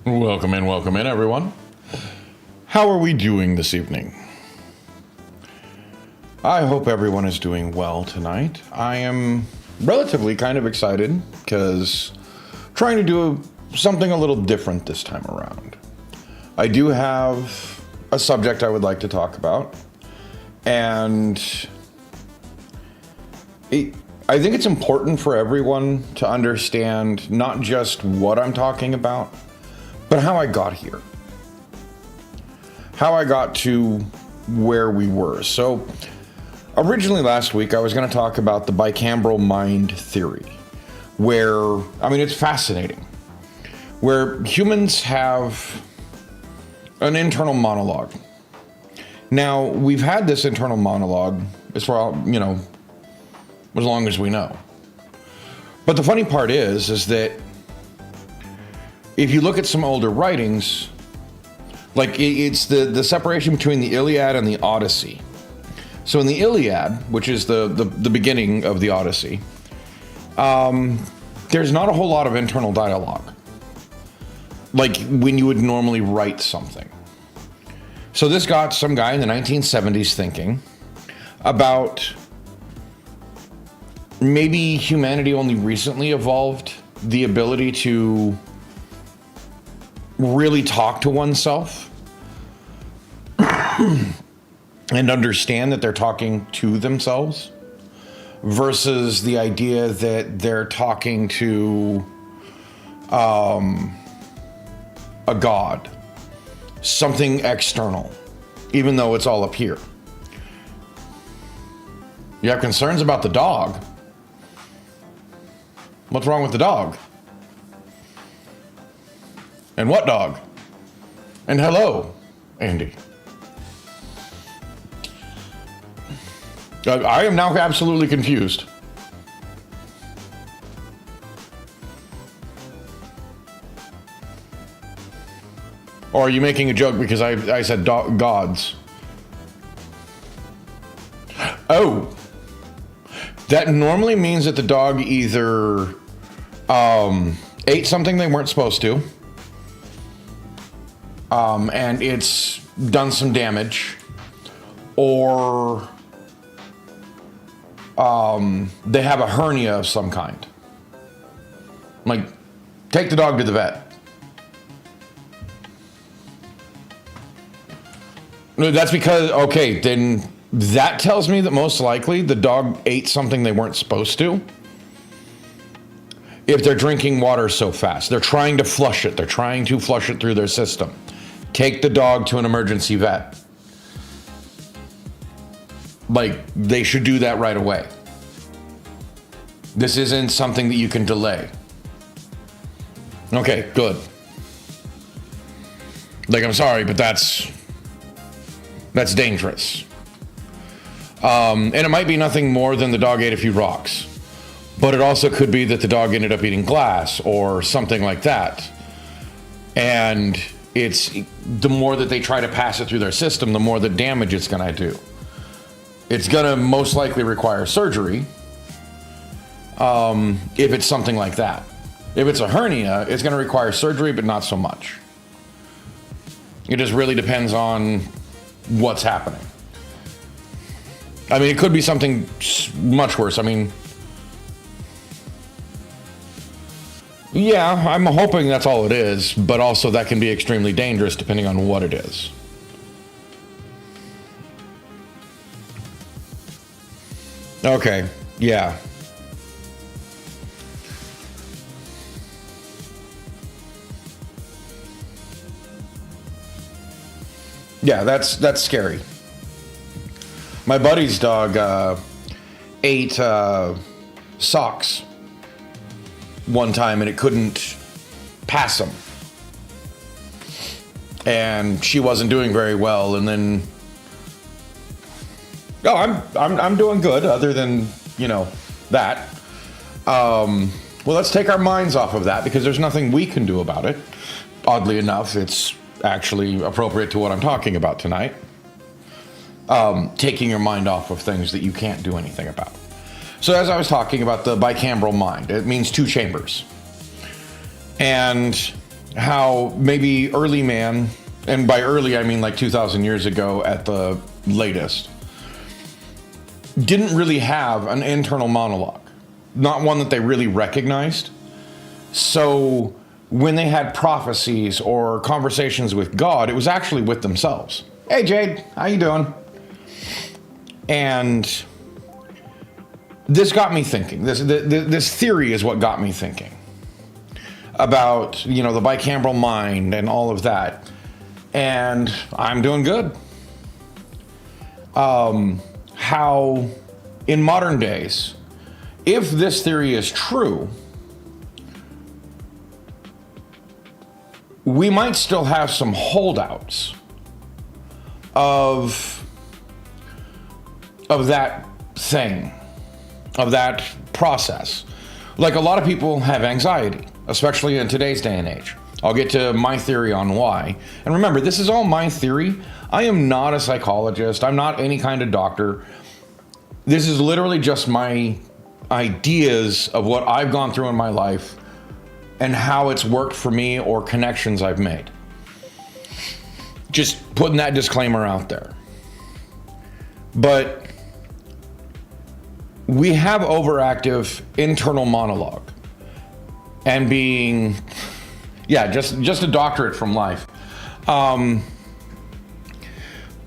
Welcome in, everyone. How are we doing this evening? I hope everyone is doing well tonight. I am relatively kind of excited because trying to do something a little different this time around. I do have a subject I would like to talk about, and I think it's important for everyone to understand not just what I'm talking about, but how I got here. How I got to where we were. So, originally last week I was going to talk about the bicameral mind theory, where, it's fascinating, where humans have an internal monologue. Now, we've had this internal monologue as far, as long as we know. But the funny part is that if you look at some older writings, like it's the separation between the Iliad and the Odyssey. So in the Iliad, which is the beginning of the Odyssey, there's not a whole lot of internal dialogue, like when you would normally write something. So this got some guy in the 1970s thinking about maybe humanity only recently evolved the ability to really talk to oneself and understand that they're talking to themselves versus the idea that they're talking to a god, something external, even though it's all up here. You have concerns about the dog. What's wrong with the dog? And what dog? And hello, Andy. I am now absolutely confused. Or are you making a joke because I said gods? Oh. That normally means that the dog either ate something they weren't supposed to, and it's done some damage, or they have a hernia of some kind. Like, take the dog to the vet. No, that's because, okay, then that tells me that most likely the dog ate something they weren't supposed to. If they're drinking water so fast, they're trying to flush it. They're trying to flush it through their system. Take the dog to an emergency vet. Like, they should do that right away. This isn't something that you can delay. Okay, good. Like, I'm sorry, but that's dangerous. And it might be nothing more than the dog ate a few rocks. But it also could be that the dog ended up eating glass or something like that. And it's the more that they try to pass it through their system, the more the damage it's going to do. It's going to most likely require surgery if it's something like that. If it's a hernia, it's going to require surgery, but not so much. It just really depends on what's happening. It could be something much worse. Yeah, I'm hoping that's all it is, but also that can be extremely dangerous depending on what it is. Okay, yeah. Yeah, that's scary. My buddy's dog ate socks one time and it couldn't pass them. And she wasn't doing very well, and then I'm doing good other than, that. Well, let's take our minds off of that because there's nothing we can do about it. Oddly enough, it's actually appropriate to what I'm talking about tonight. Taking your mind off of things that you can't do anything about. So as I was talking about the bicameral mind, it means two chambers. And how maybe early man, and by early I mean like 2,000 years ago at the latest, didn't really have an internal monologue, not one that they really recognized. So when they had prophecies or conversations with God, it was actually with themselves. Hey Jade, how you doing? And this got me thinking. This theory is what got me thinking about, the bicameral mind and all of that. And I'm doing good. How in modern days, if this theory is true, we might still have some holdouts of that thing, of that process. Like a lot of people have anxiety, especially in today's day and age. I'll get to my theory on why. And remember, this is all my theory. I am not a psychologist. I'm not any kind of doctor. This is literally just my ideas of what I've gone through in my life and how it's worked for me or connections I've made. Just putting that disclaimer out there. But we have overactive internal monologue and being, just a doctorate from life.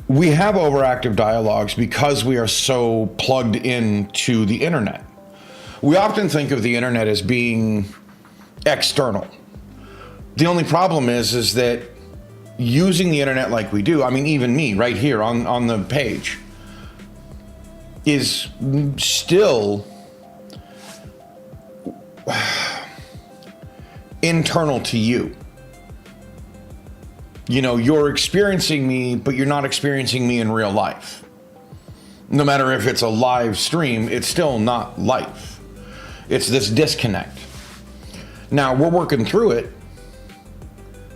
We have overactive dialogues because we are so plugged into the internet. We often think of the internet as being external. The only problem is that using the internet like we do, I mean, even me right here on the page, is still internal to you. You're experiencing me, but you're not experiencing me in real life. No matter if it's a live stream, it's still not life. It's this disconnect. Now, we're working through it.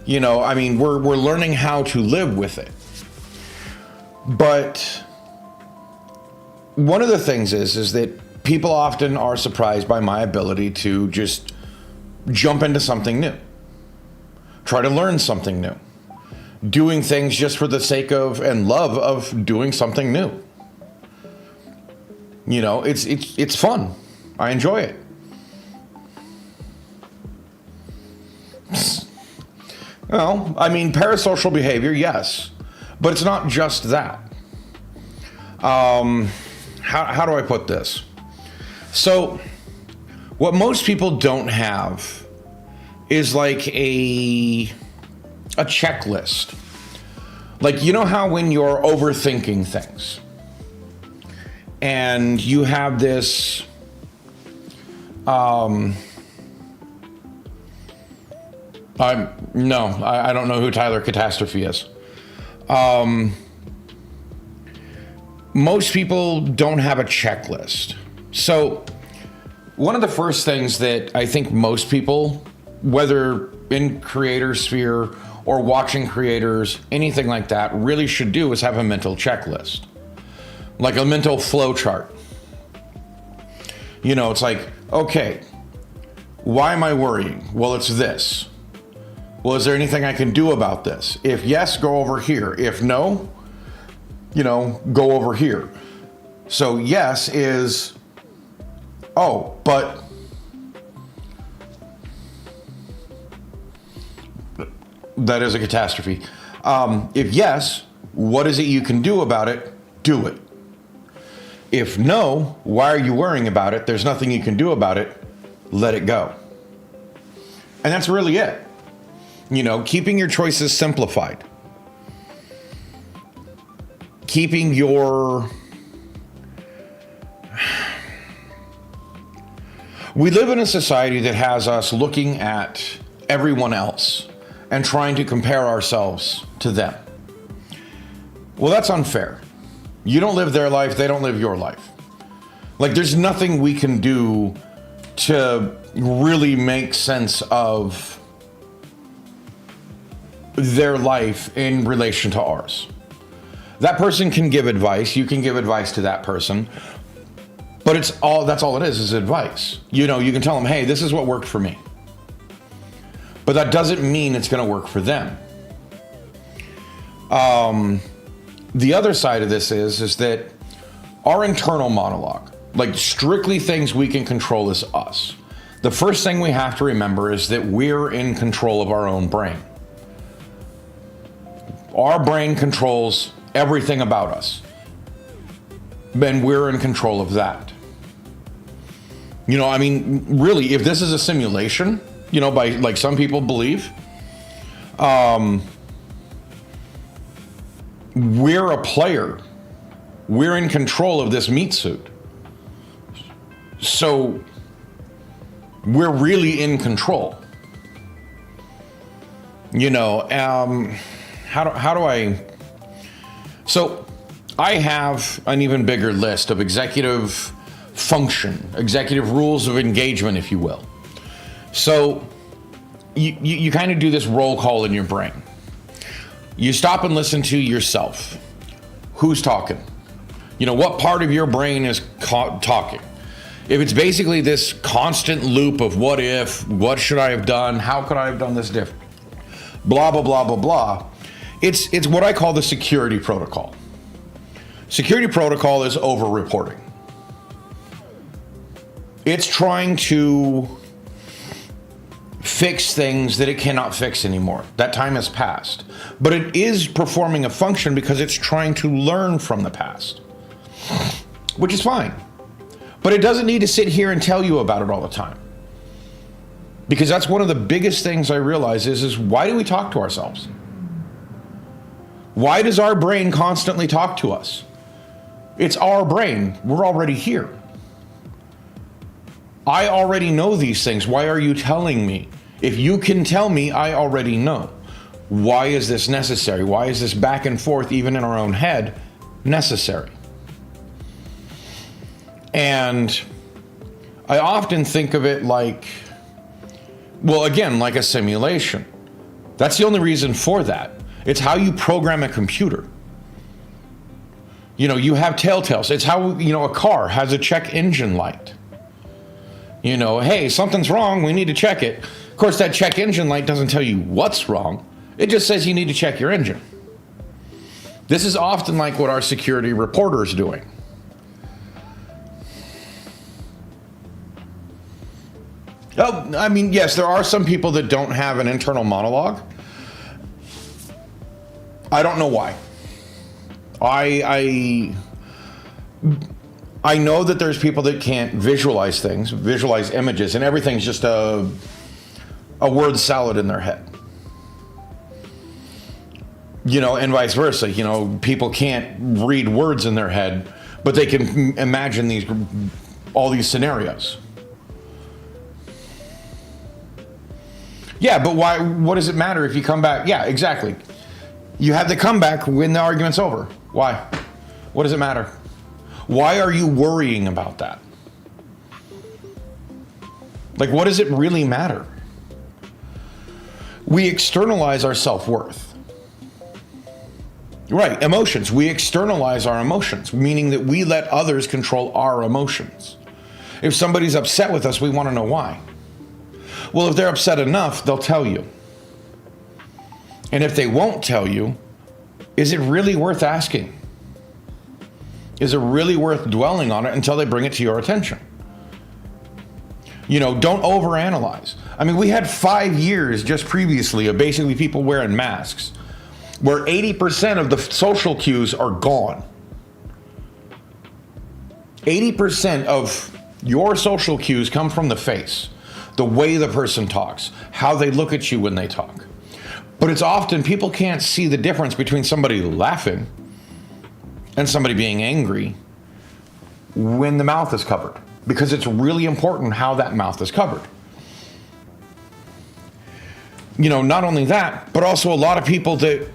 We're learning how to live with it. But one of the things is that people often are surprised by my ability to just jump into something new. Try to learn something new. Doing things just for the sake of and love of doing something new. It's fun. I enjoy it. Well, parasocial behavior, yes, but it's not just that. How do I put this? So, what most people don't have is like a checklist. Like, how when you're overthinking things and you have this I don't know who Tyler Catastrophe is. Most people don't have a checklist. So one of the first things that I think most people, whether in creator sphere or watching creators, anything like that, really should do is have a mental checklist. Like a mental flow chart. It's like, okay, why am I worrying? Well, it's this. Well, is there anything I can do about this? If yes, go over here. If no, go over here. So yes is, but that is a catastrophe. If yes, what is it you can do about it? Do it. If no, why are you worrying about it? There's nothing you can do about it. Let it go. And that's really it. Keeping your choices simplified. Keeping your... We live in a society that has us looking at everyone else and trying to compare ourselves to them. Well, that's unfair. You don't live their life, they don't live your life. Like, there's nothing we can do to really make sense of their life in relation to ours. That person can give advice, you can give advice to that person, but that's all it is advice. You can tell them, hey, this is what worked for me. but that doesn't mean it's going to work for them. The other side of this is that our internal monologue, like strictly things we can control, is us. The first thing we have to remember is that we're in control of our own brain. Our brain controls everything about us, and we're in control of that. You know, I mean, really, if this is a simulation, you know, by like some people believe, we're a player. We're in control of this meat suit. So we're really in control. You know, how do I? So I have an even bigger list of executive function, executive rules of engagement, if you will. So you kind of do this roll call in your brain. You stop and listen to yourself. Who's talking? You know, what part of your brain is talking? If it's basically this constant loop of what if, what should I have done, how could I have done this different, blah, blah, blah, blah, blah. It's what I call the security protocol. Security protocol is over-reporting. It's trying to fix things that it cannot fix anymore. That time has passed. But it is performing a function because it's trying to learn from the past, which is fine. But it doesn't need to sit here and tell you about it all the time. Because that's one of the biggest things I realize is why do we talk to ourselves? Why does our brain constantly talk to us? It's our brain. We're already here. I already know these things. Why are you telling me? If you can tell me, I already know. Why is this necessary? Why is this back and forth, even in our own head, necessary? And I often think of it like, well, again, like a simulation. That's the only reason for that. It's how you program a computer. You know, you have telltales. It's how, you know, a car has a check engine light. You know, hey, something's wrong, we need to check it. Of course, that check engine light doesn't tell you what's wrong. It just says you need to check your engine. This is often like what our security reporter is doing. Oh, I mean, yes, there are some people that don't have an internal monologue. I don't know why. I know that there's people that can't visualize things, visualize images, and everything's just a word salad in their head. You know, and vice versa. You know, people can't read words in their head, but they can imagine all these scenarios. Yeah, but why? What does it matter if you come back? Yeah, exactly. You have the comeback when the argument's over. Why? What does it matter? Why are you worrying about that? Like, what does it really matter? We externalize our self-worth. Right, emotions. We externalize our emotions, meaning that we let others control our emotions. If somebody's upset with us, we want to know why. Well, if they're upset enough, they'll tell you. And if they won't tell you, is it really worth asking? Is it really worth dwelling on it until they bring it to your attention? You know, don't overanalyze. I mean, we had 5 years just previously of basically people wearing masks, where 80% of the social cues are gone. 80% of your social cues come from the face, the way the person talks, how they look at you when they talk. But it's often people can't see the difference between somebody laughing and somebody being angry when the mouth is covered, because it's really important how that mouth is covered. You know, not only that, but also a lot of people that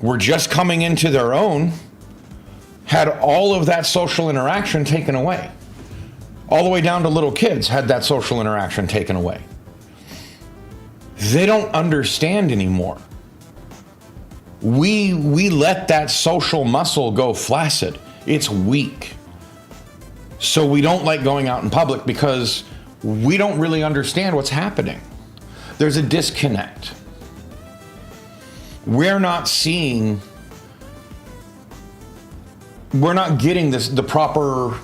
were just coming into their own had all of that social interaction taken away. All the way down to little kids had that social interaction taken away. They don't understand anymore. We let that social muscle go flaccid. It's weak. So we don't like going out in public because we don't really understand what's happening. There's a disconnect. We're not getting the proper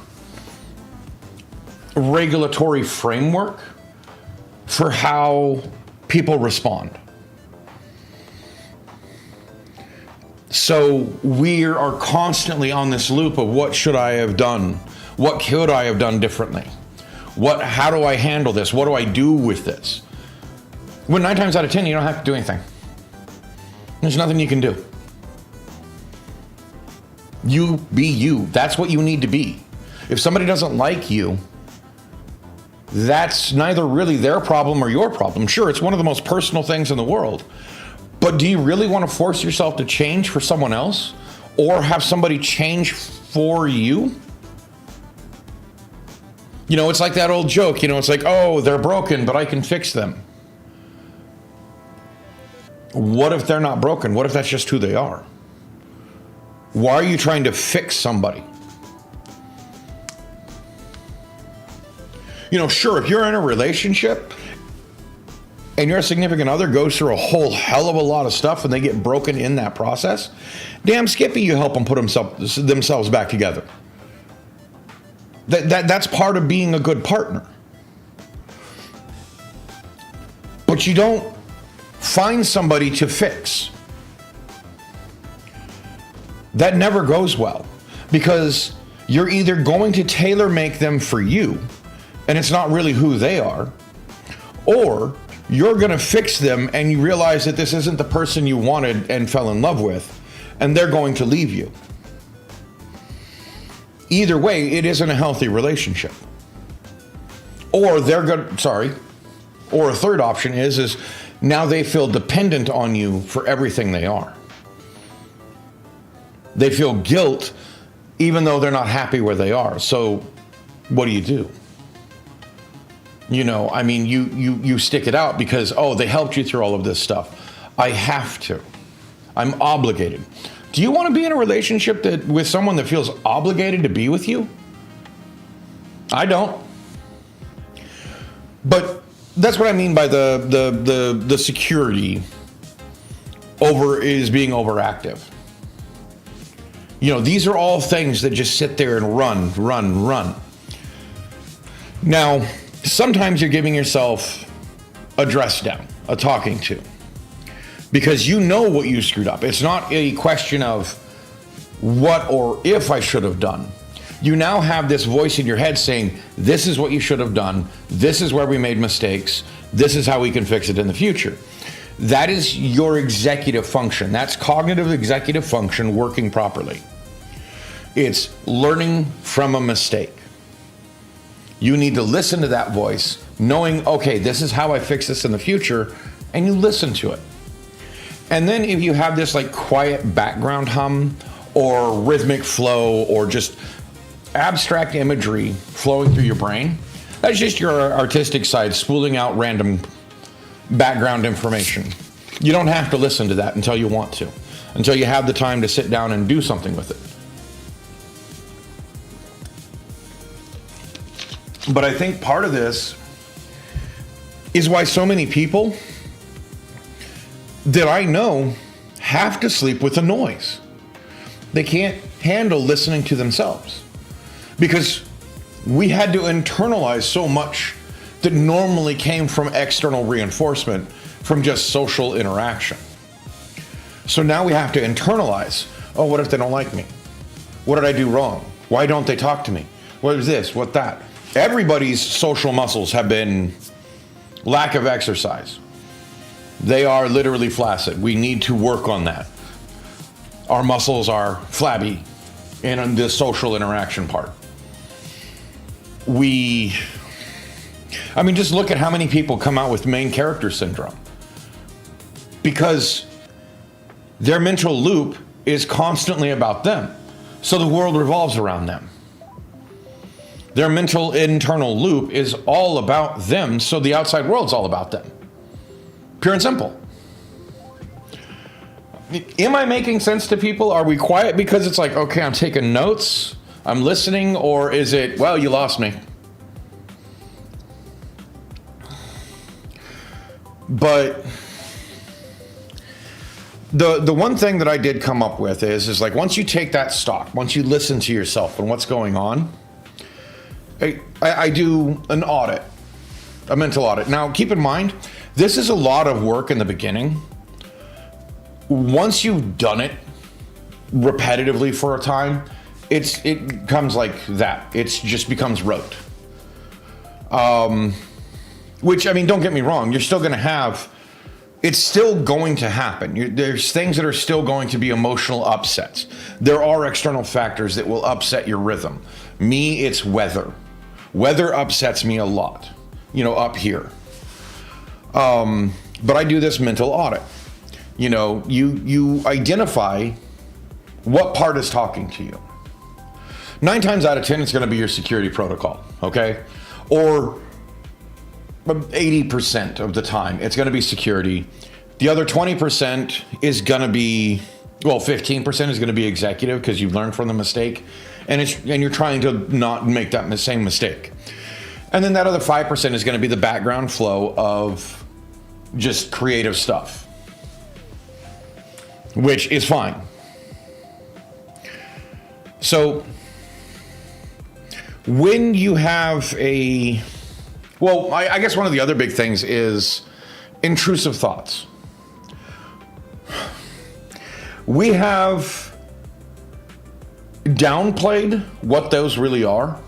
regulatory framework for how people respond. So we are constantly on this loop of what should I have done? What could I have done differently? How do I handle this? What do I do with this? When 9 times out of 10, you don't have to do anything. There's nothing you can do. You be you. That's what you need to be. If somebody doesn't like you, that's neither really their problem or your problem. Sure, it's one of the most personal things in the world. But do you really want to force yourself to change for someone else? Or have somebody change for you? You know, it's like that old joke, it's like, oh, they're broken, but I can fix them. What if they're not broken? What if that's just who they are? Why are you trying to fix somebody? Sure, if you're in a relationship and your significant other goes through a whole hell of a lot of stuff and they get broken in that process, damn skippy, you help them put themselves back together. That's part of being a good partner. But you don't find somebody to fix. That never goes well, because you're either going to tailor make them for you, and it's not really who they are, or you're going to fix them and you realize that this isn't the person you wanted and fell in love with, and they're going to leave you. Either way, it isn't a healthy relationship. Or or a third option is now they feel dependent on you for everything they are. They feel guilt even though they're not happy where they are. So what do? You stick it out because, they helped you through all of this stuff. I have to. I'm obligated. Do you want to be in a relationship with someone that feels obligated to be with you? I don't. But that's what I mean by the security is being overactive. These are all things that just sit there and run. Now, sometimes you're giving yourself a dress down, a talking to, because you know what you screwed up. It's not a question of what or if I should have done. You now have this voice in your head saying, this is what you should have done. This is where we made mistakes. This is how we can fix it in the future. That is your executive function. That's cognitive executive function working properly. It's learning from a mistake. You need to listen to that voice, knowing, okay, this is how I fix this in the future, and you listen to it. And then if you have this like quiet background hum or rhythmic flow or just abstract imagery flowing through your brain, that's just your artistic side spooling out random background information. You don't have to listen to that until you want to, until you have the time to sit down and do something with it. But I think part of this is why so many people that I know have to sleep with the noise. They can't handle listening to themselves because we had to internalize so much that normally came from external reinforcement, from just social interaction. So now we have to internalize, oh, what if they don't like me? What did I do wrong? Why don't they talk to me? What is this? What that? Everybody's social muscles have been lack of exercise. They are literally flaccid. We need to work on that. Our muscles are flabby in the social interaction part. Just look at how many people come out with main character syndrome. Because their mental loop is constantly about them. So the world revolves around them. Their mental internal loop is all about them, so the outside world's all about them. Pure and simple. Am I making sense to people? Are we quiet because it's like, okay, I'm taking notes, I'm listening, or is it, well, you lost me? But the one thing that I did come up with is like, once you take that stock, once you listen to yourself and what's going on, I do an audit, a mental audit. Now, keep in mind, this is a lot of work in the beginning. Once you've done it repetitively for a time, it comes like that. It just becomes rote. Which, I mean, don't get me wrong, you're still going to have, it's still going to happen. There's things that are still going to be emotional upsets. There are external factors that will upset your rhythm. Me, it's weather. Weather upsets me a lot, up here. But I do this mental audit. You identify what part is talking to you. 9 times out of 10, it's going to be your security protocol, okay? Or 80% of the time, it's going to be security. The other 20% is going to be, 15% is going to be executive because you've learned from the mistake, and you're trying to not make that same mistake. And then that other 5% is going to be the background flow of just creative stuff, which is fine. So when you have I guess one of the other big things is intrusive thoughts. We have downplayed what those really are.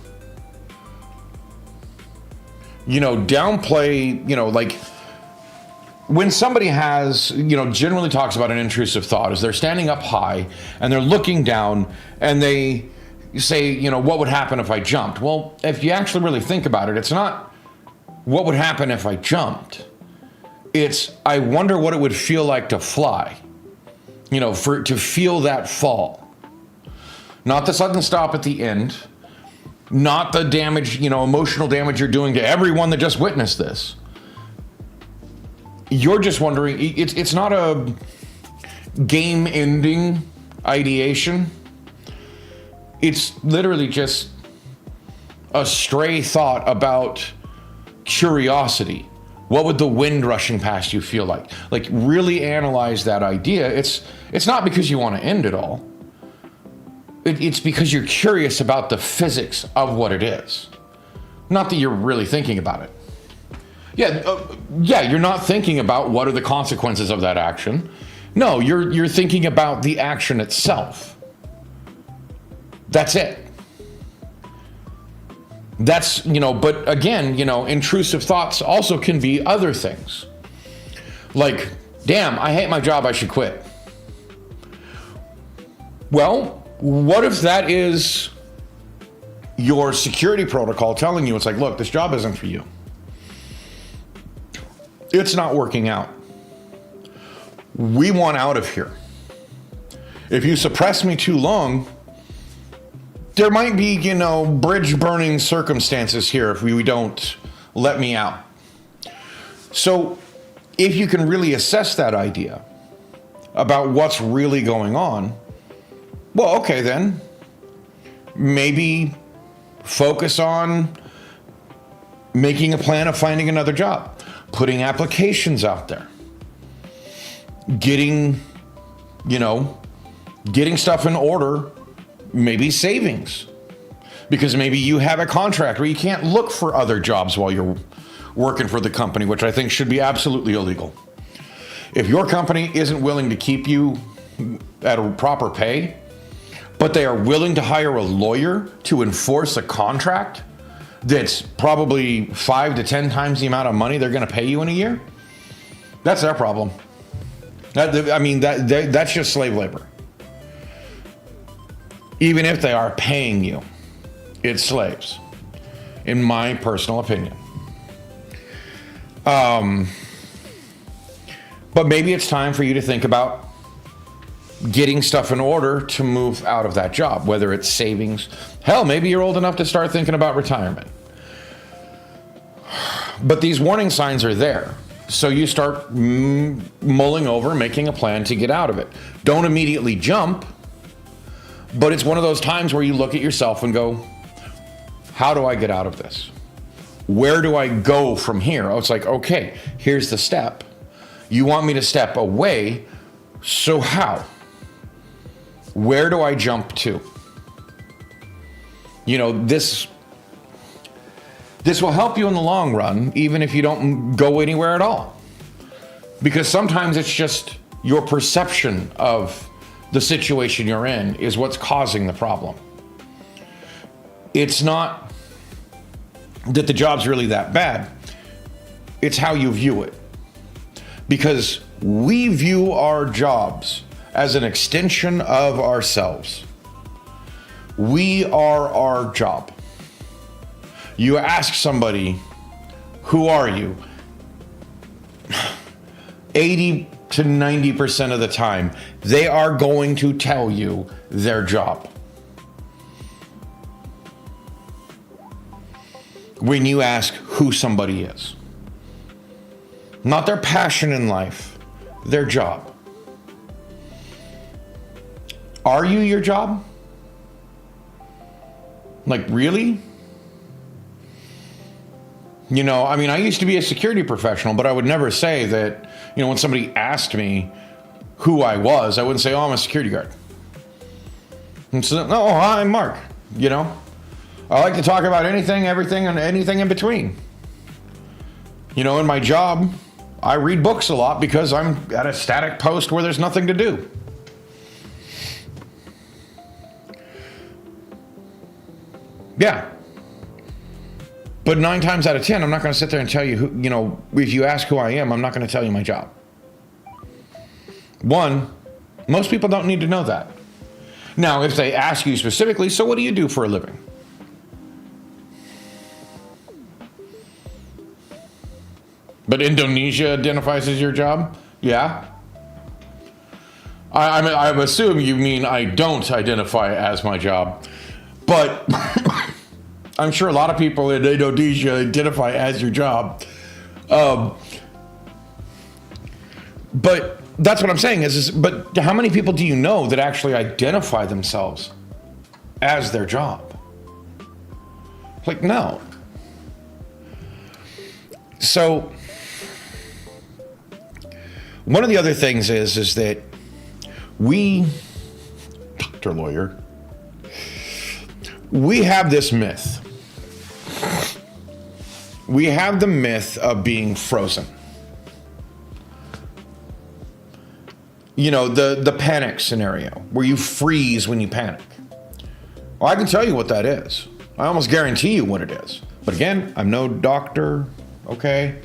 Downplay, like when somebody has, generally talks about an intrusive thought is they're standing up high and they're looking down and they say, what would happen if I jumped? Well, if you actually really think about it, it's not what would happen if I jumped. It's, I wonder what it would feel like to fly, to feel that fall. Not the sudden stop at the end, not the damage, emotional damage you're doing to everyone that just witnessed this. You're just wondering, it's not a game-ending ideation. It's literally just a stray thought about curiosity. What would the wind rushing past you feel like? Like, really analyze that idea. It's not because you want to end it all. It's because you're curious about the physics of what it is. Not that you're really thinking about it. You're not thinking about what are the consequences of that action. No, you're thinking about the action itself. That's it. That's, but again, intrusive thoughts also can be other things. Like, damn, I hate my job, I should quit. Well, what if that is your security protocol telling you, it's like, look, this job isn't for you. It's not working out. We want out of here. If you suppress me too long, there might be, bridge burning circumstances here if we don't let me out. So if you can really assess that idea about what's really going on, well, okay, then maybe focus on making a plan of finding another job, putting applications out there, getting stuff in order, maybe savings, because maybe you have a contract where you can't look for other jobs while you're working for the company, which I think should be absolutely illegal. If your company isn't willing to keep you at a proper pay, but they are willing to hire a lawyer to enforce a contract that's probably 5 to 10 times the amount of money they're going to pay you in a year, that's their problem. That's just slave labor. Even if they are paying you, it's slaves, in my personal opinion. But maybe it's time for you to think about getting stuff in order to move out of that job, whether it's savings. Hell, maybe you're old enough to start thinking about retirement. But these warning signs are there. So you start mulling over, making a plan to get out of it. Don't immediately jump, but it's one of those times where you look at yourself and go, how do I get out of this? Where do I go from here? Oh, it's like, okay, here's the step. You want me to step away, so how? Where do I jump to? You know, this will help you in the long run, even if you don't go anywhere at all. Because sometimes it's just your perception of the situation you're in is what's causing the problem. It's not that the job's really that bad. It's how you view it. Because we view our jobs as an extension of ourselves. We are our job. You ask somebody, who are you? 80 to 90% of the time, they are going to tell you their job. When you ask who somebody is. Not their passion in life, their job. Are you your job? Like, really? You know, I mean, I used to be a security professional, but I would never say that, you know, when somebody asked me who I was, I wouldn't say, oh, I'm a security guard. And so, no, I'm Mark, you know. I like to talk about anything, everything, and anything in between. You know, in my job, I read books a lot because I'm at a static post where there's nothing to do. Yeah. But 9 times out of 10, I'm not going to sit there and tell you who, you know, if you ask who I am, I'm not going to tell you my job. One, most people don't need to know that. Now, if they ask you specifically, so what do you do for a living? But Indonesia identifies as your job? Yeah. I assume you mean I don't identify as my job. But I'm sure a lot of people in Indonesia identify as your job. But that's what I'm saying but how many people do you know that actually identify themselves as their job? Like, no. So one of the other things is that Dr. Lawyer, we have this myth. We have the myth of being frozen. You know, the panic scenario where you freeze when you panic. Well, I can tell you what that is. I almost guarantee you what it is. But again, I'm no doctor, okay?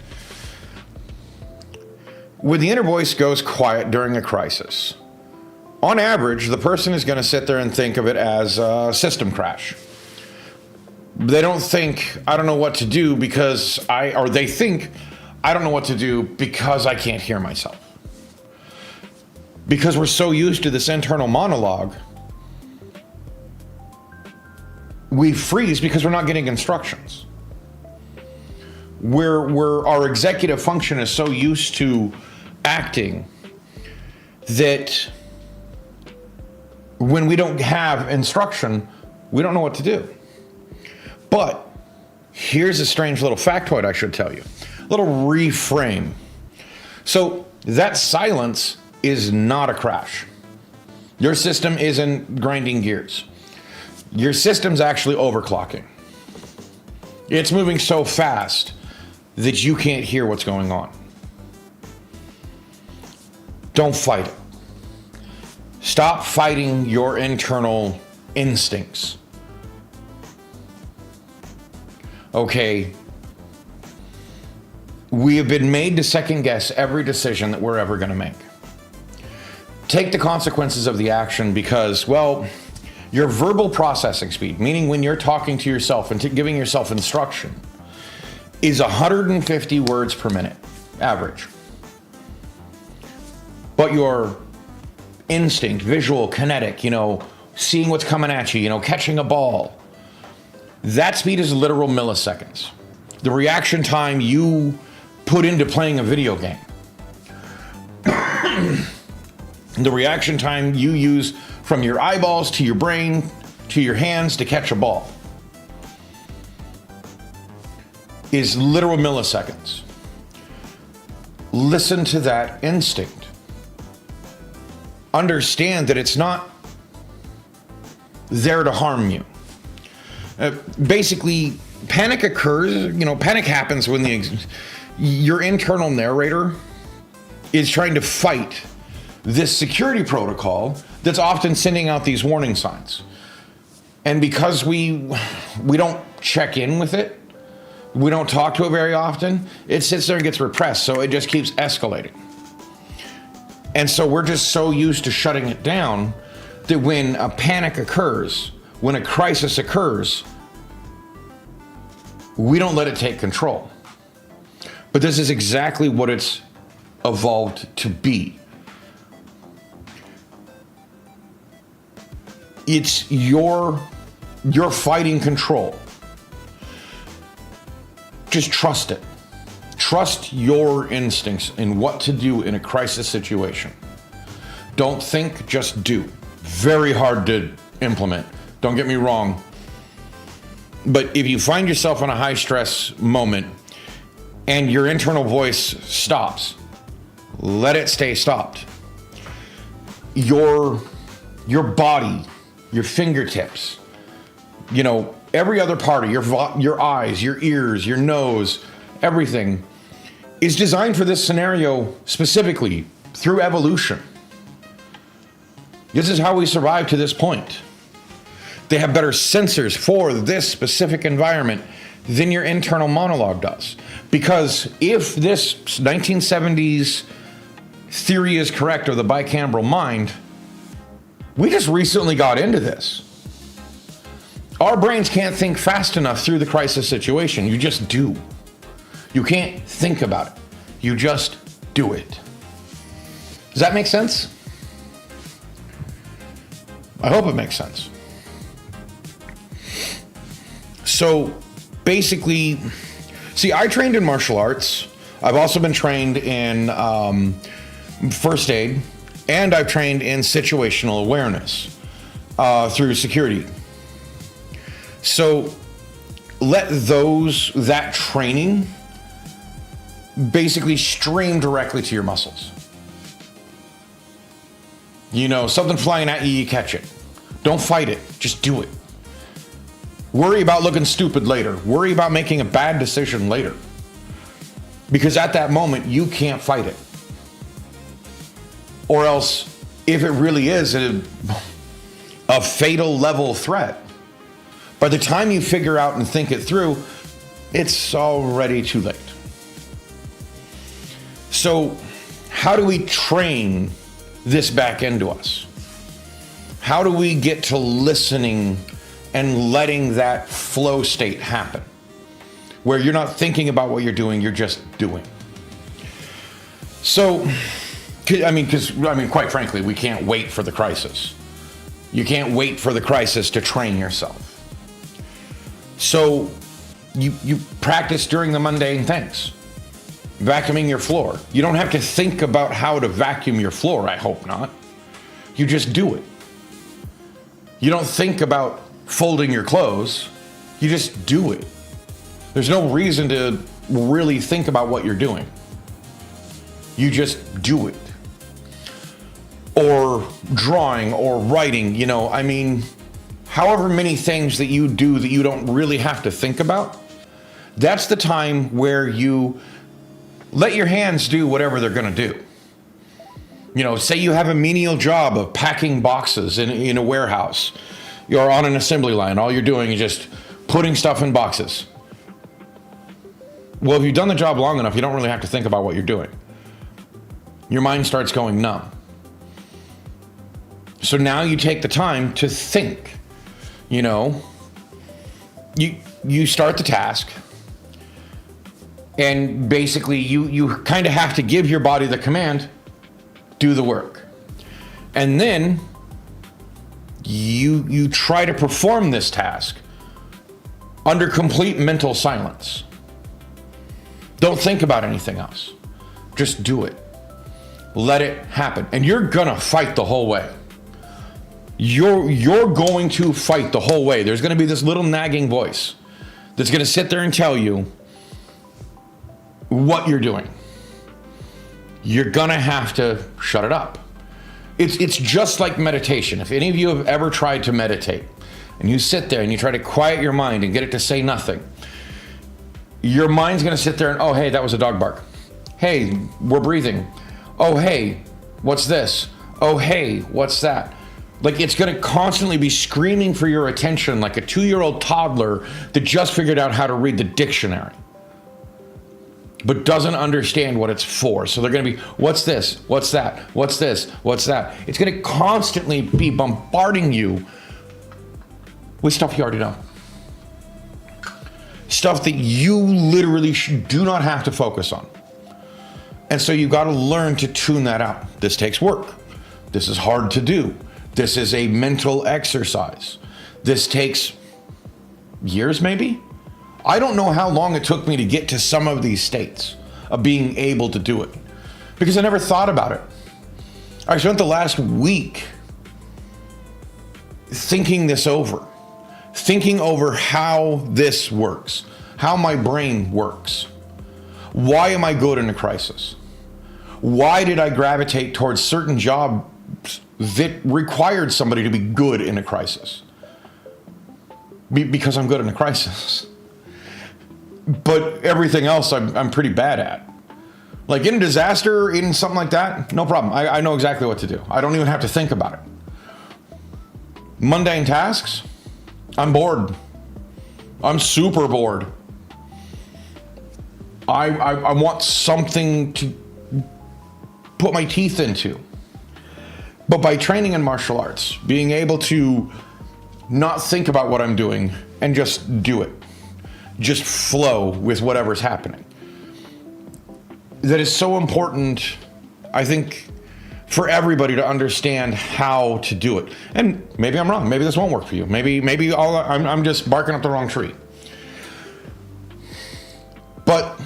When the inner voice goes quiet during a crisis, on average, the person is going to sit there and think of it as a system crash. They don't think, I don't know what to do they think, I don't know what to do because I can't hear myself. Because we're so used to this internal monologue, we freeze because we're not getting instructions. Our executive function is so used to acting that when we don't have instruction, we don't know what to do. But here's a strange little factoid I should tell you. A little reframe. So that silence is not a crash. Your system isn't grinding gears. Your system's actually overclocking. It's moving so fast that you can't hear what's going on. Don't fight it. Stop fighting your internal instincts. Okay, we have been made to second guess every decision that we're ever going to make. Take the consequences of the action because, well, your verbal processing speed, meaning when you're talking to yourself and giving yourself instruction, is 150 words per minute, average. But your instinct, visual, kinetic, seeing what's coming at you, catching a ball, that speed is literal milliseconds. The reaction time you put into playing a video game. The reaction time you use from your eyeballs to your brain to your hands to catch a ball is literal milliseconds. listen to that instinct. Understand that it's not there to harm you. Basically, panic occurs, panic happens when your internal narrator is trying to fight this security protocol that's often sending out these warning signs. And because we don't check in with it, we don't talk to it very often, it sits there and gets repressed, so it just keeps escalating. And so we're just so used to shutting it down that when a panic occurs, when a crisis occurs, we don't let it take control. But this is exactly what it's evolved to be. It's your fighting control. Just trust it. Trust your instincts in what to do in a crisis situation. Don't think, just do. Very hard to implement. Don't get me wrong. But if you find yourself in a high stress moment and your internal voice stops, let it stay stopped. Your body, your fingertips, every other part of your eyes, your ears, your nose, everything is designed for this scenario specifically through evolution. This is how we survived to this point. They have better sensors for this specific environment than your internal monologue does. Because if this 1970s theory is correct of the bicameral mind, we just recently got into this. Our brains can't think fast enough through the crisis situation. You just do. You can't think about it. You just do it. Does that make sense? I hope it makes sense. So basically, I trained in martial arts. I've also been trained in first aid, and I've trained in situational awareness through security. So let that training basically stream directly to your muscles. Something flying at you, you catch it. Don't fight it, just do it. Worry about looking stupid later. Worry about making a bad decision later. Because at that moment, you can't fight it. Or else, if it really is a fatal level threat, by the time you figure out and think it through, it's already too late. So, how do we train this back into us? How do we get to listening and letting that flow state happen, where you're not thinking about what you're doing, you're just doing? So, quite frankly, we can't wait for the crisis. You can't wait for the crisis to train yourself. So, you practice during the mundane things. Vacuuming your floor. You don't have to think about how to vacuum your floor, I hope not. You just do it. You don't think about folding your clothes, you just do it. There's no reason to really think about what you're doing. You just do it. Or drawing or writing, however many things that you do that you don't really have to think about, that's the time where you let your hands do whatever they're going to do. Say you have a menial job of packing boxes in a warehouse. You're on an assembly line. All you're doing is just putting stuff in boxes. Well, if you've done the job long enough, you don't really have to think about what you're doing. Your mind starts going numb. So now you take the time to think. You start the task. And basically, you kind of have to give your body the command, do the work. And then you try to perform this task under complete mental silence. Don't think about anything else. Just do it. Let it happen. And you're gonna fight the whole way. You're going to fight the whole way. There's gonna be this little nagging voice that's gonna sit there and tell you what you're doing. you're gonna have to shut it up. It's just like meditation. If any of you have ever tried to meditate and you sit there and you try to quiet your mind and get it to say nothing, your mind's gonna sit there and, oh, hey, that was a dog bark. Hey, we're breathing. Oh, hey, what's this? Oh, hey, what's that? Like, it's gonna constantly be screaming for your attention like a 2-year-old toddler that just figured out how to read the dictionary, but doesn't understand what it's for. So they're gonna be, what's this? What's that? What's this? What's that? It's gonna constantly be bombarding you with stuff you already know. Stuff that you literally do not have to focus on. And so you gotta learn to tune that out. This takes work. This is hard to do. This is a mental exercise. This takes years, maybe? I don't know how long it took me to get to some of these states of being able to do it, because I never thought about it. I spent the last week thinking this over, thinking over how this works, how my brain works. Why am I good in a crisis? Why did I gravitate towards certain jobs that required somebody to be good in a crisis? Because I'm good in a crisis. But everything else I'm pretty bad at. Like in a disaster, in something like that, no problem. I know exactly what to do. I don't even have to think about it. Mundane tasks, I'm bored. I'm super bored. I want something to put my teeth into. But by training in martial arts, being able to not think about what I'm doing and just do it, just flow with whatever's happening, that is so important, I think, for everybody to understand how to do it. And maybe I'm wrong. Maybe this won't work for you. Maybe I'm just barking up the wrong tree. But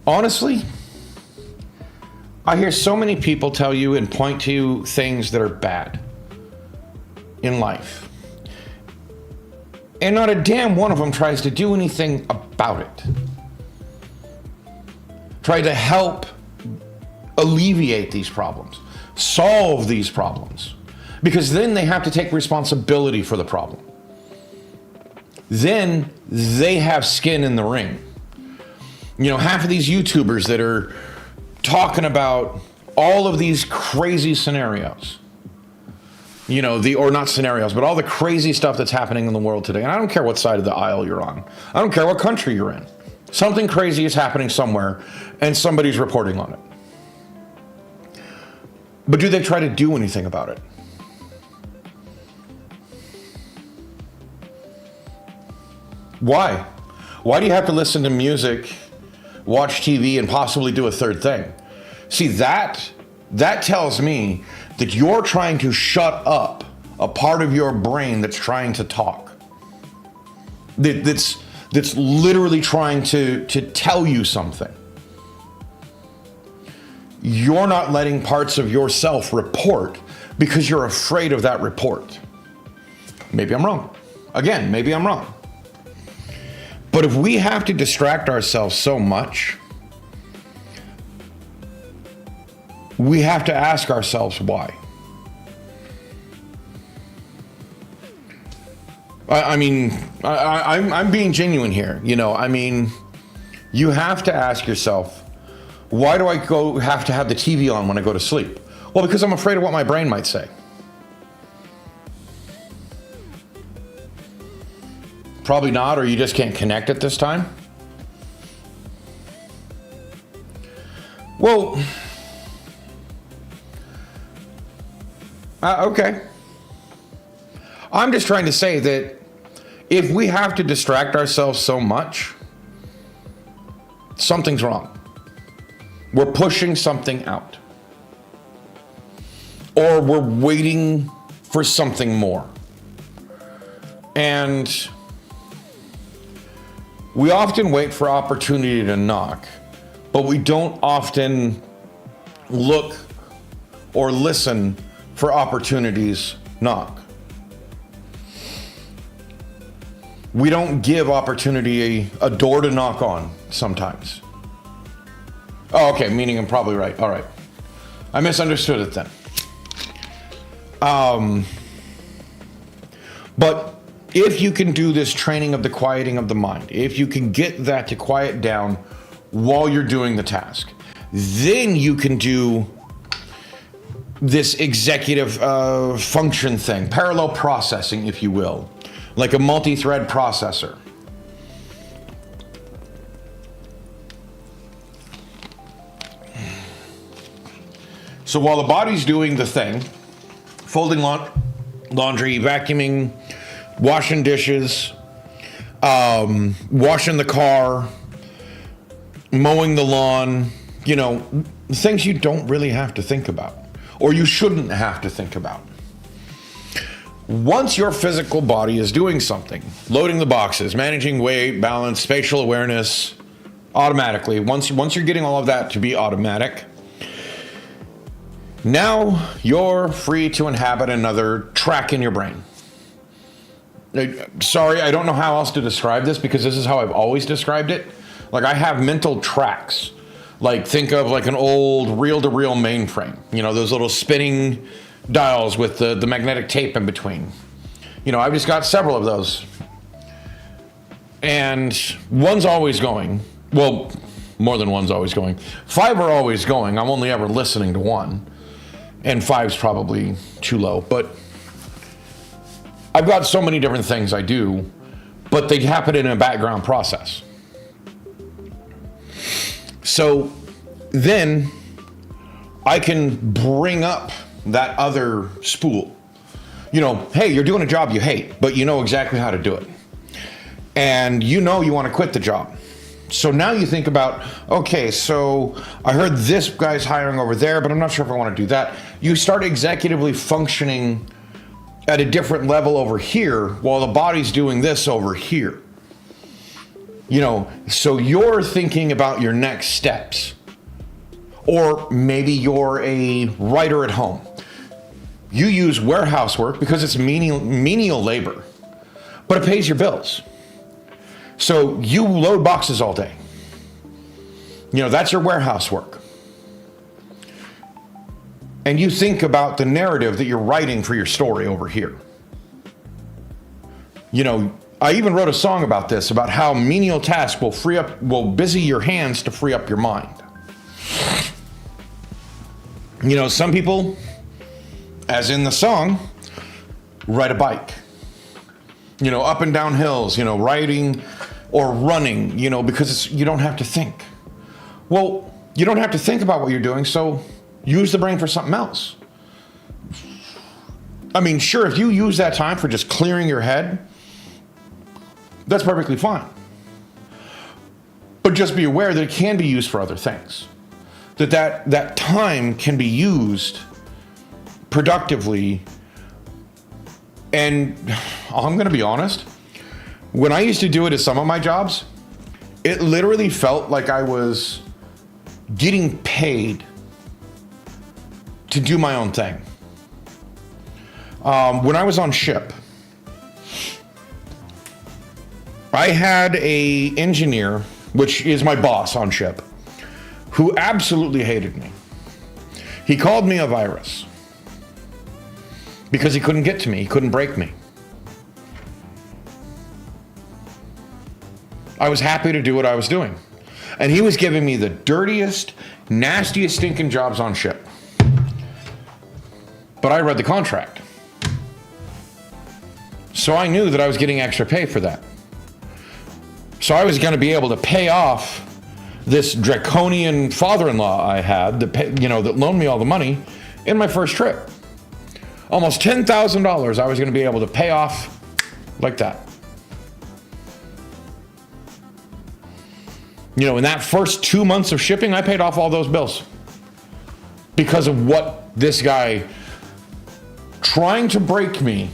honestly, I hear so many people tell you and point to things that are bad in life, and not a damn one of them tries to do anything about it. Try to help alleviate these problems, solve these problems, because then they have to take responsibility for the problem. Then they have skin in the ring. You know, half of these YouTubers that are talking about all of these crazy scenarios, you know, or not scenarios, but all the crazy stuff that's happening in the world today. And I don't care what side of the aisle you're on. I don't care what country you're in. Something crazy is happening somewhere and somebody's reporting on it. But do they try to do anything about it? Why? Why do you have to listen to music, watch TV, and possibly do a third thing? See, that tells me that you're trying to shut up a part of your brain that's trying to talk. That's literally trying to tell you something. You're not letting parts of yourself report because you're afraid of that report. Maybe I'm wrong. Again, maybe I'm wrong. But if we have to distract ourselves so much, we have to ask ourselves why. I'm being genuine here. You know, I mean, you have to ask yourself, why do I have to have the TV on when I go to sleep? Well, because I'm afraid of what my brain might say. Probably not, or you just can't connect at this time. Well, okay. I'm just trying to say that if we have to distract ourselves so much, something's wrong. We're pushing something out. Or we're waiting for something more. And we often wait for opportunity to knock, but we don't often look or listen for opportunities knock. We don't give opportunity a door to knock on sometimes. Oh, okay, meaning I'm probably right. All right. I misunderstood it then. But if you can do this training of the quieting of the mind, if you can get that to quiet down while you're doing the task, then you can do this executive function thing, parallel processing, if you will, like a multi-thread processor. So while the body's doing the thing, folding laundry, vacuuming, washing dishes, washing the car, mowing the lawn, you know, things you don't really have to think about, or you shouldn't have to think about. Once your physical body is doing something, loading the boxes, managing weight, balance, spatial awareness, automatically, once you're getting all of that to be automatic, now you're free to inhabit another track in your brain. Sorry, I don't know how else to describe this because this is how I've always described it. Like I have mental tracks. Like think of like an old reel-to-reel mainframe. You know, those little spinning dials with the magnetic tape in between. You know, I've just got several of those. And one's always going. Well, more than one's always going. 5 are always going. I'm only ever listening to one. And 5's probably too low. But I've got so many different things I do, but they happen in a background process. So then I can bring up that other spool. You know, hey, you're doing a job you hate, but you know exactly how to do it. And you know you want to quit the job. So now you think about, okay, so I heard this guy's hiring over there, but I'm not sure if I want to do that. You start executively functioning at a different level over here while the body's doing this over here. You know, so you're thinking about your next steps. Or maybe you're a writer at home. You use warehouse work because it's menial labor, but it pays your bills. So you load boxes all day. You know, that's your warehouse work. And you think about the narrative that you're writing for your story over here. You know, I even wrote a song about this, about how menial tasks will busy your hands to free up your mind. You know, some people, as in the song, ride a bike. You know, up and down hills, you know, riding or running, you know, because you don't have to think. Well, you don't have to think about what you're doing, so use the brain for something else. I mean, sure, if you use that time for just clearing your head, that's perfectly fine. But just be aware that it can be used for other things. That time can be used productively. And I'm going to be honest, when I used to do it at some of my jobs, it literally felt like I was getting paid to do my own thing. When I was on ship, I had a engineer, which is my boss on ship, who absolutely hated me. He called me a virus because he couldn't get to me. He couldn't break me. I was happy to do what I was doing. And he was giving me the dirtiest, nastiest, stinking jobs on ship. But I read the contract. So I knew that I was getting extra pay for that. So I was going to be able to pay off this draconian father-in-law I had that loaned me all the money in my first trip. Almost $10,000 I was going to be able to pay off like that. You know, in that first 2 months of shipping, I paid off all those bills because of what this guy trying to break me.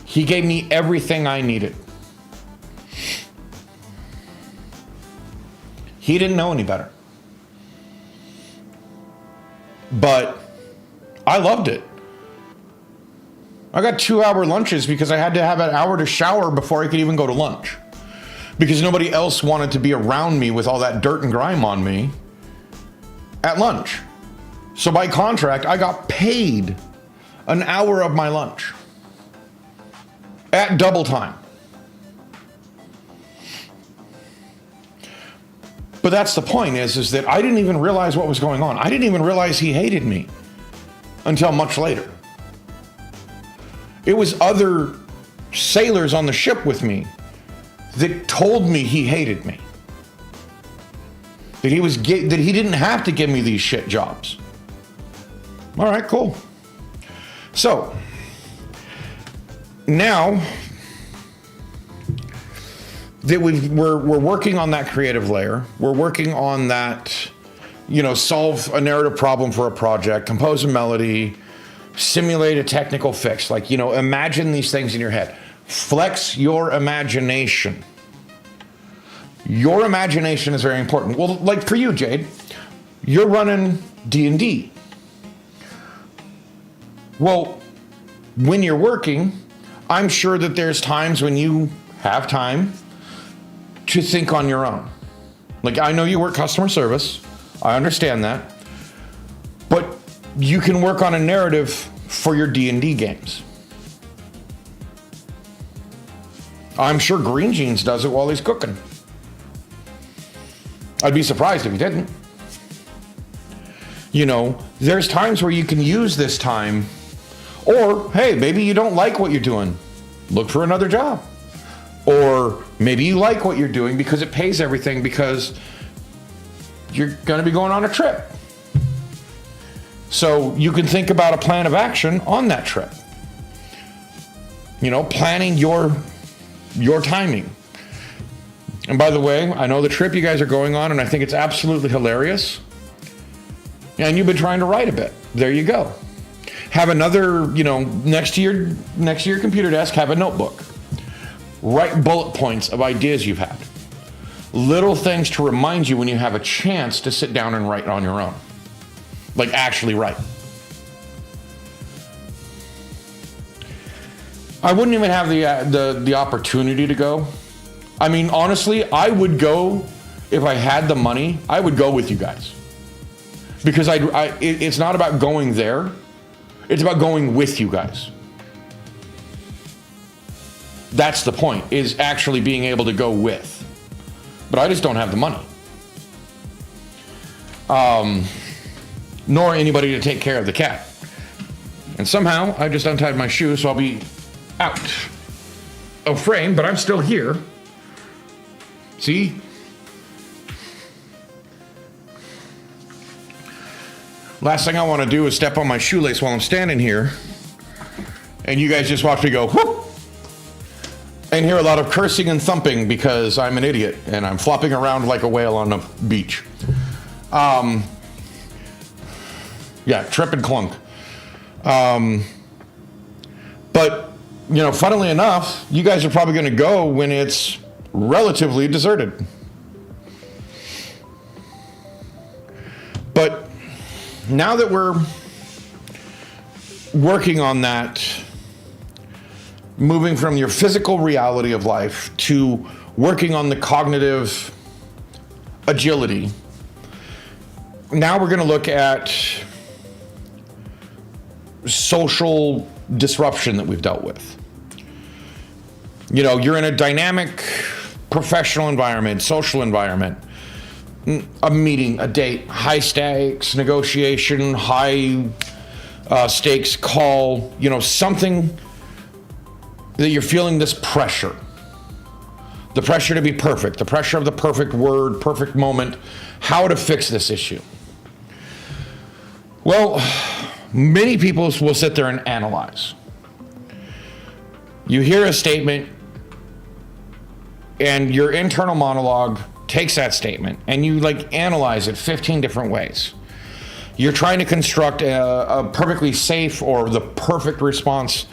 He gave me everything I needed. He didn't know any better. But I loved it. I got 2-hour lunches because I had to have an hour to shower before I could even go to lunch. Because nobody else wanted to be around me with all that dirt and grime on me. at lunch. So by contract, I got paid an hour of my lunch at double time. But that's the point is that I didn't even realize what was going on. I didn't even realize he hated me until much later. It was other sailors on the ship with me that told me he hated me. That he didn't have to give me these shit jobs. All right, cool. So now that we're working on that creative layer, we're working on that, solve a narrative problem for a project, compose a melody, simulate a technical fix. Like, imagine these things in your head. Flex your imagination. Your imagination is very important. Well, like for you, Jade, you're running D&D. Well, when you're working, I'm sure that there's times when you have time to think on your own. Like, I know you work customer service. I understand that. But you can work on a narrative for your D&D games. I'm sure Green Jeans does it while he's cooking. I'd be surprised if he didn't. There's times where you can use this time, or, hey, maybe you don't like what you're doing. Look for another job. Or maybe you like what you're doing because it pays everything because you're going to be going on a trip. So you can think about a plan of action on that trip. Planning your timing. And by the way, I know the trip you guys are going on, and I think it's absolutely hilarious. And you've been trying to write a bit. There you go. Have another, next to your computer desk, have a notebook. Write bullet points of ideas you've had. Little things to remind you when you have a chance to sit down and write on your own. Like actually write. I wouldn't even have the opportunity to go. I mean, honestly, I would go if I had the money. I would go with you guys, because it's not about going there. It's about going with you guys. That's the point, is actually being able to go with. But I just don't have the money. Nor anybody to take care of the cat. And somehow I just untied my shoe, so I'll be out of frame, but I'm still here. See? Last thing I want to do is step on my shoelace while I'm standing here, and you guys just watch me go whoop, and hear a lot of cursing and thumping because I'm an idiot and I'm flopping around like a whale on a beach. Yeah, trip and clunk. But, funnily enough, you guys are probably going to go when it's relatively deserted. But now that we're working on that, moving from your physical reality of life to working on the cognitive agility, now we're going to look at social disruption that we've dealt with. You're in a dynamic professional environment, social environment, a meeting, a date, high stakes negotiation, high stakes call, something that you're feeling this pressure. The pressure to be perfect, the pressure of the perfect word, perfect moment, how to fix this issue. Well, many people will sit there and analyze. You hear a statement, and your internal monologue takes that statement, and you analyze it 15 different ways. You're trying to construct a perfectly safe or the perfect response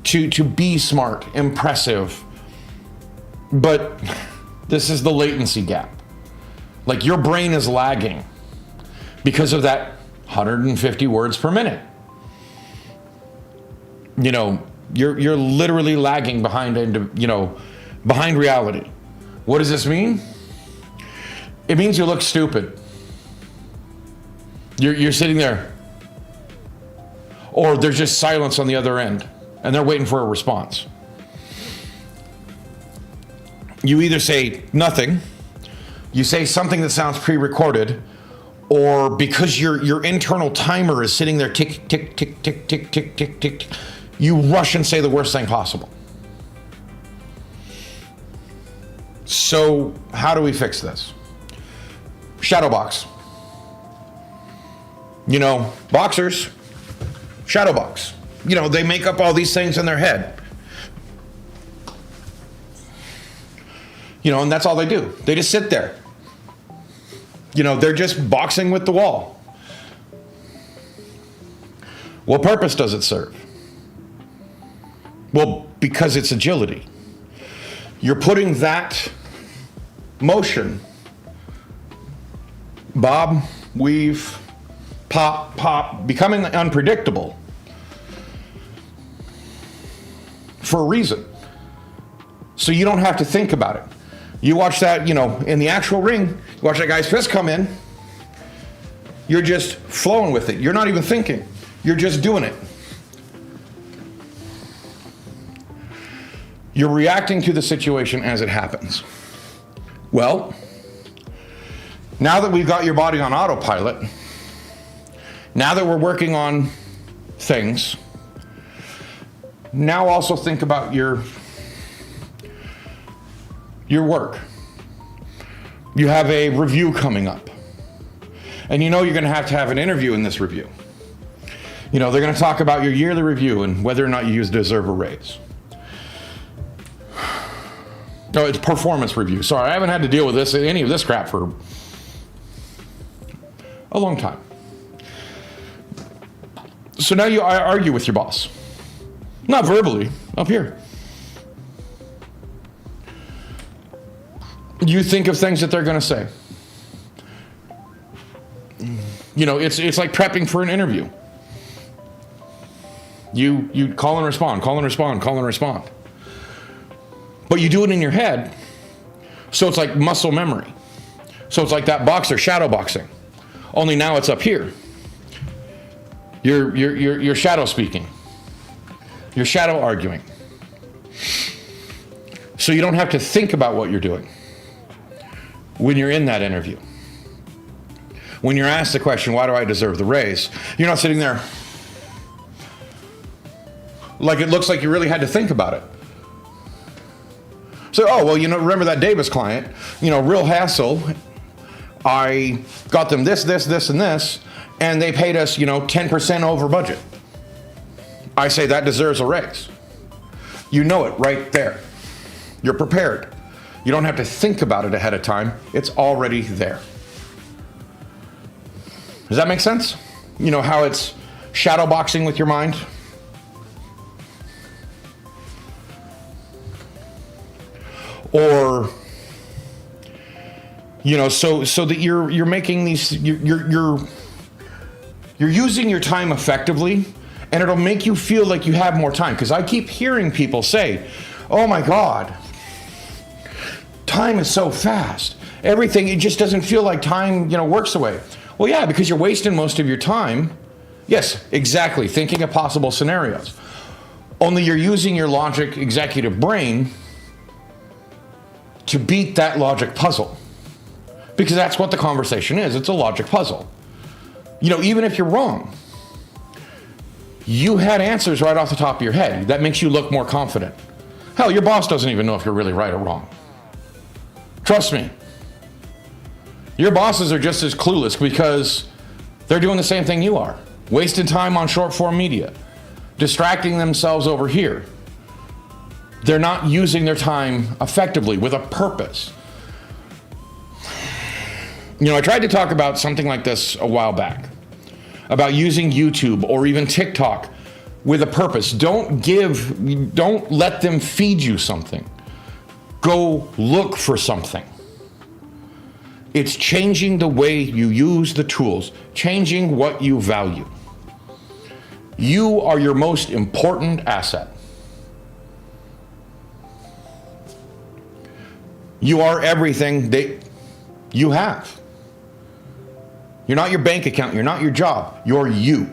to be smart, impressive. But this is the latency gap. Your brain is lagging because of that 150 words per minute. You're literally lagging behind reality. What does this mean? It means you look stupid. You're sitting there. Or there's just silence on the other end, and they're waiting for a response. You either say nothing, you say something that sounds pre-recorded, or because your internal timer is sitting there tick, tick, tick, tick, tick, tick, tick, tick, you rush and say the worst thing possible. So how do we fix this? Shadow box. You know, boxers, shadow box. You know, they make up all these things in their head. You know, and that's all they do. They just sit there. You know, they're just boxing with the wall. What purpose does it serve? Well, because it's agility. You're putting that motion, bob, weave, pop, pop, becoming unpredictable for a reason. So you don't have to think about it. You watch that, you know, in the actual ring, you watch that guy's fist come in, you're just flowing with it. You're not even thinking. You're just doing it. You're reacting to the situation as it happens. Well, now that we've got your body on autopilot, now that we're working on things, now also think about your work. You have a review coming up. And you know you're going to have an interview in this review. You know, they're going to talk about your yearly review and whether or not you deserve a raise. No, it's performance review. Sorry, I haven't had to deal with any of this crap for a long time. So now you argue with your boss. Not verbally, up here. You think of things that they're going to say. You know, it's like prepping for an interview. You call and respond, call and respond, call and respond. But you do it in your head, so it's like muscle memory. So it's like that boxer shadow boxing, only now it's up here. You're shadow speaking. You're shadow arguing. So you don't have to think about what you're doing when you're in that interview. When you're asked the question, why do I deserve the raise? You're not sitting there like it looks like you really had to think about it. So, oh, well, you know, remember that Davis client, you know, real hassle. I got them this, and this, and they paid us, you know, 10% over budget. I say that deserves a raise. You know it right there. You're prepared. You don't have to think about it ahead of time. It's already there. Does that make sense? You know how it's shadow boxing with your mind? Or, you know, so that you're making these, you're using your time effectively, and it'll make you feel like you have more time. Because I keep hearing people say, oh my God, time is so fast. Everything, it just doesn't feel like time, you know, works away. Well, yeah, because you're wasting most of your time. Yes, exactly, thinking of possible scenarios. Only you're using your logic executive brain to beat that logic puzzle. Because that's what the conversation is. It's a logic puzzle. You know, even if you're wrong, you had answers right off the top of your head. That makes you look more confident. Hell, your boss doesn't even know if you're really right or wrong. Trust me. Your bosses are just as clueless because they're doing the same thing you are. Wasting time on short form media. Distracting themselves over here. They're not using their time effectively with a purpose. You know, I tried to talk about something like this a while back, about using YouTube or even TikTok with a purpose. Don't let them feed you something. Go look for something. It's changing the way you use the tools, changing what you value. You are your most important asset. You are everything that you have. You're not your bank account. You're not your job. You're you.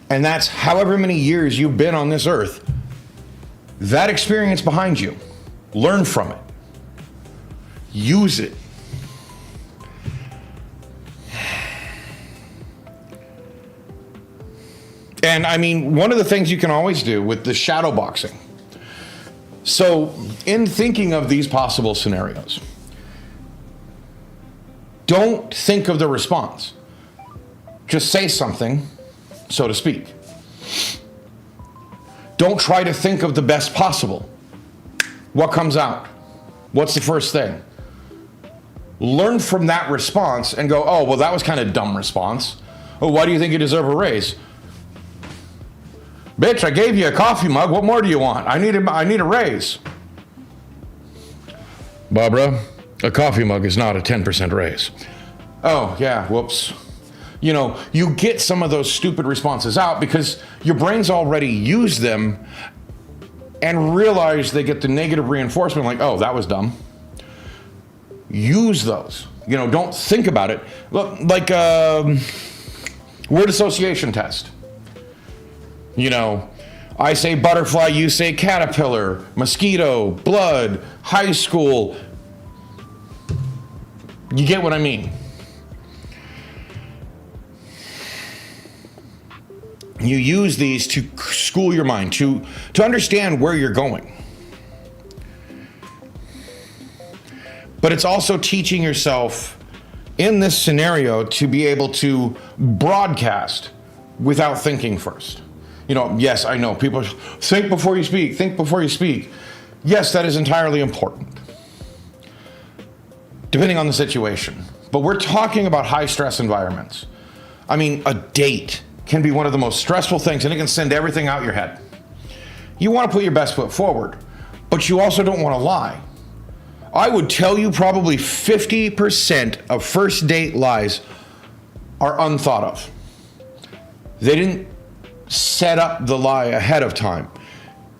And that's however many years you've been on this earth. That experience behind you. Learn from it. Use it. And I mean, one of the things you can always do with the shadow boxing. So, in thinking of these possible scenarios, don't think of the response. Just say something, so to speak. Don't try to think of the best possible. What comes out? What's the first thing? Learn from that response and go, oh, well, that was kind of a dumb response. Oh, why do you think you deserve a raise? Bitch, I gave you a coffee mug. What more do you want? I need a raise. Barbara, a coffee mug is not a 10% raise. Oh, yeah, whoops. You know, you get some of those stupid responses out because your brain's already used them and realize they get the negative reinforcement like, oh, that was dumb. Use those. You know, don't think about it. Look, like word association test. You know, I say butterfly, you say caterpillar, mosquito, blood, high school. You get what I mean? You use these to school your mind, to understand where you're going. But it's also teaching yourself in this scenario to be able to broadcast without thinking first. You know, yes, I know people think before you speak, think before you speak. Yes, that is entirely important, depending on the situation. But we're talking about high stress environments. I mean, a date can be one of the most stressful things, and it can send everything out your head. You want to put your best foot forward, but you also don't want to lie. I would tell you probably 50% of first date lies are unthought of. They didn't set up the lie ahead of time.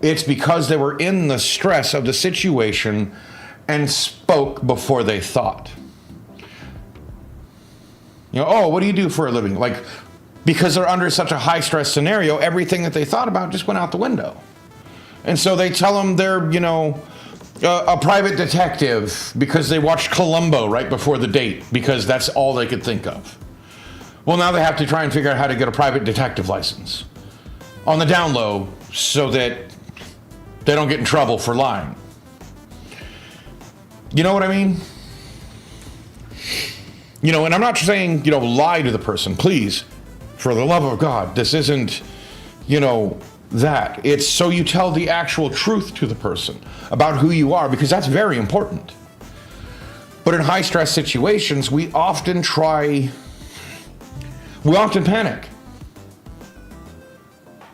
It's because they were in the stress of the situation and spoke before they thought. You know, oh, what do you do for a living? Like, because they're under such a high stress scenario, everything that they thought about just went out the window. And so they tell them they're, you know, a private detective because they watched Columbo right before the date because that's all they could think of. Well, now they have to try and figure out how to get a private detective license on the down low so that they don't get in trouble for lying. You know what I mean? You know, and I'm not saying, you know, lie to the person. Please, for the love of God, this isn't, you know, that. It's so you tell the actual truth to the person about who you are, because that's very important. But in high stress situations, we often panic.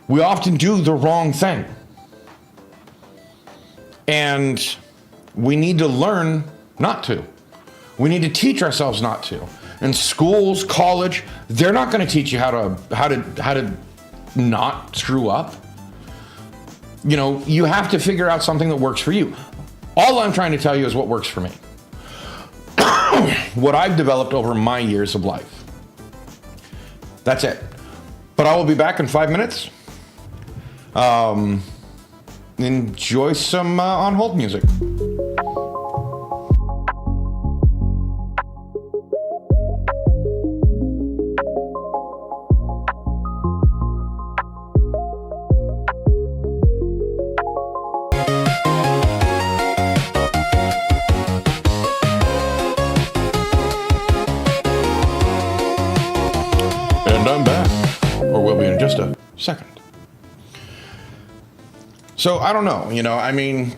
We often do the wrong thing. And we need to learn not to. We need to teach ourselves not to. In schools, college, they're not going to teach you how to not screw up. You know, you have to figure out something that works for you. All I'm trying to tell you is what works for me. What I've developed over my years of life. That's it. But I will be back in 5 minutes. Enjoy some on hold music. And I'm back, or will be in just a second. So I don't know, you know, I mean,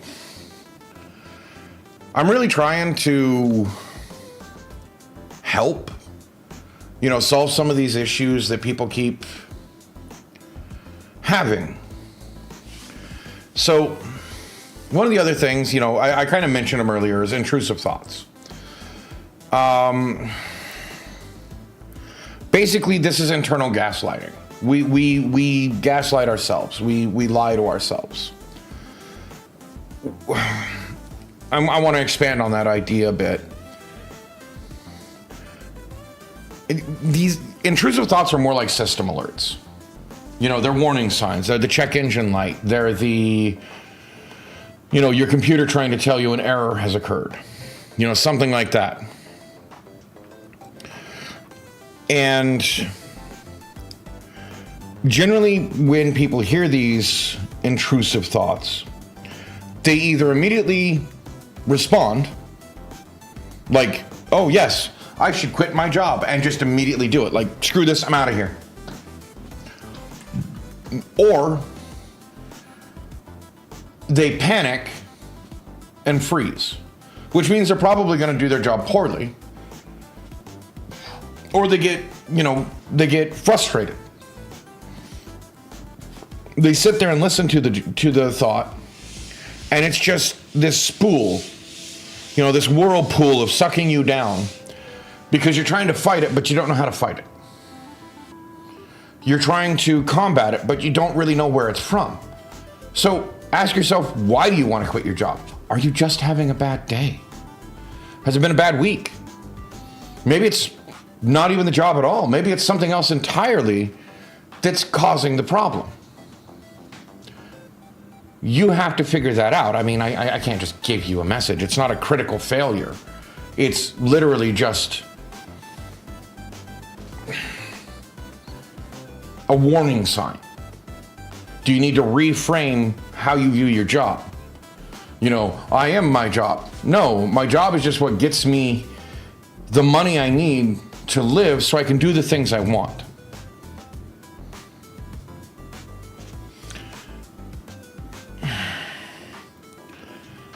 I'm really trying to help, you know, solve some of these issues that people keep having. So one of the other things, you know, I kind of mentioned them earlier, is intrusive thoughts. Basically, this is internal gaslighting. We gaslight ourselves. We lie to ourselves. I want to expand on that idea a bit. these intrusive thoughts are more like system alerts. They're warning signs. They're the check engine light. They're the, your computer trying to tell you an error has occurred. Something like that. And generally, when people hear these intrusive thoughts, they either immediately respond, like, oh, yes, I should quit my job, and just immediately do it. Like, screw this, I'm out of here. Or they panic and freeze, which means they're probably going to do their job poorly. Or they get frustrated. They sit there and listen to the thought, and it's just this spool, this whirlpool of sucking you down because you're trying to fight it, but you don't know how to fight it. You're trying to combat it, but you don't really know where it's from. So ask yourself, why do you want to quit your job? Are you just having a bad day? Has it been a bad week? Maybe it's not even the job at all. Maybe it's something else entirely that's causing the problem. You have to figure that out. I mean, I can't just give you a message. It's not a critical failure. It's literally just a warning sign. Do you need to reframe how you view your job? I am my job. No, my job is just what gets me the money I need to live so I can do the things I want.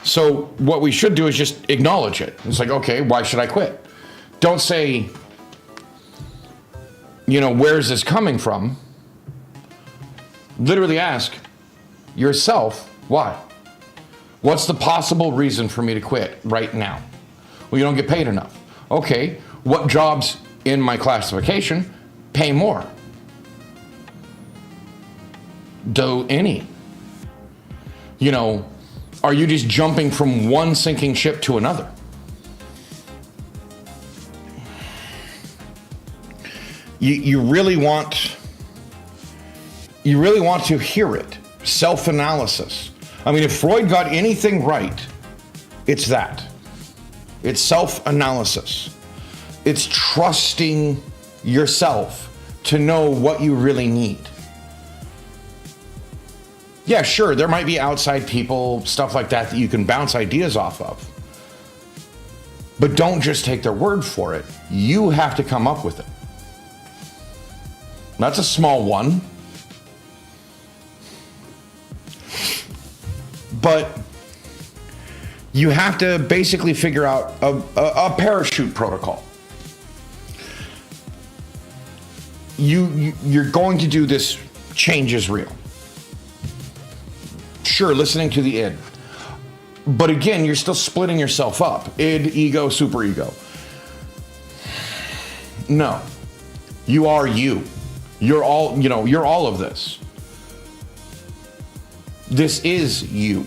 So what we should do is just acknowledge it. It's like, okay, why should I quit? Don't say, where's this coming from? Literally ask yourself, why? What's the possible reason for me to quit right now? Well, you don't get paid enough. Okay, what jobs in my classification pay more? Do any? Are you just jumping from one sinking ship to another? You really want to hear it. Self-analysis. I mean, if Freud got anything right, it's that. It's self-analysis. It's trusting yourself to know what you really need. Yeah, sure, there might be outside people, stuff like that you can bounce ideas off of. But don't just take their word for it. You have to come up with it. That's a small one. But you have to basically figure out a parachute protocol. You're going to do this change is real. Sure, listening to the id. But again, you're still splitting yourself up. Id, ego, superego. No. You are you. You're all of this. This is you.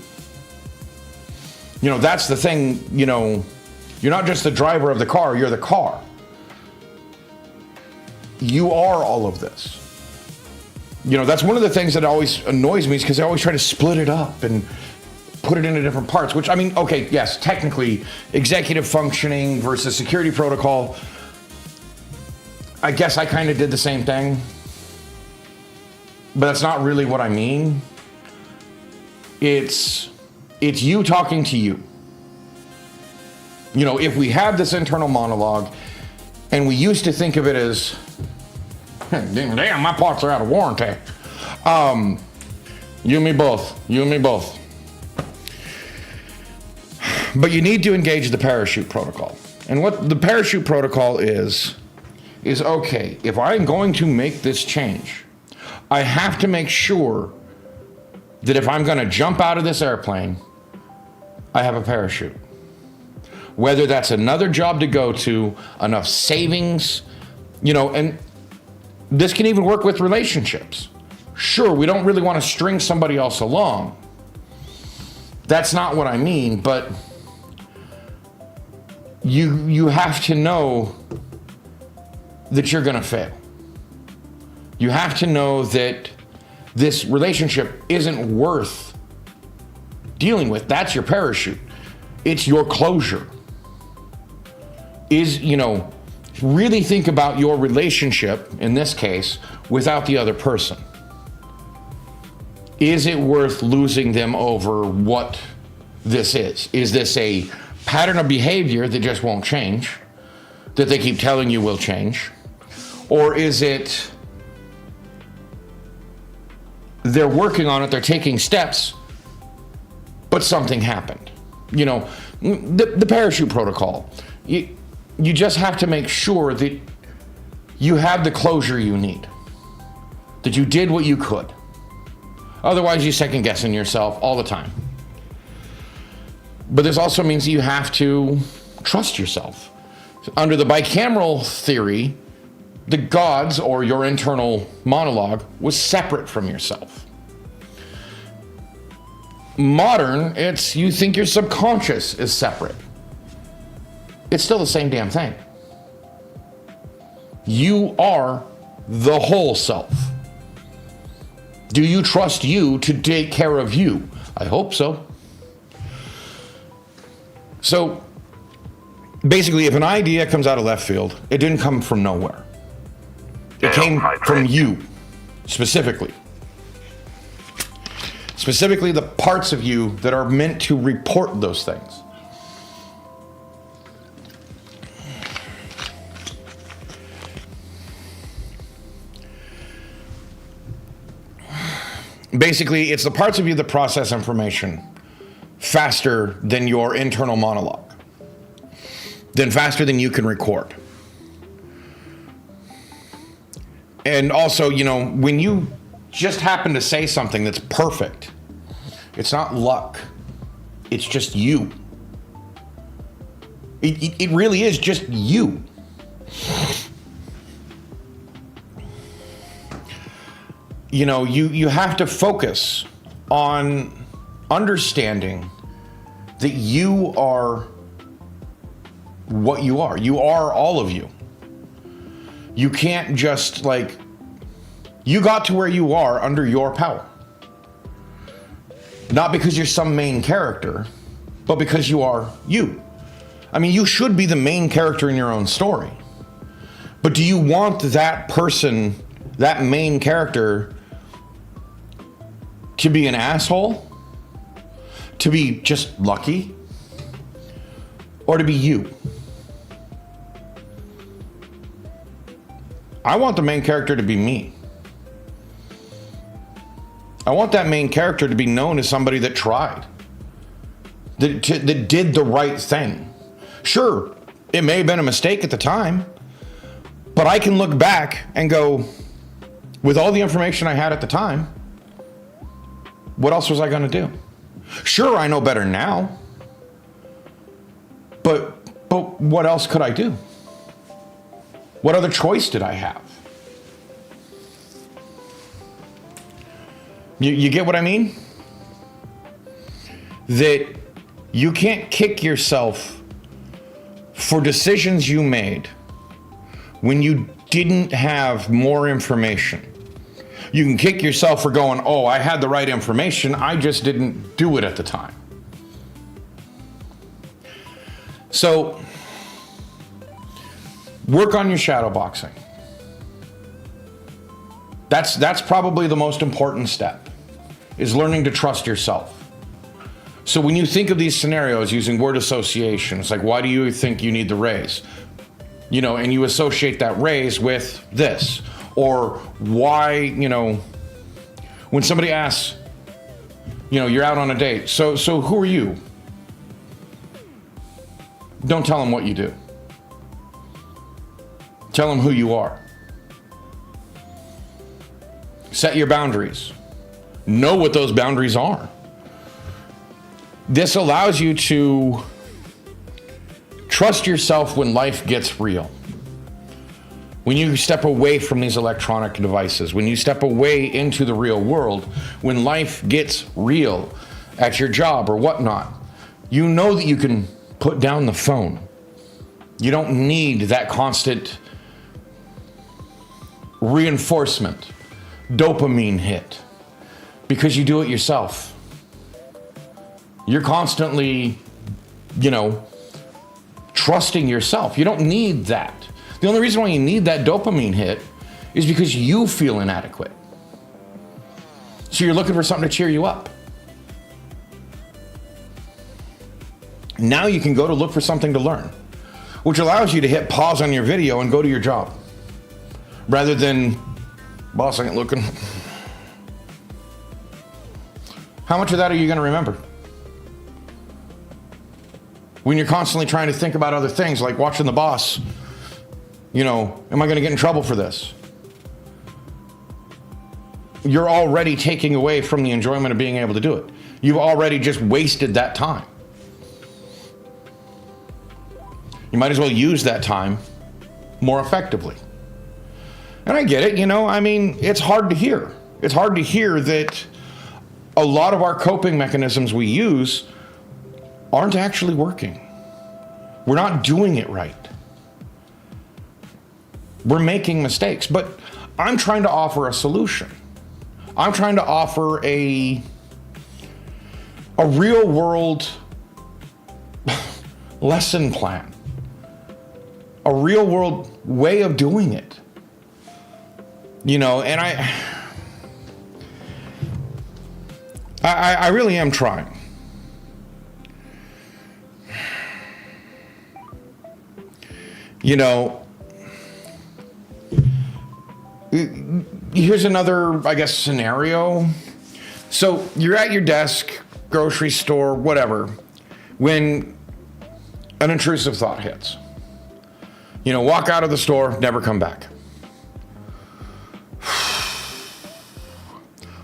That's the thing, you're not just the driver of the car, you're the car. You are all of this. That's one of the things that always annoys me is because they always try to split it up and put it into different parts, which, I mean, okay, yes, technically, executive functioning versus security protocol. I guess I kind of did the same thing, but that's not really what I mean. It's you talking to you. If we have this internal monologue and we used to think of it as, damn, my parts are out of warranty. You and me both. But you need to engage the parachute protocol. And what the parachute protocol is okay, if I'm going to make this change, I have to make sure that if I'm going to jump out of this airplane, I have a parachute. Whether that's another job to go to, enough savings, and this can even work with relationships. Sure, we don't really want to string somebody else along. That's not what I mean, but you have to know that you're going to fail. You have to know that this relationship isn't worth dealing with. That's your parachute. It's your closure. Really think about your relationship, in this case, without the other person. Is it worth losing them over what this is? Is this a pattern of behavior that just won't change, that they keep telling you will change? Or is it they're working on it, they're taking steps, but something happened? The parachute protocol. You just have to make sure that you have the closure you need, that you did what you could. Otherwise, you're second guessing yourself all the time. But this also means that you have to trust yourself. Under the bicameral theory, the gods, or your internal monologue, was separate from yourself. Modern, it's you think your subconscious is separate. It's still the same damn thing. You are the whole self. Do you trust you to take care of you? I hope so. So, basically, if an idea comes out of left field, it didn't come from nowhere. It came from you, specifically. Specifically, the parts of you that are meant to report those things. Basically, it's the parts of you that process information faster than your internal monologue, then faster than you can record. And also, when you just happen to say something that's perfect, it's not luck, it's just you. It really is just you. You have to focus on understanding that you are what you are. You are all of you. You can't just you got to where you are under your power. Not because you're some main character, but because you are you. I mean, you should be the main character in your own story. But do you want that person, that main character, to be an asshole? To be just lucky? Or to be you? I want the main character to be me. I want that main character to be known as somebody that tried, that did the right thing. Sure, it may have been a mistake at the time, but I can look back and go, with all the information I had at the time, what else was I going to do? Sure, I know better now, but what else could I do? What other choice did I have? You get what I mean? That you can't kick yourself for decisions you made when you didn't have more information. You can kick yourself for going, oh, I had the right information, I just didn't do it at the time. So, work on your shadow boxing. That's probably the most important step, is learning to trust yourself. So when you think of these scenarios using word association, it's like, why do you think you need the raise? And you associate that raise with this. Or why, when somebody asks, you're out on a date, so who are you? Don't tell them what you do. Tell them who you are. Set your boundaries. Know what those boundaries are. This allows you to trust yourself when life gets real. When you step away from these electronic devices, when you step away into the real world, when life gets real at your job or whatnot, you know that you can put down the phone. You don't need that constant reinforcement, dopamine hit, because you do it yourself. You're constantly, trusting yourself. You don't need that. The only reason why you need that dopamine hit is because you feel inadequate. So you're looking for something to cheer you up. Now you can go to look for something to learn, which allows you to hit pause on your video and go to your job. Rather than, boss ain't looking. How much of that are you going to remember? When you're constantly trying to think about other things, like watching the boss, am I going to get in trouble for this? You're already taking away from the enjoyment of being able to do it. You've already just wasted that time. You might as well use that time more effectively. And I get it, it's hard to hear. It's hard to hear that a lot of our coping mechanisms we use aren't actually working. We're not doing it right. We're making mistakes, but I'm trying to offer a solution. I'm trying to offer a real world lesson plan, a real world way of doing it. And I really am trying. Here's another, scenario. So you're at your desk, grocery store, whatever, when an intrusive thought hits. Walk out of the store, never come back.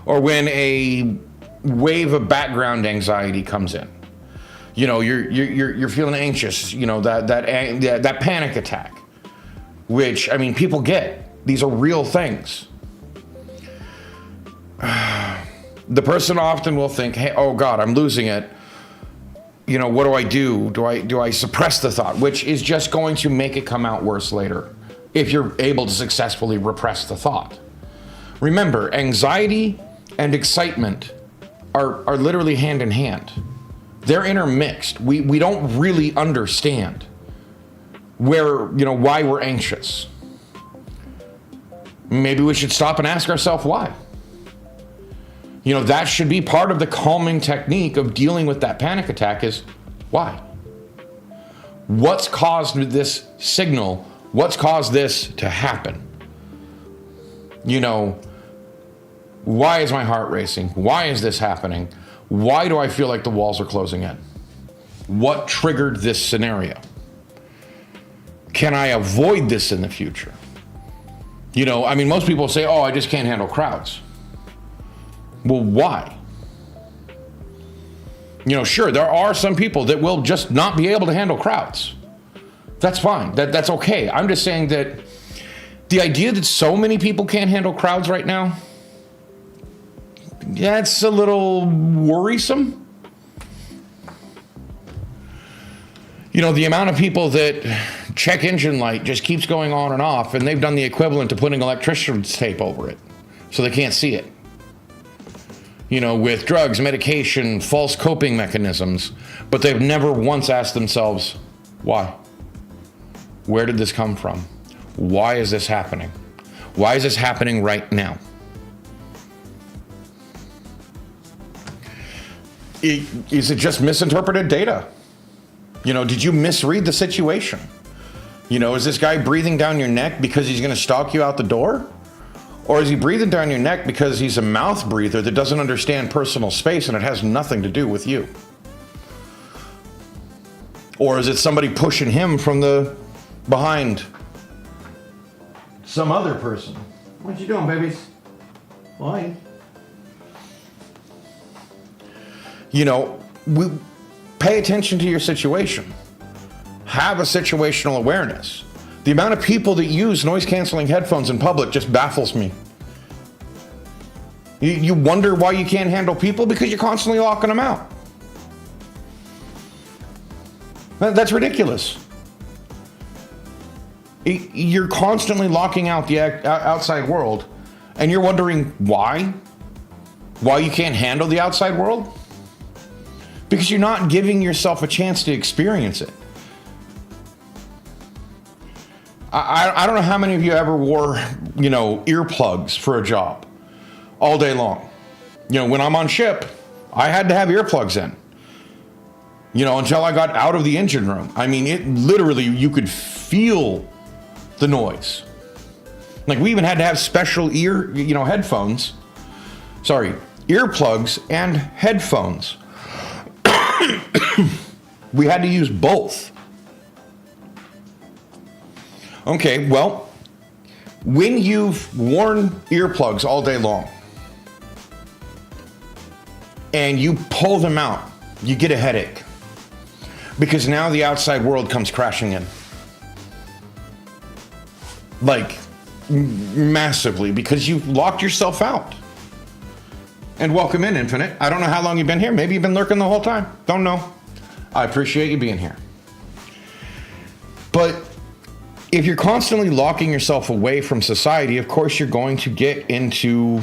Or when a wave of background anxiety comes in. You're feeling anxious, that panic attack, which, people get. These are real things. The person often will think, hey, oh God, I'm losing it. What do I do? Do I suppress the thought? Which is just going to make it come out worse later if you're able to successfully repress the thought. Remember, anxiety and excitement are literally hand in hand. They're intermixed. We don't really understand why we're anxious. Maybe we should stop and ask ourselves why. That should be part of the calming technique of dealing with that panic attack is why? What's caused this signal? What's caused this to happen? Why is my heart racing? Why is this happening? Why do I feel like the walls are closing in? What triggered this scenario? Can I avoid this in the future? Most people say, oh, I just can't handle crowds. Well, why? Sure, there are some people that will just not be able to handle crowds. That's fine. That's okay. I'm just saying that the idea that so many people can't handle crowds right now, that's a little worrisome. The amount of people that check engine light just keeps going on and off, and they've done the equivalent to putting electrician's tape over it so they can't see it. With drugs, medication, false coping mechanisms, but they've never once asked themselves, why? Where did this come from? Why is this happening? Why is this happening right now? Is it just misinterpreted data? Did you misread the situation? Is this guy breathing down your neck because he's going to stalk you out the door? Or is he breathing down your neck because he's a mouth breather that doesn't understand personal space and it has nothing to do with you? Or is it somebody pushing him from the behind? Some other person. What you doing, babies? Why? Pay attention to your situation. Have a situational awareness. The amount of people that use noise-canceling headphones in public just baffles me. You wonder why you can't handle people? Because you're constantly locking them out. That's ridiculous. You're constantly locking out the outside world, and you're wondering why? Why you can't handle the outside world? Because you're not giving yourself a chance to experience it. I don't know how many of you ever wore, earplugs for a job all day long. When I'm on ship, I had to have earplugs in, until I got out of the engine room. I mean, it literally, you could feel the noise. Like, we even had to have special headphones. Sorry, earplugs and headphones. We had to use both. Okay, well, when you've worn earplugs all day long and you pull them out, you get a headache because now the outside world comes crashing in. Like, massively, because you've locked yourself out. And welcome in, Infinite. I don't know how long you've been here. Maybe you've been lurking the whole time. Don't know. I appreciate you being here. But if you're constantly locking yourself away from society, of course you're going to get into...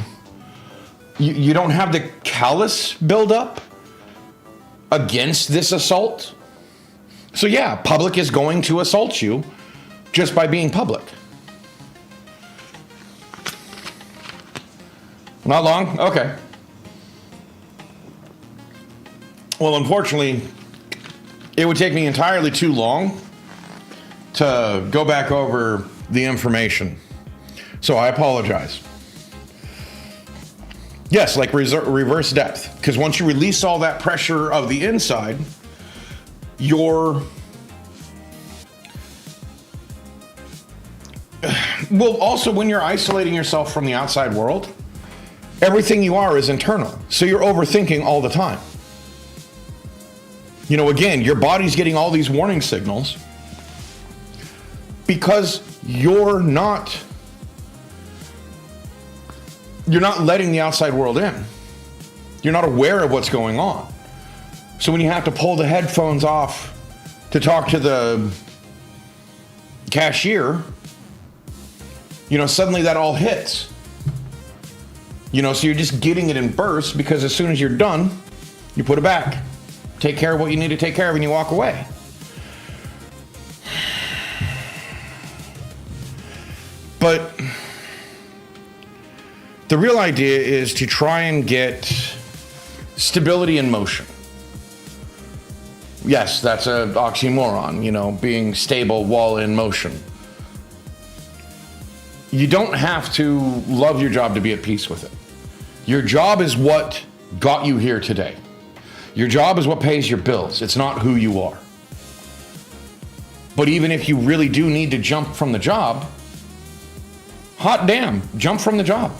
You don't have the callous buildup against this assault. So yeah, public is going to assault you just by being public. Not long? Okay. Well, unfortunately, it would take me entirely too long to go back over the information. So I apologize. Yes, like reverse depth. Because once you release all that pressure of the inside, well, also when you're isolating yourself from the outside world, everything you are is internal. So you're overthinking all the time. Again, your body's getting all these warning signals because you're not letting the outside world in. You're not aware of what's going on. So when you have to pull the headphones off to talk to the cashier, suddenly that all hits. So you're just getting it in bursts because as soon as you're done, you put it back. Take care of what you need to take care of and you walk away. But the real idea is to try and get stability in motion. Yes, that's an oxymoron, being stable while in motion. You don't have to love your job to be at peace with it. Your job is what got you here today. Your job is what pays your bills. It's not who you are. But even if you really do need to jump from the job, hot damn, jump from the job.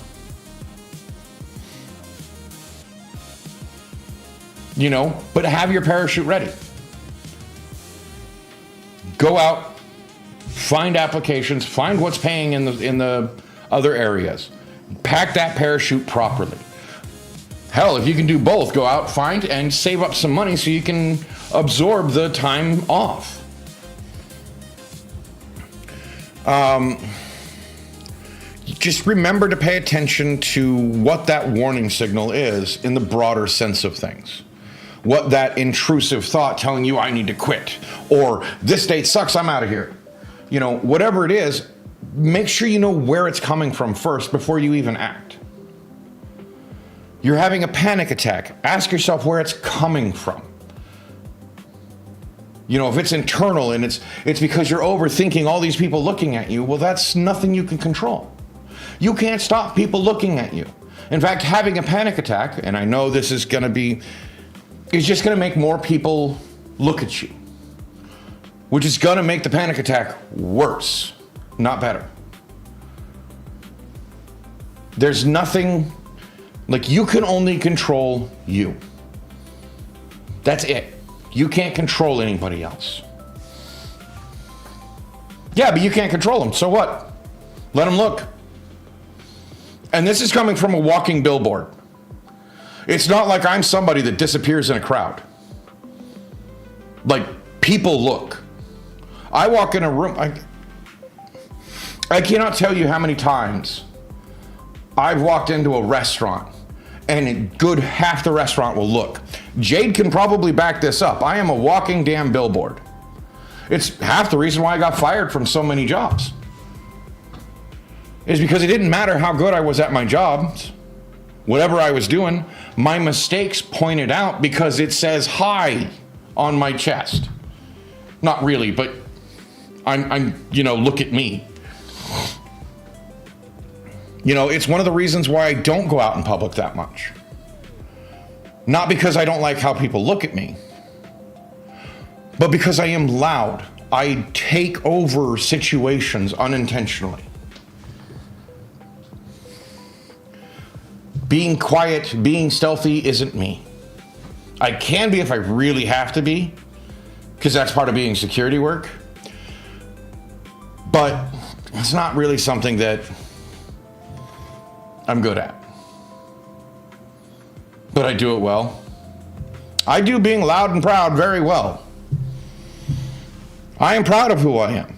But have your parachute ready. Go out, find applications, find what's paying in the other areas. Pack that parachute properly. Hell, if you can do both, go out, find, and save up some money so you can absorb the time off. Just remember to pay attention to what that warning signal is in the broader sense of things. What that intrusive thought telling you I need to quit, or this date sucks, I'm out of here. Whatever it is, make sure you know where it's coming from first before you even act. You're having a panic attack. Ask yourself where it's coming from. If it's internal and it's because you're overthinking all these people looking at you, well, that's nothing you can control. You can't stop people looking at you. In fact, having a panic attack, and I know this is just going to make more people look at you, which is going to make the panic attack worse, not better. There's nothing... you can only control you. That's it. You can't control anybody else. Yeah, but you can't control them. So what? Let them look. And this is coming from a walking billboard. It's not like I'm somebody that disappears in a crowd. People look. I walk in a room. I cannot tell you how many times I've walked into a restaurant and a good half the restaurant will look. Jade can probably back this up. I am a walking damn billboard. It's half the reason why I got fired from so many jobs. Is because it didn't matter how good I was at my jobs, whatever I was doing, my mistakes pointed out because it says hi on my chest. Not really, but I'm look at me. It's one of the reasons why I don't go out in public that much. Not because I don't like how people look at me, but because I am loud. I take over situations unintentionally. Being quiet, being stealthy isn't me. I can be if I really have to be, because that's part of being security work. But it's not really something that I'm good at. But I do it well. I do being loud and proud very well. I am proud of who I am.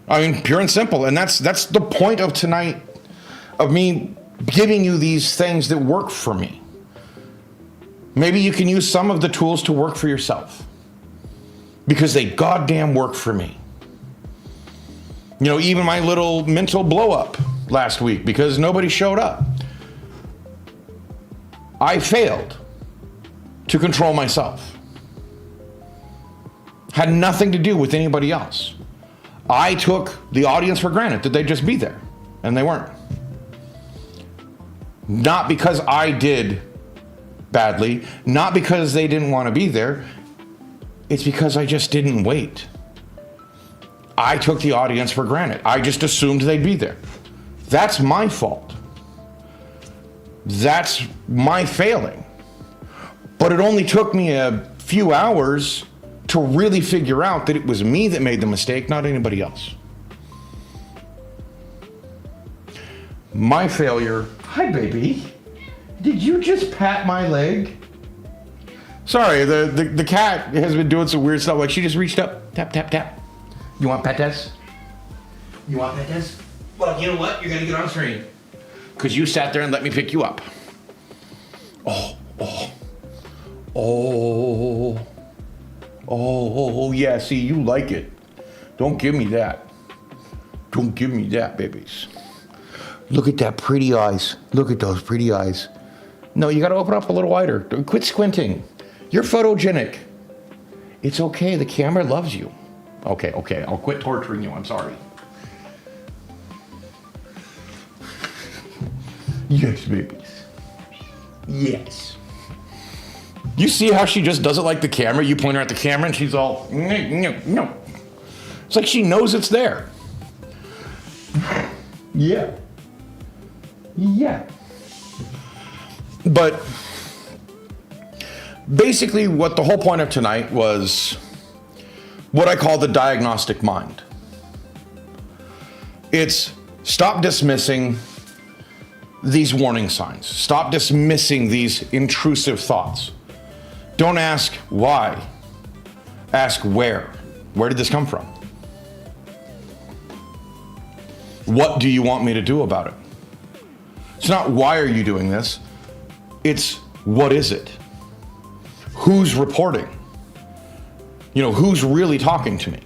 I mean, pure and simple. And that's the point of tonight, of me giving you these things that work for me. Maybe you can use some of the tools to work for yourself, because they goddamn work for me. Even my little mental blow up last week because nobody showed up. I failed to control myself. Had nothing to do with anybody else. I took the audience for granted that they'd just be there, and they weren't. Not because I did badly, not because they didn't want to be there. It's because I just didn't wait. I took the audience for granted. I just assumed they'd be there. That's my fault. That's my failing. But it only took me a few hours to really figure out that it was me that made the mistake, not anybody else. My failure. Hi, baby. Did you just pat my leg? Sorry, the cat has been doing some weird stuff. Like, she just reached up, tap, tap, tap. You want pettes? You want pettes? Well, you know what? You're going to get on screen. Because you sat there and let me pick you up. Oh, yeah, see, you like it. Don't give me that. Don't give me that, babies. Look at that pretty eyes. Look at those pretty eyes. No, you got to open up a little wider. Quit squinting. You're photogenic. It's okay. The camera loves you. Okay. I'll quit torturing you. I'm sorry. Yes, babies. Yes. You see how she just doesn't like the camera? You point her at the camera and she's all, no. It's like she knows it's there. Yeah. But basically what the whole point of tonight was what I call the diagnostic mind. It's stop dismissing these warning signs. Stop dismissing these intrusive thoughts. Don't ask why. Ask where. Where did this come from? What do you want me to do about it? It's not why are you doing this? It's what is it? Who's reporting? Who's really talking to me?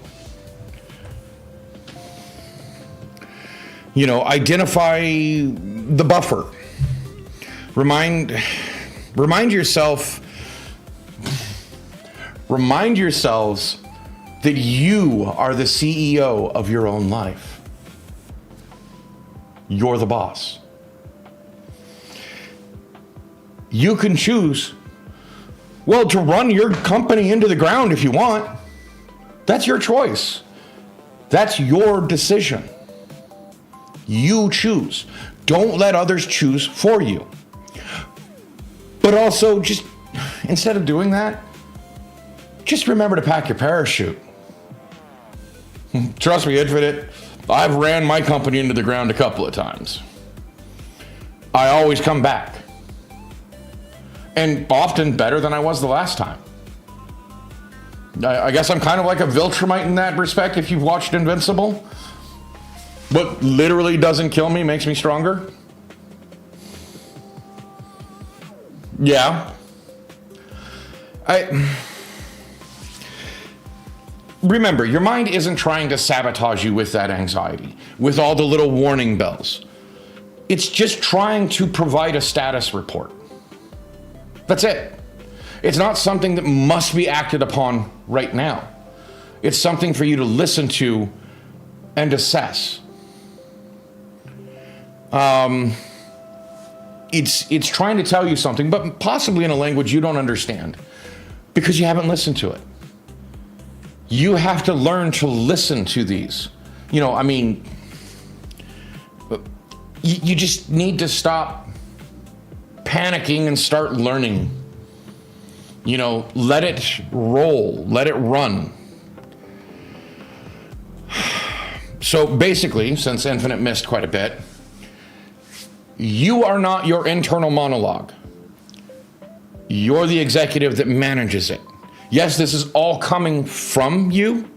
Identify the buffer. Remind yourselves that you are the CEO of your own life. You're the boss. You can choose, to run your company into the ground if you want. That's your choice. That's your decision. You choose. Don't let others choose for you. But also, just instead of doing that, just remember to pack your parachute. Trust me, Infinite, I've ran my company into the ground a couple of times. I always come back. And often better than I was the last time. I guess I'm kind of like a Viltrumite in that respect, if you've watched Invincible. What literally doesn't kill me makes me stronger? Yeah. Remember, your mind isn't trying to sabotage you with that anxiety, with all the little warning bells. It's just trying to provide a status report. That's it. It's not something that must be acted upon right now. It's something for you to listen to and assess. It's trying to tell you something, but possibly in a language you don't understand because you haven't listened to it. You have to learn to listen to these. You just need to stop panicking and start learning. Let it roll, let it run. So basically, since Infinite missed quite a bit, you are not your internal monologue. You're the executive that manages it. Yes, this is all coming from you,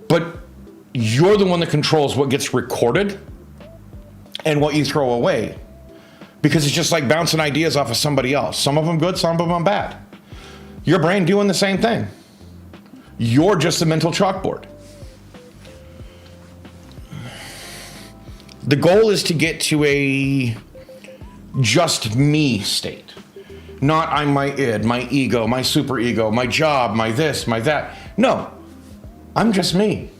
but you're the one that controls what gets recorded and what you throw away. Because it's just like bouncing ideas off of somebody else. Some of them good, some of them bad. Your brain doing the same thing. You're just a mental chalkboard. The goal is to get to a just me state. Not I'm my id, my ego, my superego, my job, my this, my that. No, I'm just me.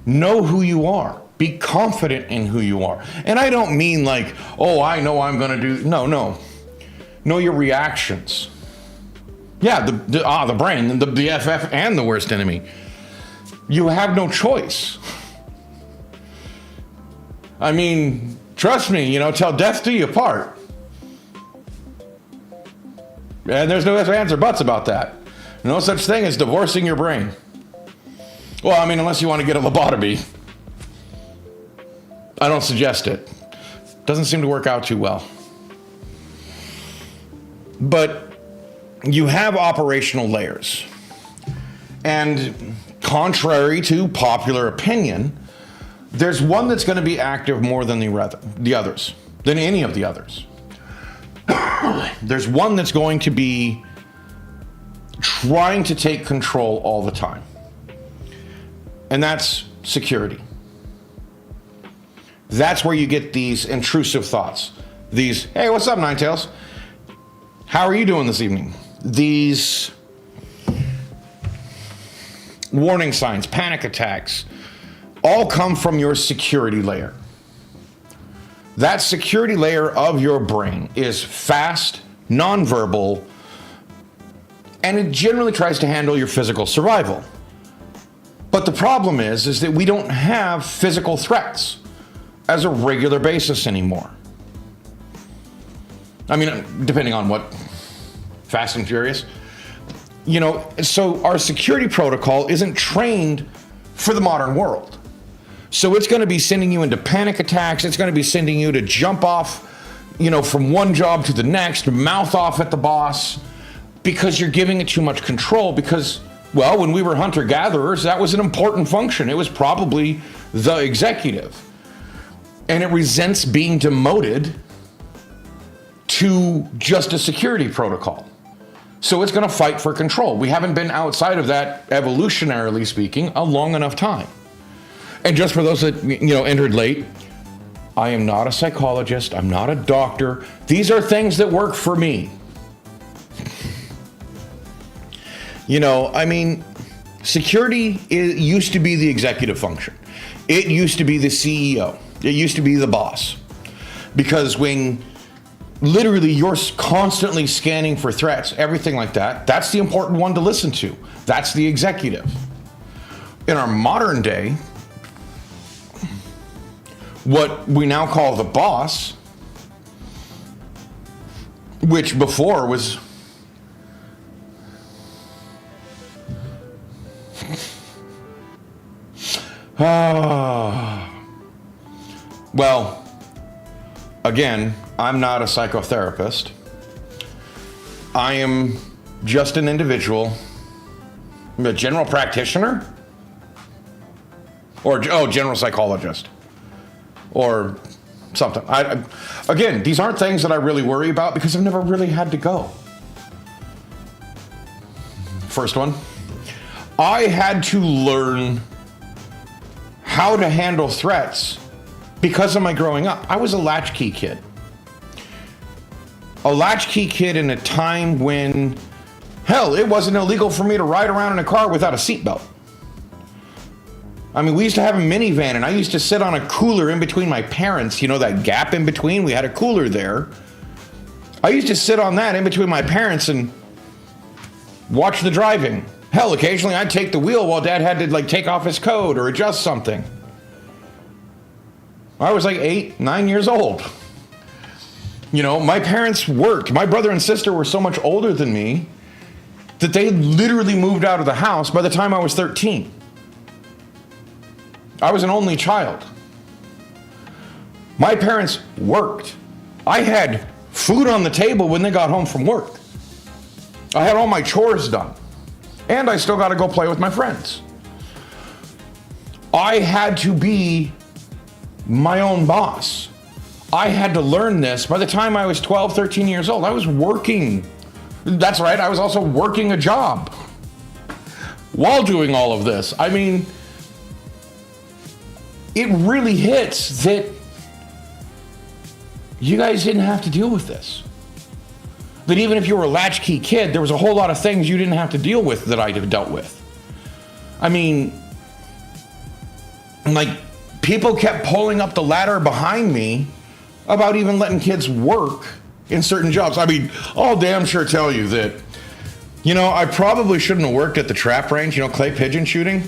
Know who you are. Be confident in who you are. And I don't mean like, oh, I know I'm going to do. No. Know your reactions. Yeah, the brain, the BFF and the worst enemy. You have no choice. I mean, trust me, till death do you part. And there's no ifs, ands, or buts about that. No such thing as divorcing your brain. Well, unless you want to get a lobotomy. I don't suggest it. Doesn't seem to work out too well. But you have operational layers. And contrary to popular opinion, there's one that's going to be active more than the others, than any of the others. There's one that's going to be trying to take control all the time. And that's security. That's where you get these intrusive thoughts. These, hey, what's up, Nine Tails? How are you doing this evening? These warning signs, panic attacks, all come from your security layer. That security layer of your brain is fast, nonverbal, and it generally tries to handle your physical survival. But the problem is that we don't have physical threats as a regular basis anymore. Depending on what, Fast and Furious. So our security protocol isn't trained for the modern world. So it's going to be sending you into panic attacks. It's going to be sending you to jump off, from one job to the next, mouth off at the boss, because you're giving it too much control. Because, well, when we were hunter-gatherers, that was an important function. It was probably the executive. And it resents being demoted to just a security protocol. So it's going to fight for control. We haven't been outside of that, evolutionarily speaking, a long enough time. And just for those that, entered late, I am not a psychologist. I'm not a doctor. These are things that work for me. Security used to be the executive function. It used to be the CEO. It used to be the boss. Because when literally you're constantly scanning for threats, everything like that, that's the important one to listen to. That's the executive. In our modern day, what we now call the boss, which before was well, again, I'm not a psychotherapist. I am just an individual, a general practitioner. Or, general psychologist. Or something. Again, these aren't things that I really worry about because I've never really had to go. First one. I had to learn how to handle threats because of my growing up. I was a latchkey kid. A latchkey kid in a time when, hell, it wasn't illegal for me to ride around in a car without a seatbelt. I mean, we used to have a minivan, and I used to sit on a cooler in between my parents. You know, that gap in between? We had a cooler there. I used to sit on that in between my parents and watch the driving. Hell, occasionally I'd take the wheel while Dad had to, take off his coat or adjust something. I was 8, 9 years old. You know, my parents worked. My brother and sister were so much older than me that they literally moved out of the house by the time I was 13. I was an only child. My parents worked. I had food on the table when they got home from work. I had all my chores done. And I still got to go play with my friends. I had to be my own boss. I had to learn this by the time I was 12, 13 years old. I was working. That's right, I was also working a job while doing all of this. I mean, it really hits that you guys didn't have to deal with this. That even if you were a latchkey kid, there was a whole lot of things you didn't have to deal with that I'd have dealt with. I mean, people kept pulling up the ladder behind me about even letting kids work in certain jobs. I mean, I'll damn sure tell you that, I probably shouldn't have worked at the trap range, clay pigeon shooting.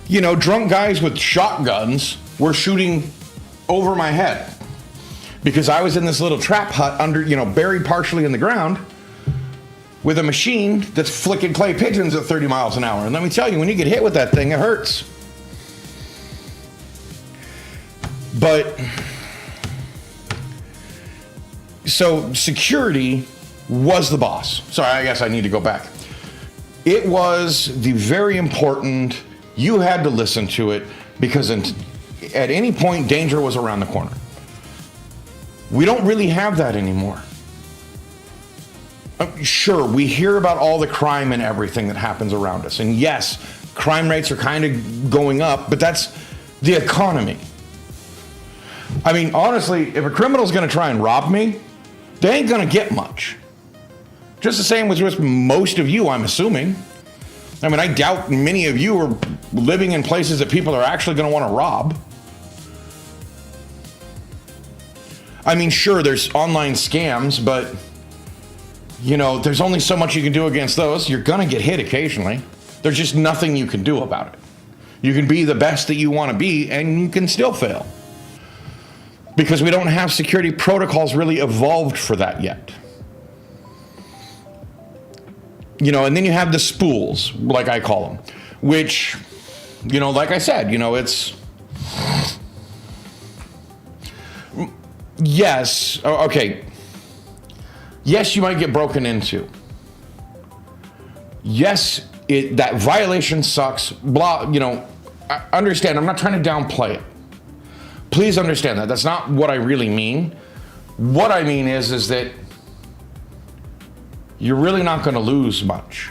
Drunk guys with shotguns were shooting over my head because I was in this little trap hut under, buried partially in the ground with a machine that's flicking clay pigeons at 30 miles an hour. And let me tell you, when you get hit with that thing, it hurts. But so security was the boss. Sorry, I guess I need to go back. It was the very important, you had to listen to it because at any point, danger was around the corner. We don't really have that anymore. Sure, we hear about all the crime and everything that happens around us. And yes, crime rates are kind of going up, but that's the economy. I mean, honestly, if a criminal's going to try and rob me, they ain't going to get much. Just the same with most of you, I'm assuming. I mean, I doubt many of you are living in places that people are actually going to want to rob. I mean, sure, there's online scams, but, there's only so much you can do against those. You're going to get hit occasionally. There's just nothing you can do about it. You can be the best that you want to be, and you can still fail. Because we don't have security protocols really evolved for that yet. And then you have the spools, like I call them, which, like I said, it's... Yes, okay. Yes, you might get broken into. Yes, that violation sucks, blah, I understand, I'm not trying to downplay it. Please understand that. That's not what I really mean. What I mean is that you're really not going to lose much.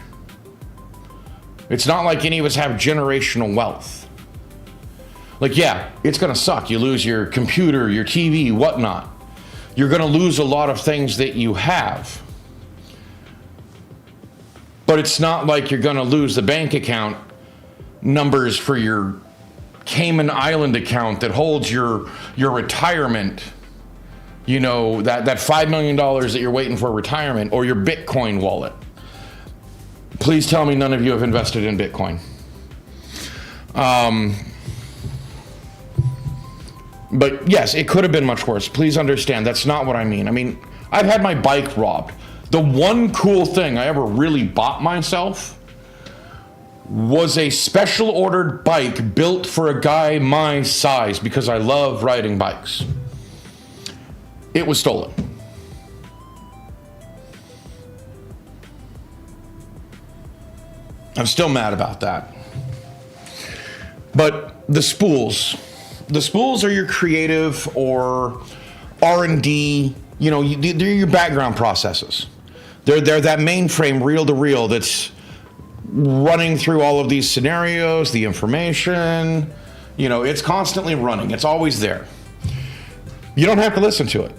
It's not like any of us have generational wealth. Yeah, it's going to suck. You lose your computer, your TV, whatnot. You're going to lose a lot of things that you have. But it's not like you're going to lose the bank account numbers for your Cayman Island account that holds your retirement, that $5 million that you're waiting for retirement, or your Bitcoin wallet. Please tell me none of you have invested in Bitcoin. But yes, it could have been much worse. Please understand, that's not what I mean. I mean, I've had my bike robbed. The one cool thing I ever really bought myself was a special ordered bike built for a guy my size because I love riding bikes. It was stolen. I'm still mad about that. But the spools are your creative or R&D, they're your background processes. They're that mainframe reel to reel that's running through all of these scenarios, the information, it's constantly running. It's always there. You don't have to listen to it,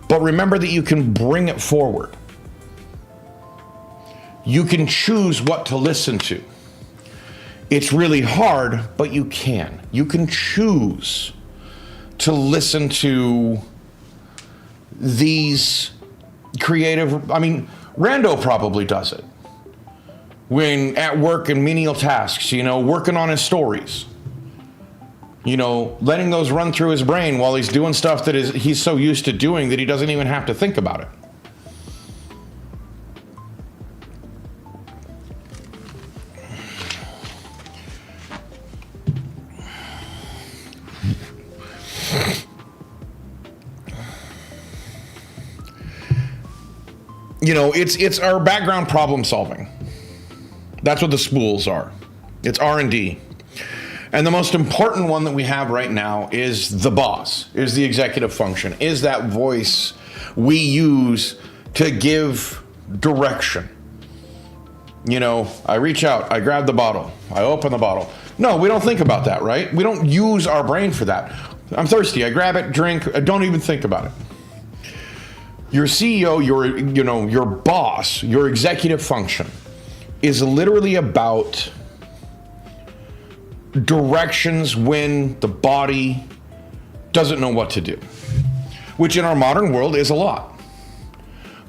but remember that you can bring it forward. You can choose what to listen to. It's really hard, but you can. You can choose to listen to these creative, Rando probably does it. When at work and menial tasks, working on his stories. Letting those run through his brain while he's doing stuff that he's so used to doing that he doesn't even have to think about it. It's our background problem solving. That's what the spools are. It's R&D. And the most important one that we have right now is the boss, is the executive function, is that voice we use to give direction. I reach out, I grab the bottle, I open the bottle. No, we don't think about that, right? We don't use our brain for that. I'm thirsty, I grab it, drink, I don't even think about it. Your CEO, your boss, your executive function is literally about directions when the body doesn't know what to do, which in our modern world is a lot.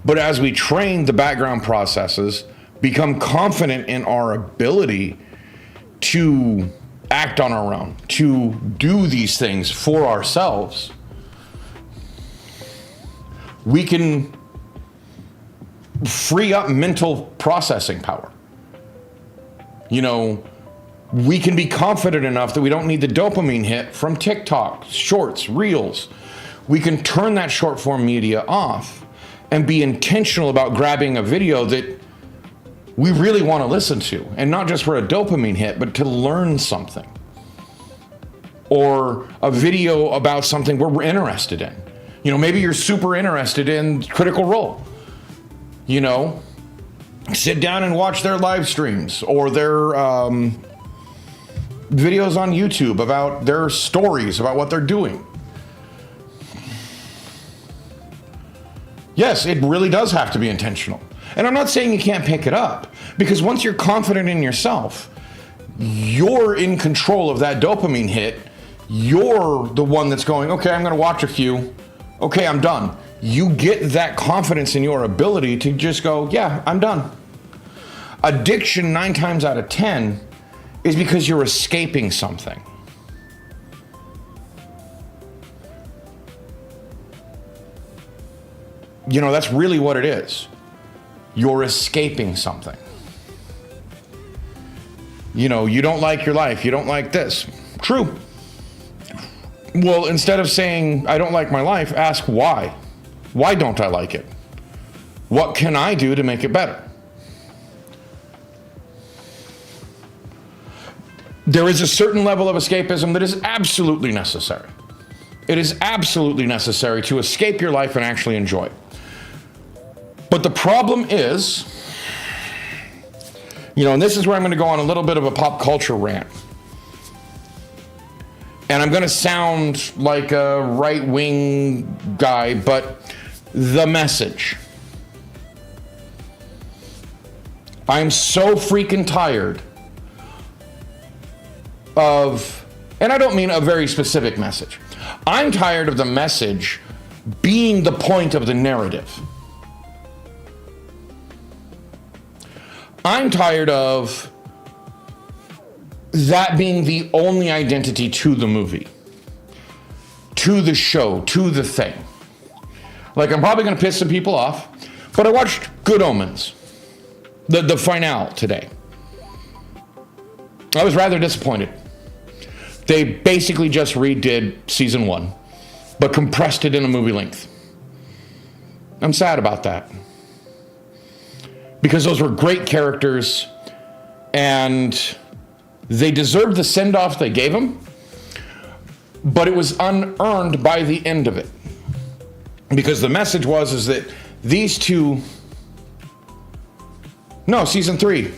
But as we train the background processes, become confident in our ability to act on our own, to do these things for ourselves, we can free up mental processing power. We can be confident enough that we don't need the dopamine hit from TikTok, shorts, reels. We can turn that short form media off and be intentional about grabbing a video that we really want to listen to, and not just for a dopamine hit, but to learn something. Or a video about something we're interested in. Maybe you're super interested in Critical Role. Sit down and watch their live streams or their videos on YouTube about their stories, about what they're doing. Yes, it really does have to be intentional. And I'm not saying you can't pick it up, because once you're confident in yourself, you're in control of that dopamine hit. You're the one that's going, okay, I'm going to watch a few. Okay, I'm done. You get that confidence in your ability to just go, yeah, I'm done. Addiction 9 times out of 10 is because you're escaping something. That's really what it is. You're escaping something. You don't like your life. You don't like this. True. Well, instead of saying, I don't like my life, ask why. Why don't I like it? What can I do to make it better? There is a certain level of escapism that is absolutely necessary. It is absolutely necessary to escape your life and actually enjoy it. But the problem is, and this is where I'm going to go on a little bit of a pop culture rant. And I'm going to sound like a right-wing guy, but the message. I'm so freaking tired of, and I don't mean a very specific message. I'm tired of the message being the point of the narrative. I'm tired of that being the only identity to the movie, to the show, to the thing. Like, I'm probably going to piss some people off, but I watched Good Omens, the finale today. I was rather disappointed. They basically just redid season 1, but compressed it in a movie length. I'm sad about that. Because those were great characters, and They deserved the send-off they gave him, but it was unearned by the end of it. Because the message is that these two... No, season 3.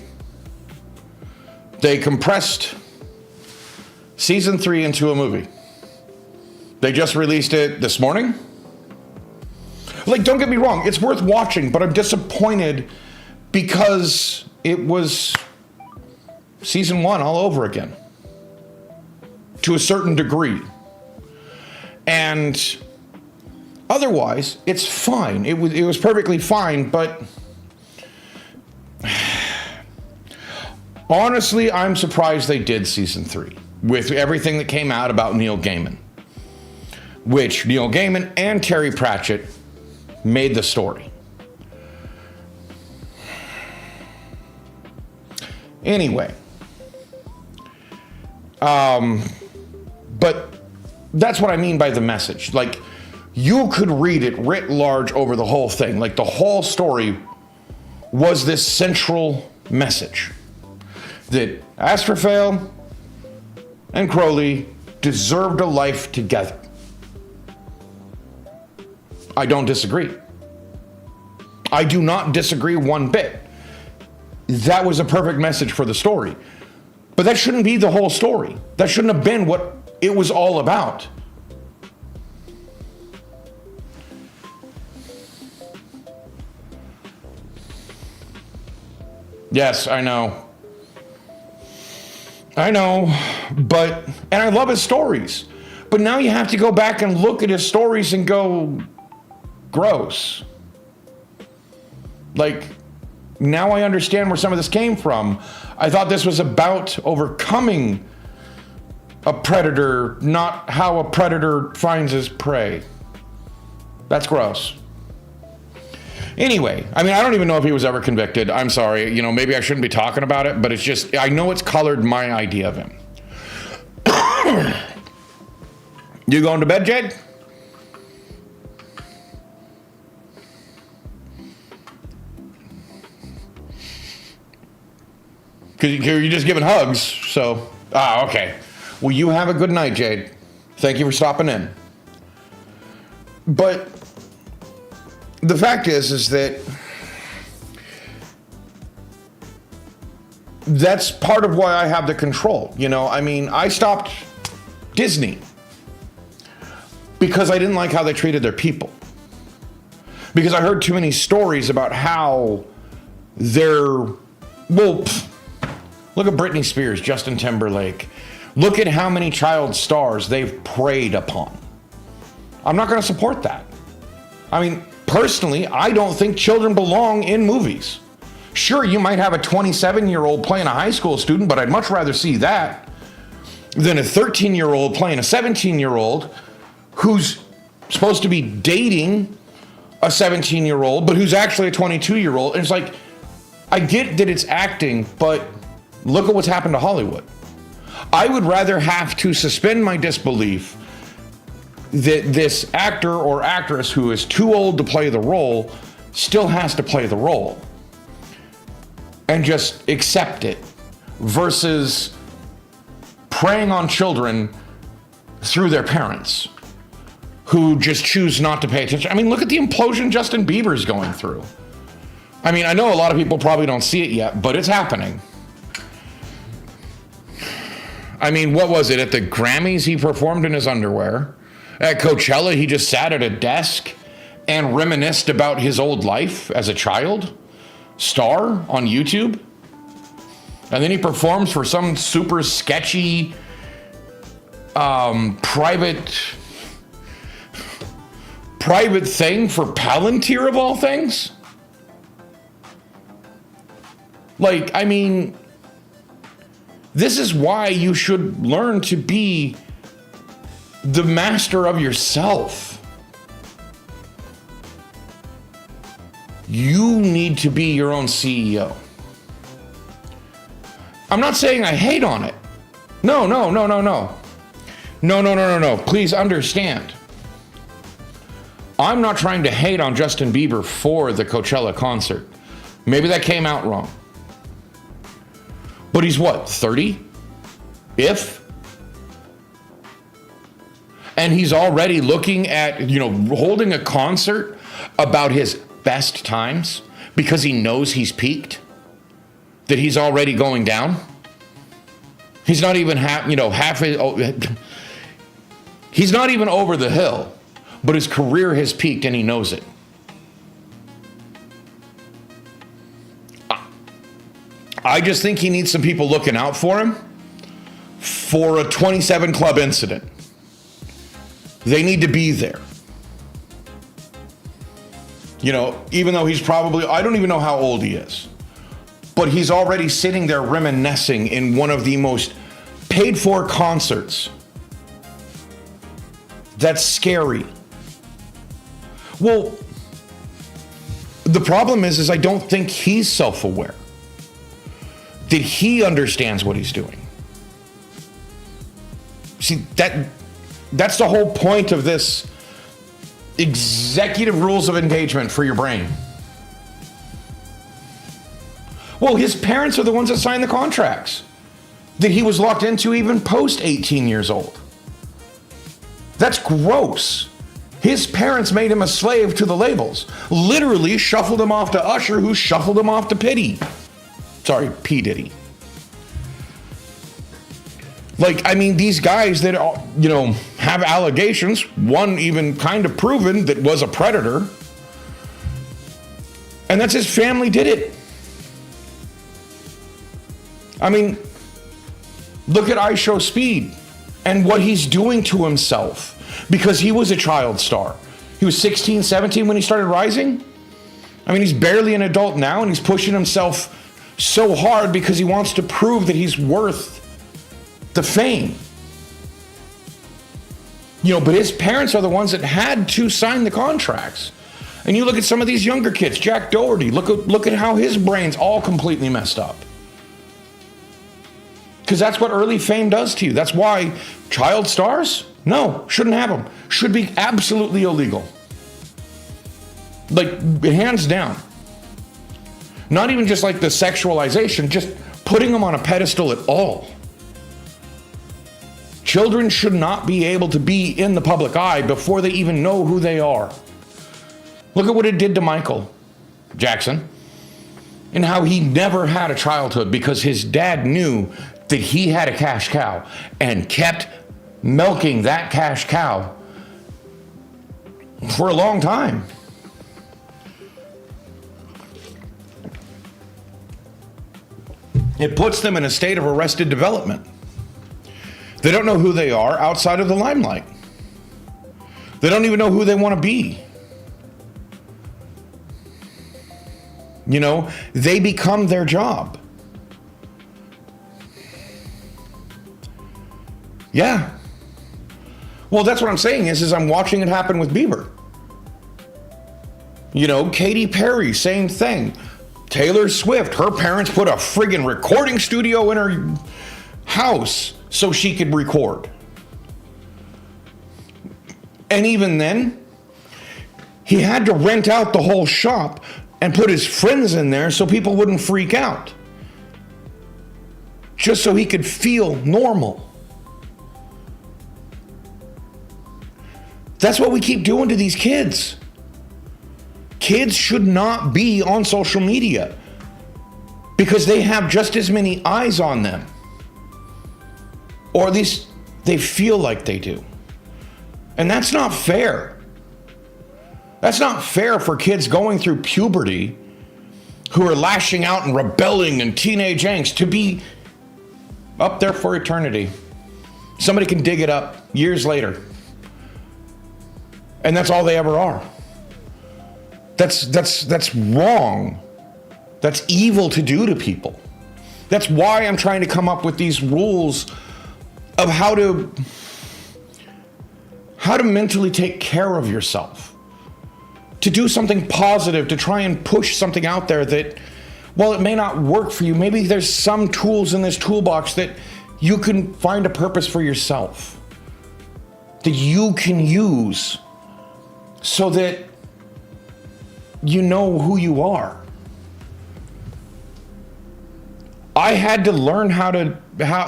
They compressed season 3 into a movie. They just released it this morning. Like, don't get me wrong, it's worth watching, but I'm disappointed because it was season 1 all over again. To a certain degree. And otherwise, it's fine. It was perfectly fine, but honestly, I'm surprised they did season 3 with everything that came out about Neil Gaiman, which Neil Gaiman and Terry Pratchett made the story. Anyway, but that's what I mean by the message. Like, you could read it writ large over the whole thing. Like, the whole story was this central message that Astrophale and Crowley deserved a life together. I don't disagree. I do not disagree one bit. That was a perfect message for the story. But that shouldn't be the whole story. That shouldn't have been what it was all about. Yes, I know. But, and I love his stories. But now you have to go back and look at his stories and go, gross. Like, now I understand where some of this came from. I thought this was about overcoming a predator, not how a predator finds his prey. That's gross. Anyway, I mean, I don't even know if he was ever convicted. I'm sorry. You know, maybe I shouldn't be talking about it, but it's just, I know it's colored my idea of him. You going to bed, Jade? Because you're just giving hugs, so... okay. Well, you have a good night, Jade. Thank you for stopping in. But the fact is that that's part of why I have the control. You know, I mean, I stopped Disney because I didn't like how they treated their people. Because I heard too many stories about how they're... Well, look at Britney Spears, Justin Timberlake. Look at how many child stars they've preyed upon. I'm not going to support that. I mean, personally, I don't think children belong in movies. Sure, you might have a 27-year-old playing a high school student, but I'd much rather see that than a 13-year-old playing a 17-year-old who's supposed to be dating a 17-year-old, but who's actually a 22-year-old. And it's like, I get that it's acting, but look at what's happened to Hollywood. I would rather have to suspend my disbelief that this actor or actress who is too old to play the role still has to play the role and just accept it versus preying on children through their parents who just choose not to pay attention. I mean, look at the implosion Justin Bieber's going through. I mean, I know a lot of people probably don't see it yet, but it's happening. I mean, what was it? At the Grammys, he performed in his underwear. At Coachella, he just sat at a desk and reminisced about his old life as a child star on YouTube. And then he performs for some super sketchy, private thing for Palantir of all things. Like, I mean... This is why you should learn to be the master of yourself. You need to be your own CEO. I'm not saying I hate on it. No. No. Please understand. I'm not trying to hate on Justin Bieber for the Coachella concert. Maybe that came out wrong. But he's what, 30? If. And he's already looking at, holding a concert about his best times because he knows he's peaked, that he's already going down. He's not even he's not even over the hill, but his career has peaked and he knows it. I just think he needs some people looking out for him for a 27 club incident. They need to be there. Even though he's probably, I don't even know how old he is, but he's already sitting there reminiscing in one of the most paid for concerts. That's scary. Well, the problem is I don't think he's self-aware that he understands what he's doing. See, that's the whole point of this executive rules of engagement for your brain. Well, his parents are the ones that signed the contracts that he was locked into even post 18 years old. That's gross. His parents made him a slave to the labels. Literally shuffled him off to Usher, who shuffled him off to P. Diddy. These guys that, have allegations, one even kind of proven that was a predator, and that's his family did it. Look at I Show Speed and what he's doing to himself because he was a child star. He was 16, 17 when he started rising. He's barely an adult now and he's pushing himself so hard because he wants to prove that he's worth the fame. But his parents are the ones that had to sign the contracts. And you look at some of these younger kids, Jack Doherty, look at how his brain's all completely messed up. Because that's what early fame does to you. That's why child stars, no, shouldn't have them. Should be absolutely illegal. Hands down. Not even just the sexualization, just putting them on a pedestal at all. Children should not be able to be in the public eye before they even know who they are. Look at what it did to Michael Jackson and how he never had a childhood because his dad knew that he had a cash cow and kept milking that cash cow for a long time. It puts them in a state of arrested development. They don't know who they are outside of the limelight. They don't even know who they want to be. They become their job. Yeah. Well, that's what I'm saying is I'm watching it happen with Bieber. Katy Perry, same thing. Taylor Swift, her parents put a friggin' recording studio in her house so she could record. And even then, he had to rent out the whole shop and put his friends in there so people wouldn't freak out. Just so he could feel normal. That's what we keep doing to these kids. Kids should not be on social media because they have just as many eyes on them. Or at least they feel like they do. And that's not fair. That's not fair for kids going through puberty who are lashing out and rebelling and teenage angst to be up there for eternity. Somebody can dig it up years later. And that's all they ever are. That's wrong. That's evil to do to people. That's why I'm trying to come up with these rules of how to mentally take care of yourself. To do something positive, to try and push something out there that, while it may not work for you, maybe there's some tools in this toolbox that you can find a purpose for yourself. That you can use so that you know who you are. I had to learn how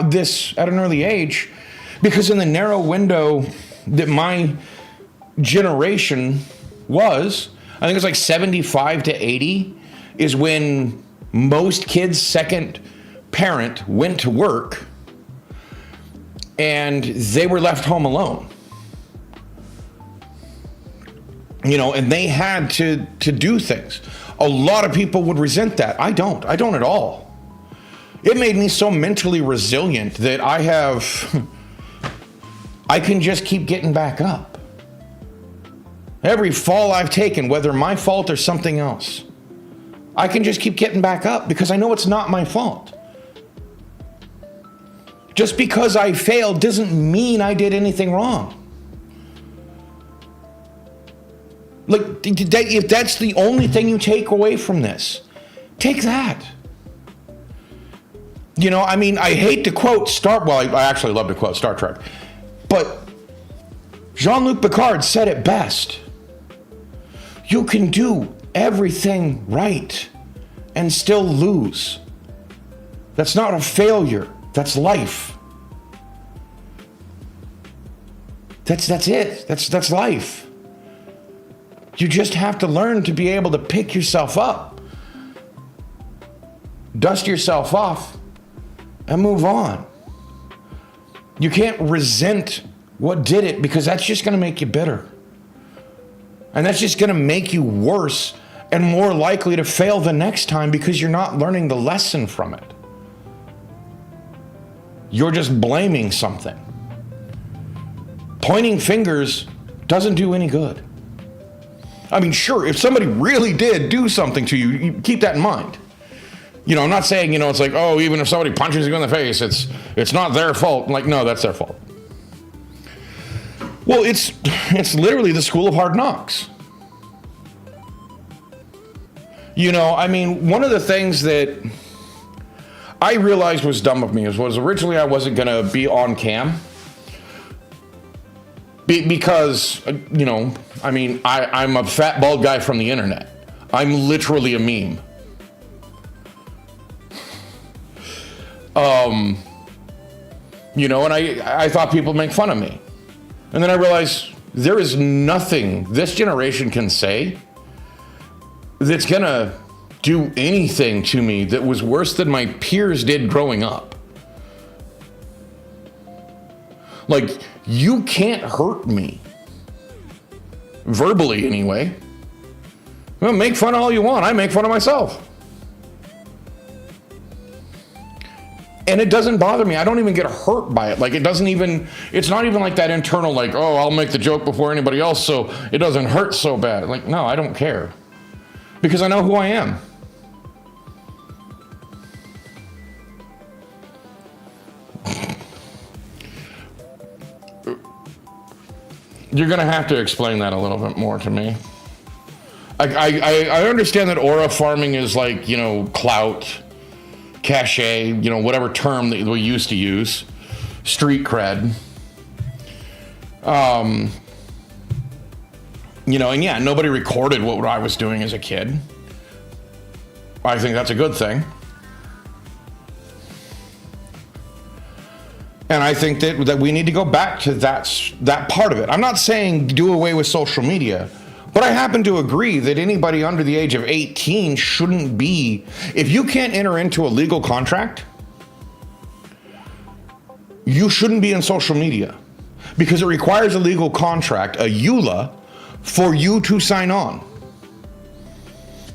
this at an early age, because in the narrow window that my generation was, I think it's like 75 to 80 is when most kids' second parent went to work and they were left home alone. And they had to do things. A lot of people would resent that. I don't at all. It made me so mentally resilient that I can just keep getting back up. Every fall I've taken, whether my fault or something else, I can just keep getting back up because I know it's not my fault. Just because I failed doesn't mean I did anything wrong. Like, if that's the only thing you take away from this, take that. I hate to quote I actually love to quote Star Trek, but Jean-Luc Picard said it best. You can do everything right and still lose. That's not a failure. That's life. That's it. That's life. You just have to learn to be able to pick yourself up, dust yourself off, and move on. You can't resent what did it, because that's just going to make you bitter. And that's just going to make you worse and more likely to fail the next time because you're not learning the lesson from it. You're just blaming something. Pointing fingers doesn't do any good. I mean, sure, if somebody really did do something to you, you keep that in mind. I'm not saying, it's like, oh, even if somebody punches you in the face, it's not their fault. Like, no, that's their fault. Well, it's literally the school of hard knocks. One of the things that I realized was dumb of me was originally I wasn't going to be on cam. Because, I'm a fat, bald guy from the internet. I'm literally a meme. And I thought people make fun of me. And then I realized there is nothing this generation can say that's gonna do anything to me that was worse than my peers did growing up. Like, you can't hurt me. Verbally, anyway. Well, make fun of all you want. I make fun of myself. And it doesn't bother me. I don't even get hurt by it. Like, it's not even like that internal, like, oh, I'll make the joke before anybody else so it doesn't hurt so bad. Like, no, I don't care. Because I know who I am. You're going to have to explain that a little bit more to me. I understand that aura farming is like, clout, cachet, whatever term that we used to use, street cred. And yeah, nobody recorded what I was doing as a kid. I think that's a good thing. And I think that we need to go back to that part of it. I'm not saying do away with social media, but I happen to agree that anybody under the age of 18 shouldn't be. If you can't enter into a legal contract, you shouldn't be in social media because it requires a legal contract, a EULA, for you to sign on.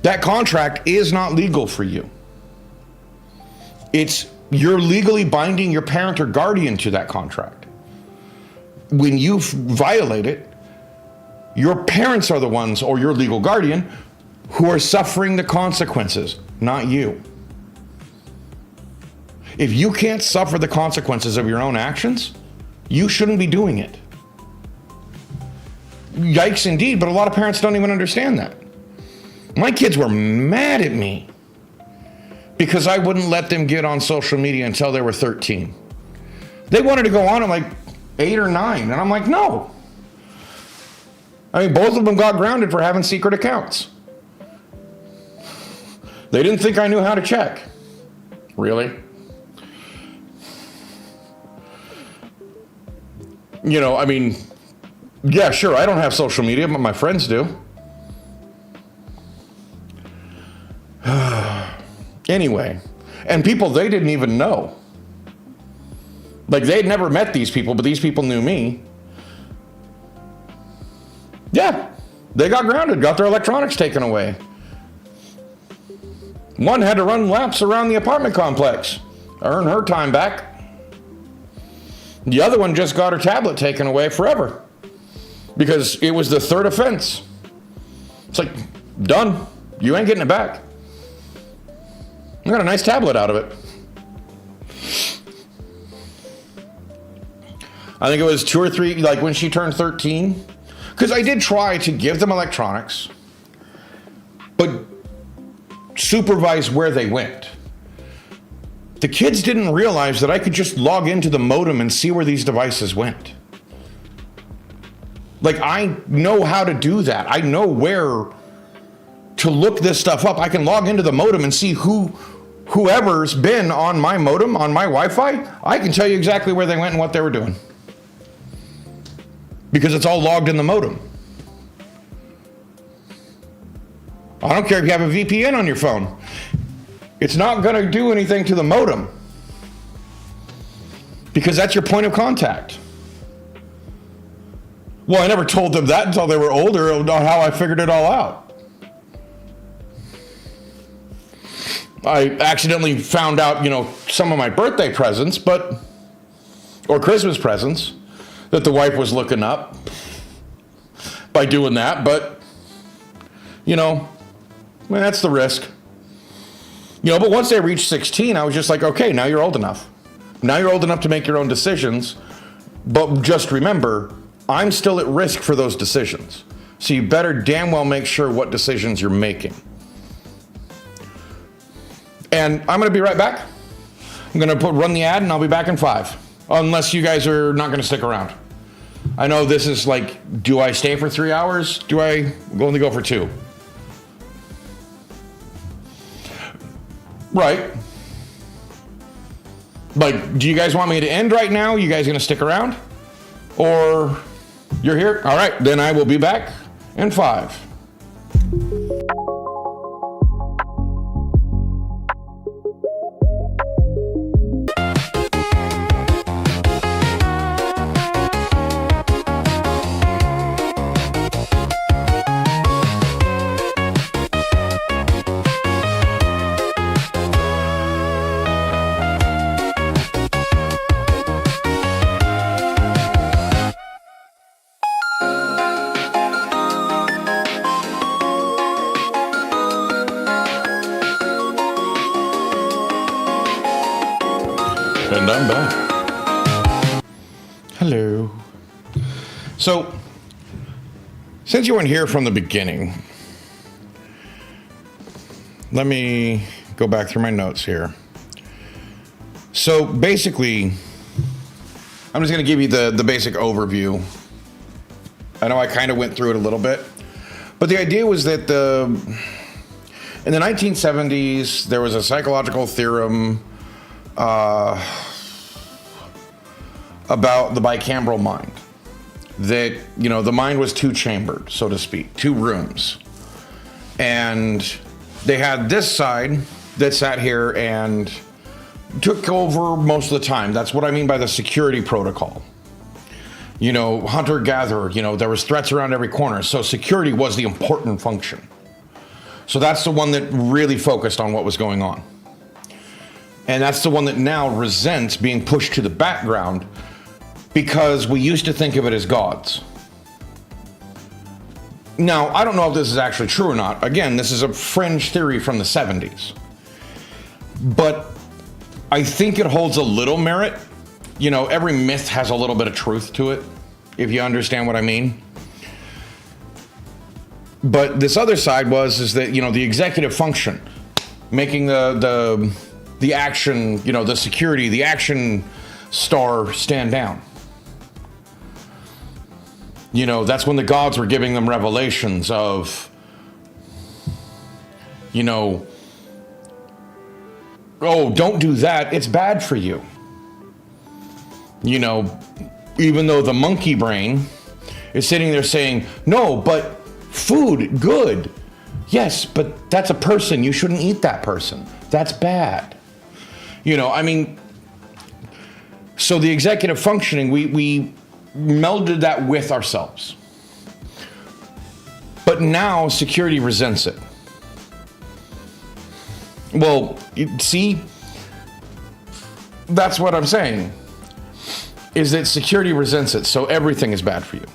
That contract is not legal for you. You're legally binding your parent or guardian to that contract. When you violate it, your parents are the ones, or your legal guardian, who are suffering the consequences, not you. If you can't suffer the consequences of your own actions, you shouldn't be doing it. Yikes indeed, but a lot of parents don't even understand that. My kids were mad at me because I wouldn't let them get on social media until they were 13. They wanted to go on at like 8 or 9, and I'm like, no. I mean, both of them got grounded for having secret accounts. They didn't think I knew how to check. Really? You know, I mean, yeah, sure, I don't have social media, but my friends do. Anyway, and people they didn't even know. Like, they'd never met these people, but these people knew me. Yeah, they got grounded, got their electronics taken away. One had to run laps around the apartment complex, earn her time back. The other one just got her tablet taken away forever because it was the third offense. It's like, done. You ain't getting it back. I got a nice tablet out of it. I think it was 2 or 3, like when she turned 13. Because I did try to give them electronics, but supervise where they went. The kids didn't realize that I could just log into the modem and see where these devices went. Like, I know how to do that. I know where to look this stuff up. I can log into the modem and see whoever's been on my modem, on my Wi-Fi. I can tell you exactly where they went and what they were doing. Because it's all logged in the modem. I don't care if you have a VPN on your phone. It's not going to do anything to the modem. Because that's your point of contact. Well, I never told them that until they were older on how I figured it all out. I accidentally found out, some of my birthday presents, or Christmas presents, that the wife was looking up by doing that, but, that's the risk. But once they reached 16, I was just like, okay, now you're old enough. Now you're old enough to make your own decisions, but just remember, I'm still at risk for those decisions. So you better damn well make sure what decisions you're making. And I'm going to be right back. I'm going to run the ad and I'll be back in 5. Unless you guys are not going to stick around. I know this is like, do I stay for 3 hours? Do I only go for 2? Right. Like, do you guys want me to end right now? You guys going to stick around? Or you're here? All right, then I will be back in 5. And I'm back. Hello. So, since you weren't here from the beginning, let me go back through my notes here. So basically, I'm just going to give you the basic overview. I know I kind of went through it a little bit, but the idea was that in the 1970s, there was a psychological theorem about the bicameral mind. That, the mind was two-chambered, so to speak, 2 rooms. And they had this side that sat here and took over most of the time. That's what I mean by the security protocol. Hunter-gatherer, there was threats around every corner. So security was the important function. So that's the one that really focused on what was going on. And that's the one that now resents being pushed to the background because we used to think of it as gods. Now, I don't know if this is actually true or not. Again, this is a fringe theory from the 70s. But I think it holds a little merit. Every myth has a little bit of truth to it, if you understand what I mean. But this other side is that, the executive function, making the action, the security, the action star stand down. That's when the gods were giving them revelations of, oh, don't do that, it's bad for you. You know, even though the monkey brain is sitting there saying, no, but food, good. Yes, but that's a person. You shouldn't eat that person. That's bad. You know, I mean, so the executive functioning, we melded that with ourselves. But now security resents it. Well, see, that's what I'm saying, is that security resents it, so everything is bad for you.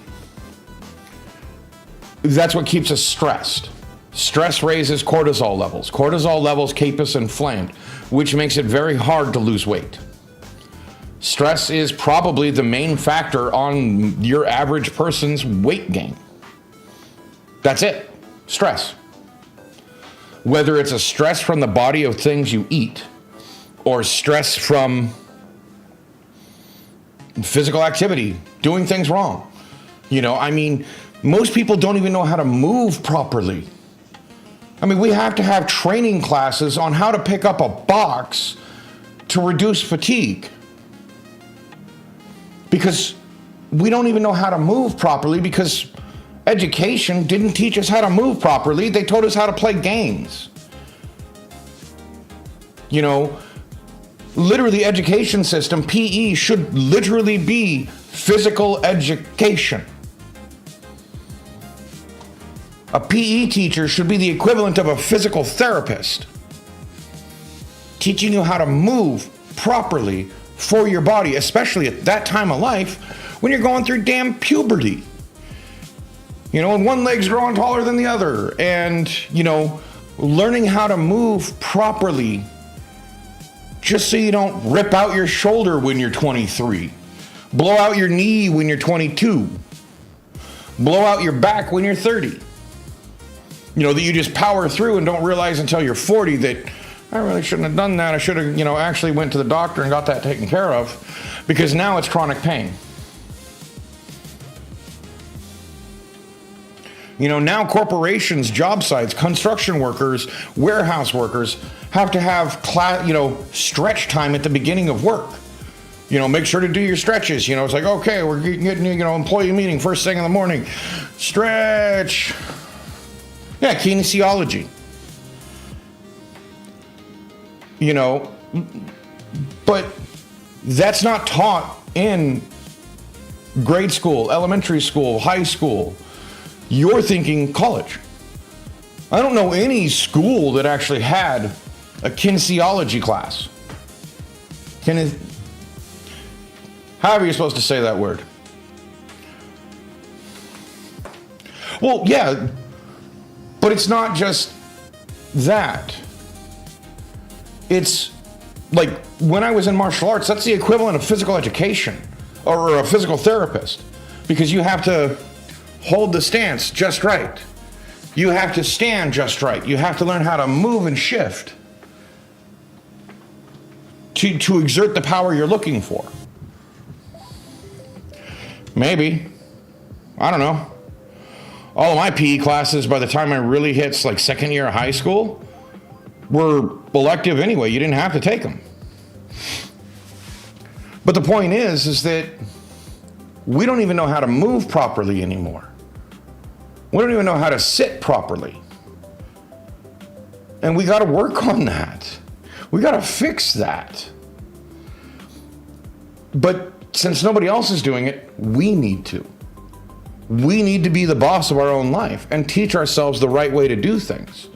That's what keeps us stressed. Stress raises cortisol levels. Cortisol levels keep us inflamed, which makes it very hard to lose weight. Stress is probably the main factor on your average person's weight gain. That's it. Stress. Whether it's a stress from the body of things you eat or stress from physical activity, doing things wrong. You know, I mean, most people don't even know how to move properly. I mean, we have to have training classes on how to pick up a box to reduce fatigue. Because we don't even know how to move properly because education didn't teach us how to move properly. They told us how to play games. You know, literally education system, PE, should literally be physical education. A PE teacher should be the equivalent of a physical therapist, teaching you how to move properly for your body, especially at that time of life when you're going through damn puberty. You know, and one leg's growing taller than the other, and, you know, learning how to move properly just so you don't rip out your shoulder when you're 23, blow out your knee when you're 22, blow out your back when you're 30. You know, that you just power through and don't realize until you're 40 that I really shouldn't have done that. I should have, you know, actually went to the doctor and got that taken care of, because now it's chronic pain. You know, now corporations, job sites, construction workers, warehouse workers have to have stretch time at the beginning of work. You know, make sure to do your stretches. You know, it's like, okay, we're getting, you know, employee meeting first thing in the morning. Stretch. Yeah, kinesiology. You know, but that's not taught in grade school, elementary school, high school. You're thinking college. I don't know any school that actually had a kinesiology class. However you're supposed to say that word. Well, yeah, but it's not just that. It's like when I was in martial arts, that's the equivalent of physical education or a physical therapist, because you have to hold the stance just right. You have to stand just right. You have to learn how to move and shift to exert the power you're looking for. Maybe. I don't know. All of my PE classes, by the time I really hit like second year of high school, were elective anyway. You didn't have to take them. But the point is that we don't even know how to move properly anymore. We don't even know how to sit properly. And we got to work on that. We got to fix that. But since nobody else is doing it, we need to. We need to be the boss of our own life and teach ourselves the right way to do things.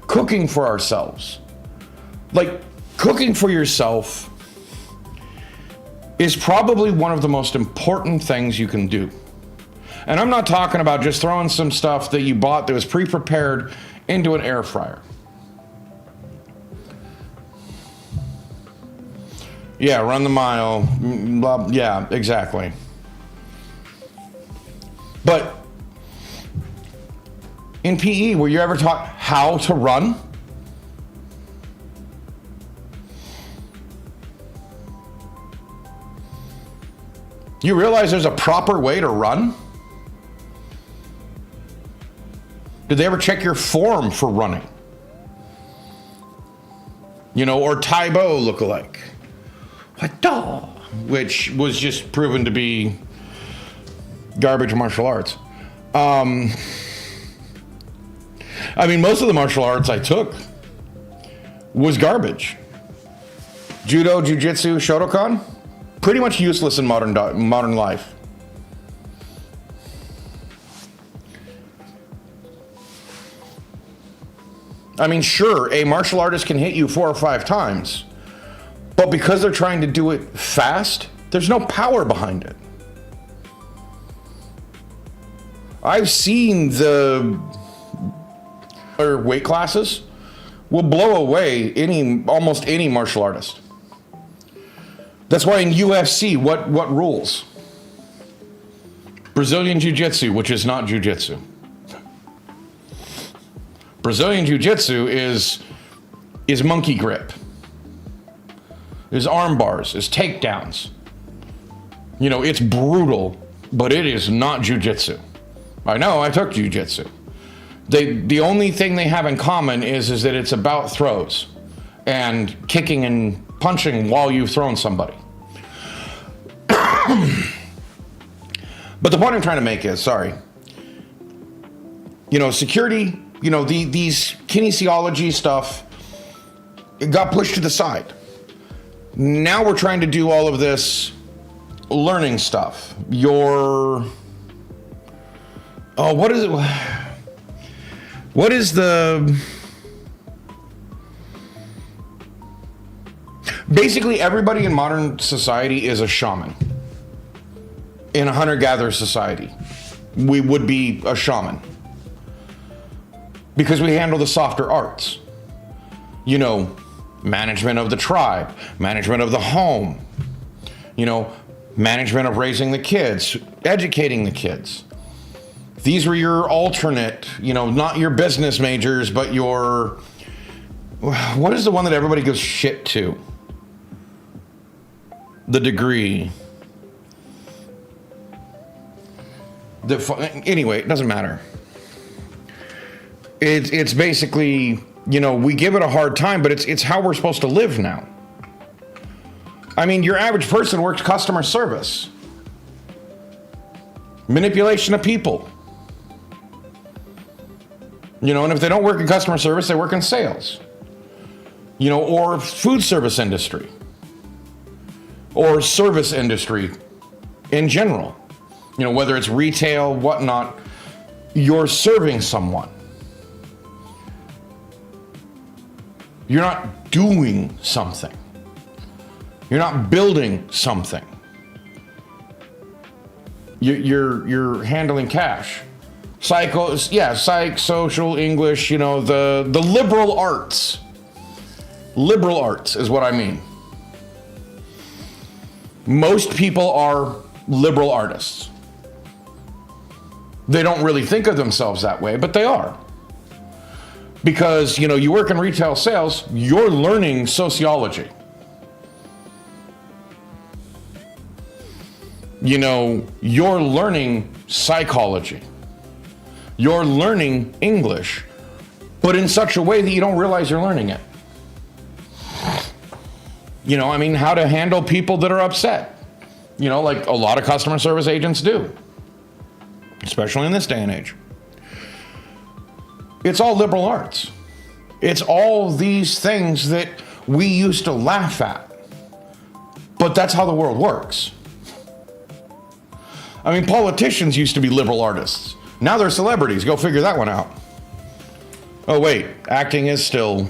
Cooking for ourselves. Like, cooking for yourself is probably one of the most important things you can do. And I'm not talking about just throwing some stuff that you bought that was pre-prepared into an air fryer. Yeah, run the mile. Blah, yeah, exactly. But in PE, were you ever taught how to run? You realize there's a proper way to run? Did they ever check your form for running? or Taibo lookalike. What the? Which was just proven to be garbage martial arts. Most of the martial arts I took was garbage. Judo, jiu-jitsu, Shotokan, pretty much useless in modern life. Sure, a martial artist can hit you 4 or 5 times, but because they're trying to do it fast, there's no power behind it. I've seen the weight classes will blow away almost any martial artist. That's why in UFC, what rules? Brazilian Jiu-Jitsu, which is not Jiu-Jitsu. Brazilian Jiu-Jitsu is monkey grip, is arm bars, is takedowns. It's brutal, but it is not Jiu-Jitsu. I know, I took Jiu-Jitsu. The only thing they have in common is that it's about throws and kicking and punching while you've thrown somebody. But the point I'm trying to make is, security, these kinesiology stuff, it got pushed to the side. Now we're trying to do all of this learning stuff. What is it? What is the... Basically, everybody in modern society is a shaman. In a hunter-gatherer society, we would be a shaman. Because we handle the softer arts. Management of the tribe, management of the home, management of raising the kids, educating the kids. These were your alternate, not your business majors, but your... What is the one that everybody gives shit to? The degree. Anyway, it doesn't matter. It's basically, we give it a hard time, but it's how we're supposed to live now. Your average person works customer service. Manipulation of people. And if they don't work in customer service, they work in sales. Or food service industry. Or service industry in general. Whether it's retail, whatnot, you're serving someone. You're not doing something. You're not building something. You're handling cash. Psych, social, English, the liberal arts. Liberal arts is what I mean. Most people are liberal artists. They don't really think of themselves that way, but they are. Because, you work in retail sales, you're learning sociology. You're learning psychology. You're learning English, but in such a way that you don't realize you're learning it. How to handle people that are upset. Like a lot of customer service agents do. Especially in this day and age. It's all liberal arts. It's all these things that we used to laugh at. But that's how the world works. Politicians used to be liberal artists. Now they're celebrities. Go figure that one out. Oh, wait. Acting is still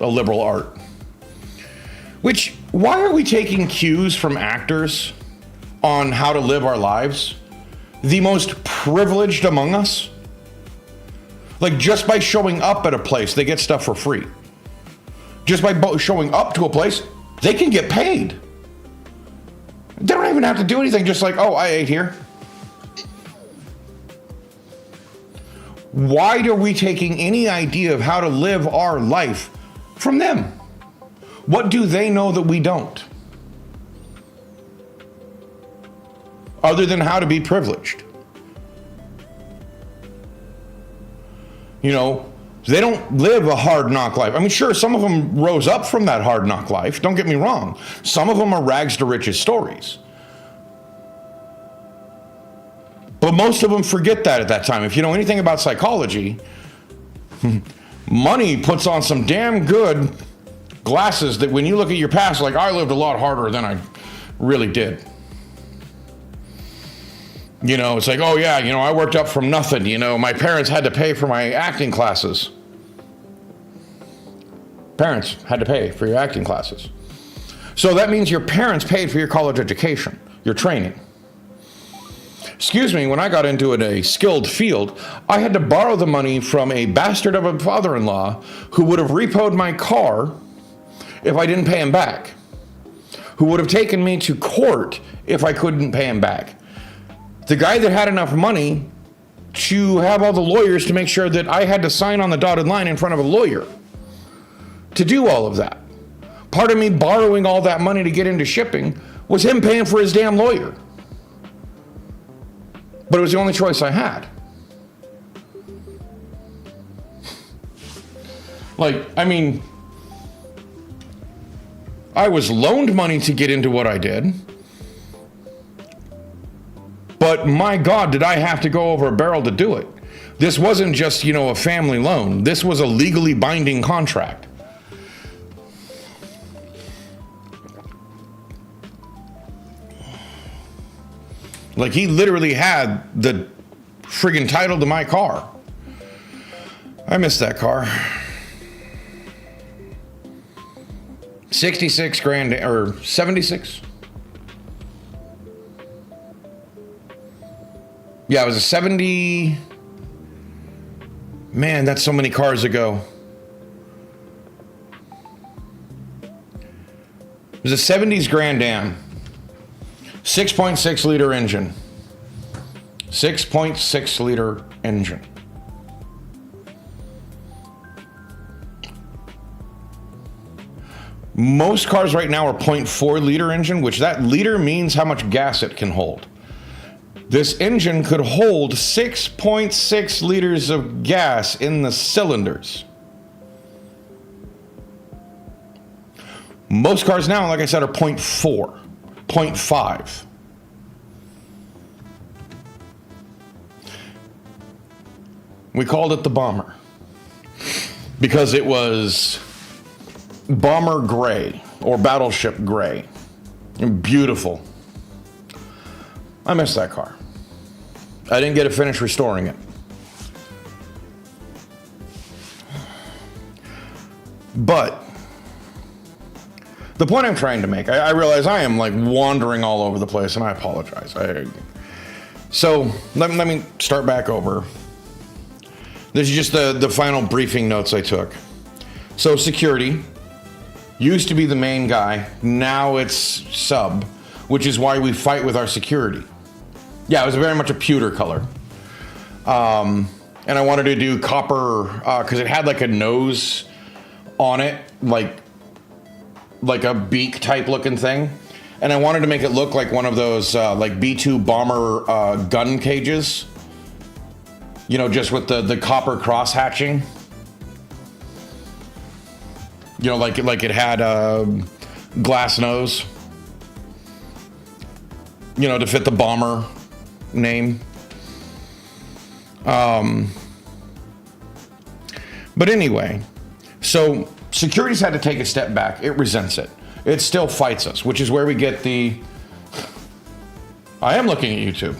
a liberal art. Why are we taking cues from actors on how to live our lives? The most privileged among us? Like, just by showing up at a place, they get stuff for free. Just by showing up to a place, they can get paid. They don't even have to do anything, just like, oh, I ate here. Why are we taking any idea of how to live our life from them? What do they know that we don't? Other than how to be privileged. They don't live a hard knock life. I mean, sure, some of them rose up from that hard knock life. Don't get me wrong. Some of them are rags to riches stories. But most of them forget that at that time. If you know anything about psychology, money puts on some damn good glasses that when you look at your past, like, I lived a lot harder than I really did. You know, it's like, oh yeah, you know, I worked up from nothing. You know, my parents had to pay for my acting classes. Parents had to pay for your acting classes. So that means your parents paid for your college education, your training. Excuse me, when I got into a skilled field, I had to borrow the money from a bastard of a father-in-law who would have repoed my car if I didn't pay him back, who would have taken me to court if I couldn't pay him back. The guy that had enough money to have all the lawyers to make sure that I had to sign on the dotted line in front of a lawyer to do all of that. Part of me borrowing all that money to get into shipping was him paying for his damn lawyer. But it was the only choice I had. Like, I mean, I was loaned money to get into what I did. But my God, did I have to go over a barrel to do it. This wasn't just, you know, a family loan. This was a legally binding contract. Like, he literally had the friggin' title to my car. I missed that car. 66 grand, or 76? Yeah, it was a 70. Man, that's so many cars ago. It was a 70s Grand Am. 6.6 liter engine. 6.6 liter engine. Most cars right now are 0.4 liter engine, which that liter means how much gas it can hold. This engine could hold 6.6 liters of gas in the cylinders. Most cars now, like I said, are 0.4, 0.5. We called it the Bomber because it was Bomber gray or Battleship gray. Beautiful. I miss that car. I didn't get to finish restoring it. But the point I'm trying to make, I realize I am like wandering all over the place, and I apologize. So let me start back over. This is just the final briefing notes I took. So security used to be the main guy. Now it's sub, which is why we fight with our security. Yeah, it was very much a pewter color. And I wanted to do copper because it had like a nose on it, like a beak type looking thing. And I wanted to make it look like one of those like B-2 bomber gun cages. You know, just with the copper cross hatching. You know, like it had a glass nose. You know, to fit the bomber name. But anyway, so security's had to take a step back. It resents it. It still fights us, which is where we get the... I am looking at YouTube.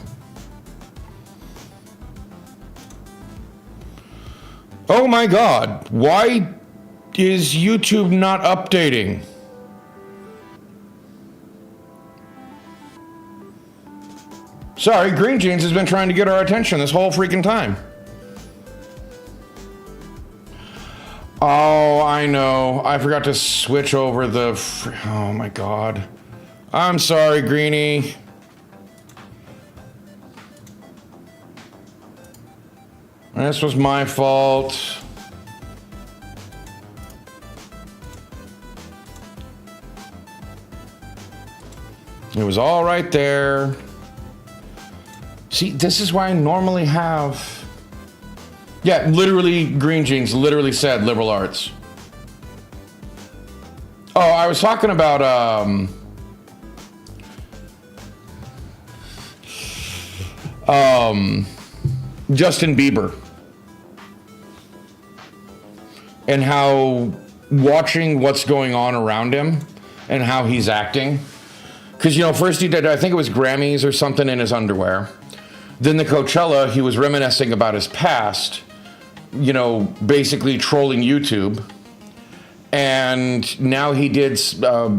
Oh my God, why is YouTube not updating? Sorry, Green Jeans has been trying to get our attention this whole freaking time. Oh, I know. I forgot to switch over the... Oh my God. I'm sorry, Greenie. This was my fault. It was all right there. See, this is why I normally have Yeah, literally, Green Jeans literally said liberal arts. Oh, I was talking about Justin Bieber and how watching what's going on around him and how he's acting. Because, first he did, I think it was Grammys or something in his underwear. Then the Coachella, he was reminiscing about his past, basically trolling YouTube. And now he did a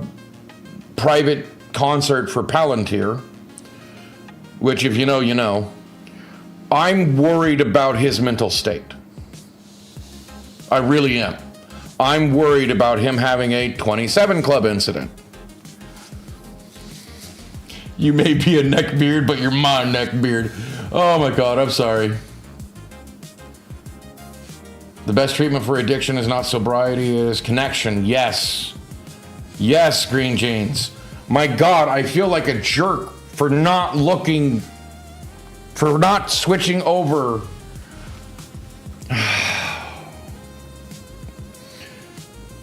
private concert for Palantir, which if you know, you know. I'm worried about his mental state. I really am. I'm worried about him having a 27 Club incident. You may be a neckbeard, but you're my neckbeard. Oh my God, I'm sorry. The best treatment for addiction is not sobriety, it is connection. Yes. Yes, Green Jeans. My God, I feel like a jerk for not switching over.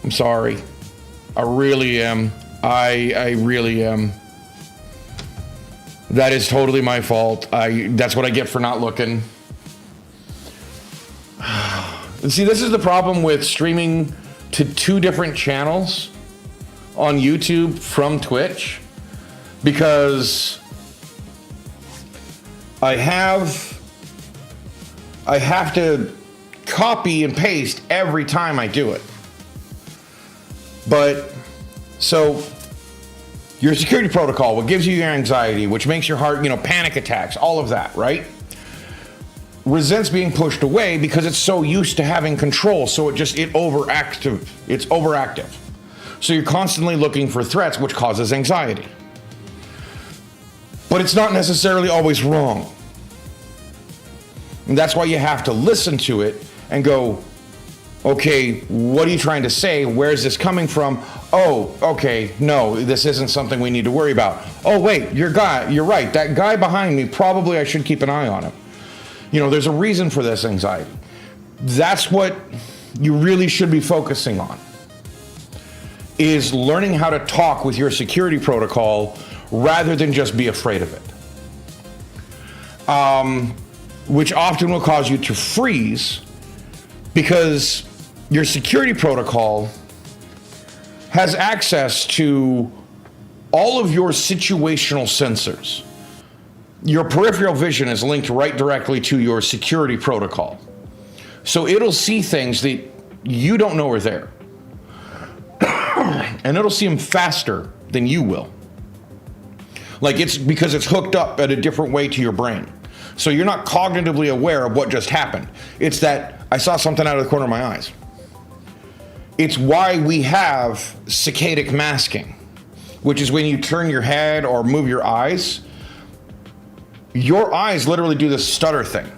I'm sorry. I really am. I really am. That is totally my fault. That's what I get for not looking. And see, this is the problem with streaming to two different channels on YouTube from Twitch, because I have to copy and paste every time I do it. But so your security protocol, what gives you your anxiety, which makes your heart, panic attacks, all of that, right? Resents being pushed away because it's so used to having control, so it's overactive. So you're constantly looking for threats, which causes anxiety. But it's not necessarily always wrong. And that's why you have to listen to it and go, okay, what are you trying to say? Where's this coming from? Oh, okay, no, this isn't something we need to worry about. Oh, wait, you're right. That guy behind me, probably I should keep an eye on him. There's a reason for this anxiety. That's what you really should be focusing on, is learning how to talk with your security protocol rather than just be afraid of it. Which often will cause you to freeze, because your security protocol has access to all of your situational sensors. Your peripheral vision is linked right directly to your security protocol. So it'll see things that you don't know are there. And it'll see them faster than you will. Like, it's because it's hooked up at a different way to your brain. So you're not cognitively aware of what just happened. It's that I saw something out of the corner of my eyes. It's why we have saccadic masking, which is when you turn your head or move your eyes, your eyes literally do this stutter thing.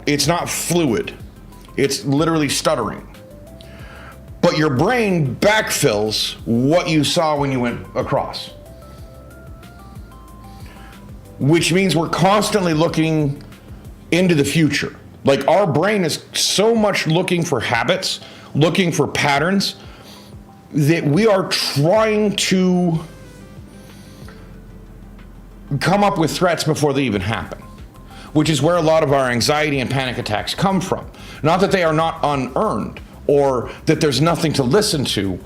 It's not fluid. It's literally stuttering. But your brain backfills what you saw when you went across. Which means we're constantly looking into the future. Like, our brain is so much looking for habits, looking for patterns, that we are trying to come up with threats before they even happen, which is where a lot of our anxiety and panic attacks come from. Not that they are not unearned or that there's nothing to listen to,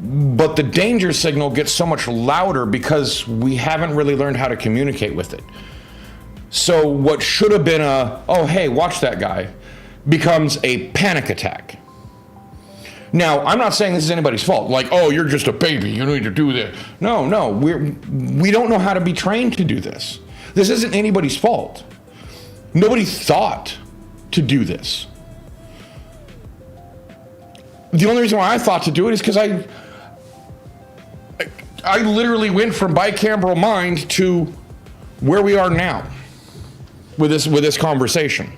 but the danger signal gets so much louder because we haven't really learned how to communicate with it. So what should have been oh, hey, watch that guy, becomes a panic attack. Now, I'm not saying this is anybody's fault. Like, oh, you're just a baby, you need to do this. No, we don't know how to be trained to do this. This isn't anybody's fault. Nobody thought to do this. The only reason why I thought to do it is because I literally went from bicameral mind to where we are now with this conversation.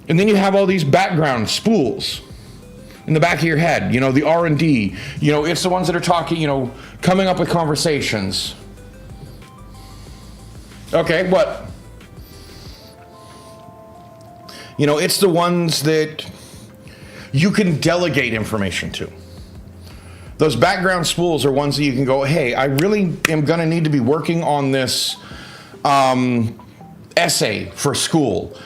And then you have all these background spools in the back of your head, the R&D, it's the ones that are talking, coming up with conversations. Okay, what? It's the ones that you can delegate information to. Those background spools are ones that you can go, hey, I really am going to need to be working on this essay for school.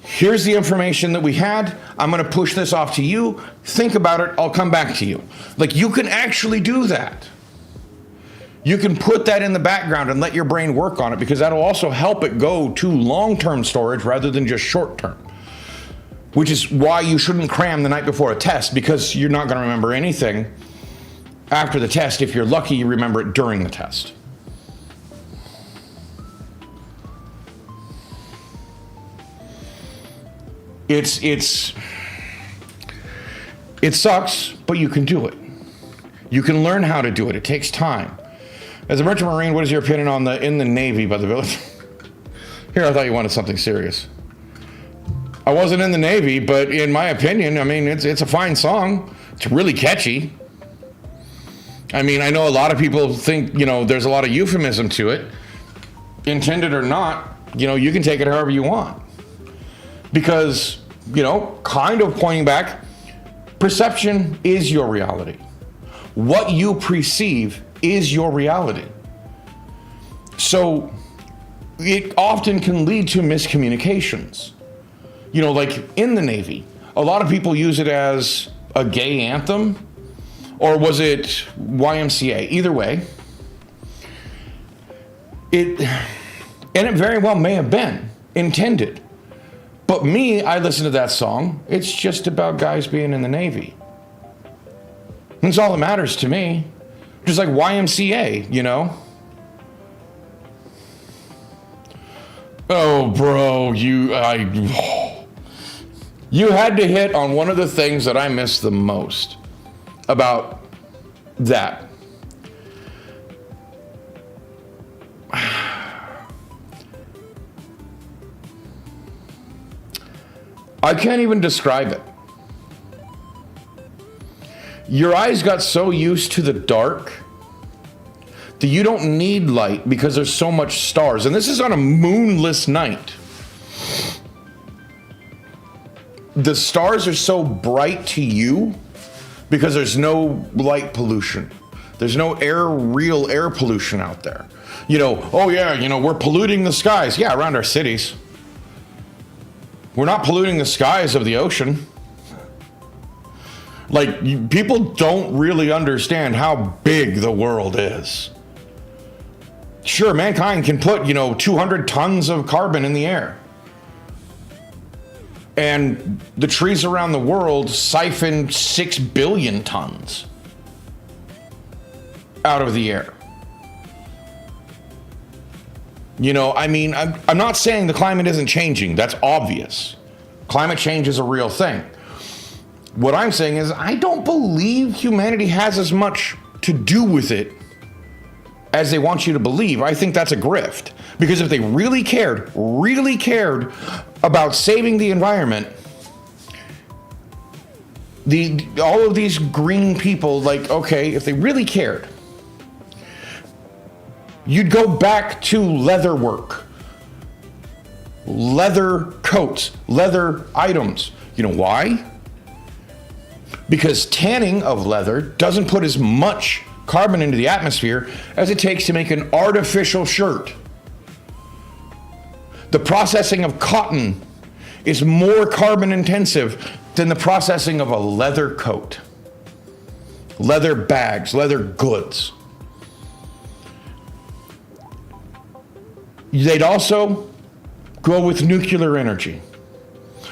Here's the information that we had. I'm going to push this off to you. Think about it. I'll come back to you. Like, you can actually do that. You can put that in the background and let your brain work on it, because that'll also help it go to long-term storage rather than just short-term. Which is why you shouldn't cram the night before a test, because you're not going to remember anything after the test. If you're lucky, you remember it during the test. It sucks, but you can do it. You can learn how to do it. It takes time. As a merchant marine, what is your opinion on in the Navy by the village? Here, I thought you wanted something serious. I wasn't in the Navy, but in my opinion, I mean, it's a fine song. It's really catchy. I mean, I know a lot of people think, there's a lot of euphemism to it. Intended or not, you can take it however you want. Because, kind of pointing back, perception is your reality. What you perceive is your reality. So it often can lead to miscommunications. Like in the Navy, a lot of people use it as a gay anthem, or was it YMCA? Either way, it very well may have been intended. But I listen to that song, it's just about guys being in the Navy. That's all that matters to me. Just like YMCA, Oh, bro, you had to hit on one of the things that I miss the most about that. I can't even describe it. Your eyes got so used to the dark that you don't need light because there's so much stars. And this is on a moonless night. The stars are so bright to you because there's no light pollution. There's no real air pollution out there. We're polluting the skies. Yeah, around our cities. We're not polluting the skies of the ocean. Like, people don't really understand how big the world is. Sure, mankind can put, 200 tons of carbon in the air. And the trees around the world siphon 6 billion tons out of the air. I'm not saying the climate isn't changing. That's obvious. Climate change is a real thing. What I'm saying is, I don't believe humanity has as much to do with it as they want you to believe. I think that's a grift. Because if they really cared about saving the environment, all of these green people, if they really cared, you'd go back to leather work, leather coats, leather items. You know why? Because tanning of leather doesn't put as much carbon into the atmosphere as it takes to make an artificial shirt. The processing of cotton is more carbon intensive than the processing of a leather coat, leather bags, leather goods. They'd also go with nuclear energy,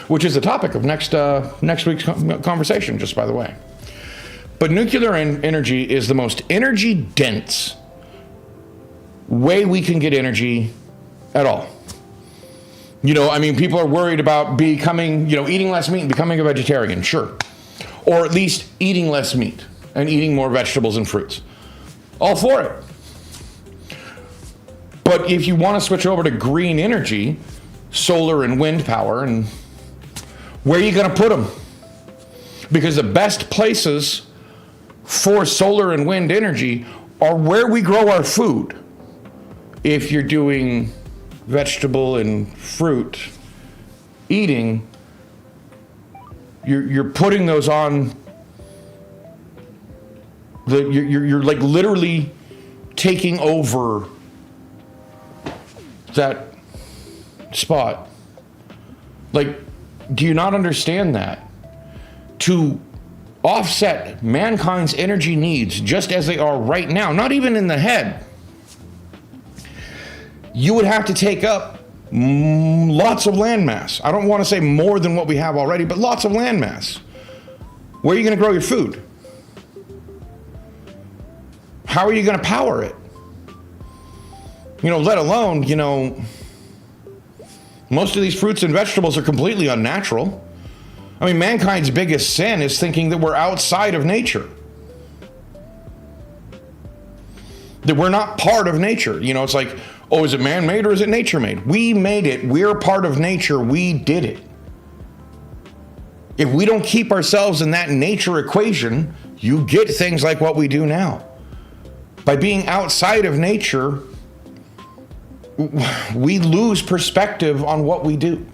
which is the topic of next week's conversation, just by the way. But nuclear energy is the most energy dense way we can get energy at all. People are worried about becoming, eating less meat and becoming a vegetarian, sure. Or at least eating less meat and eating more vegetables and fruits. All for it. But if you want to switch over to green energy, solar and wind power, and where are you going to put them? Because the best places for solar and wind energy are where we grow our food. If you're doing vegetable and fruit eating, You're putting those on. You're like literally taking over that spot. Like, do you not understand that? To offset mankind's energy needs just as they are right now, not even in the head, you would have to take up lots of landmass. I don't want to say more than what we have already, but lots of landmass. Where are you going to grow your food? How are you going to power it? Let alone, most of these fruits and vegetables are completely unnatural. I mean, mankind's biggest sin is thinking that we're outside of nature. That we're not part of nature. It's like, oh, is it man-made or is it nature-made? We made it. We're part of nature. We did it. If we don't keep ourselves in that nature equation, you get things like what we do now. By being outside of nature, we lose perspective on what we do.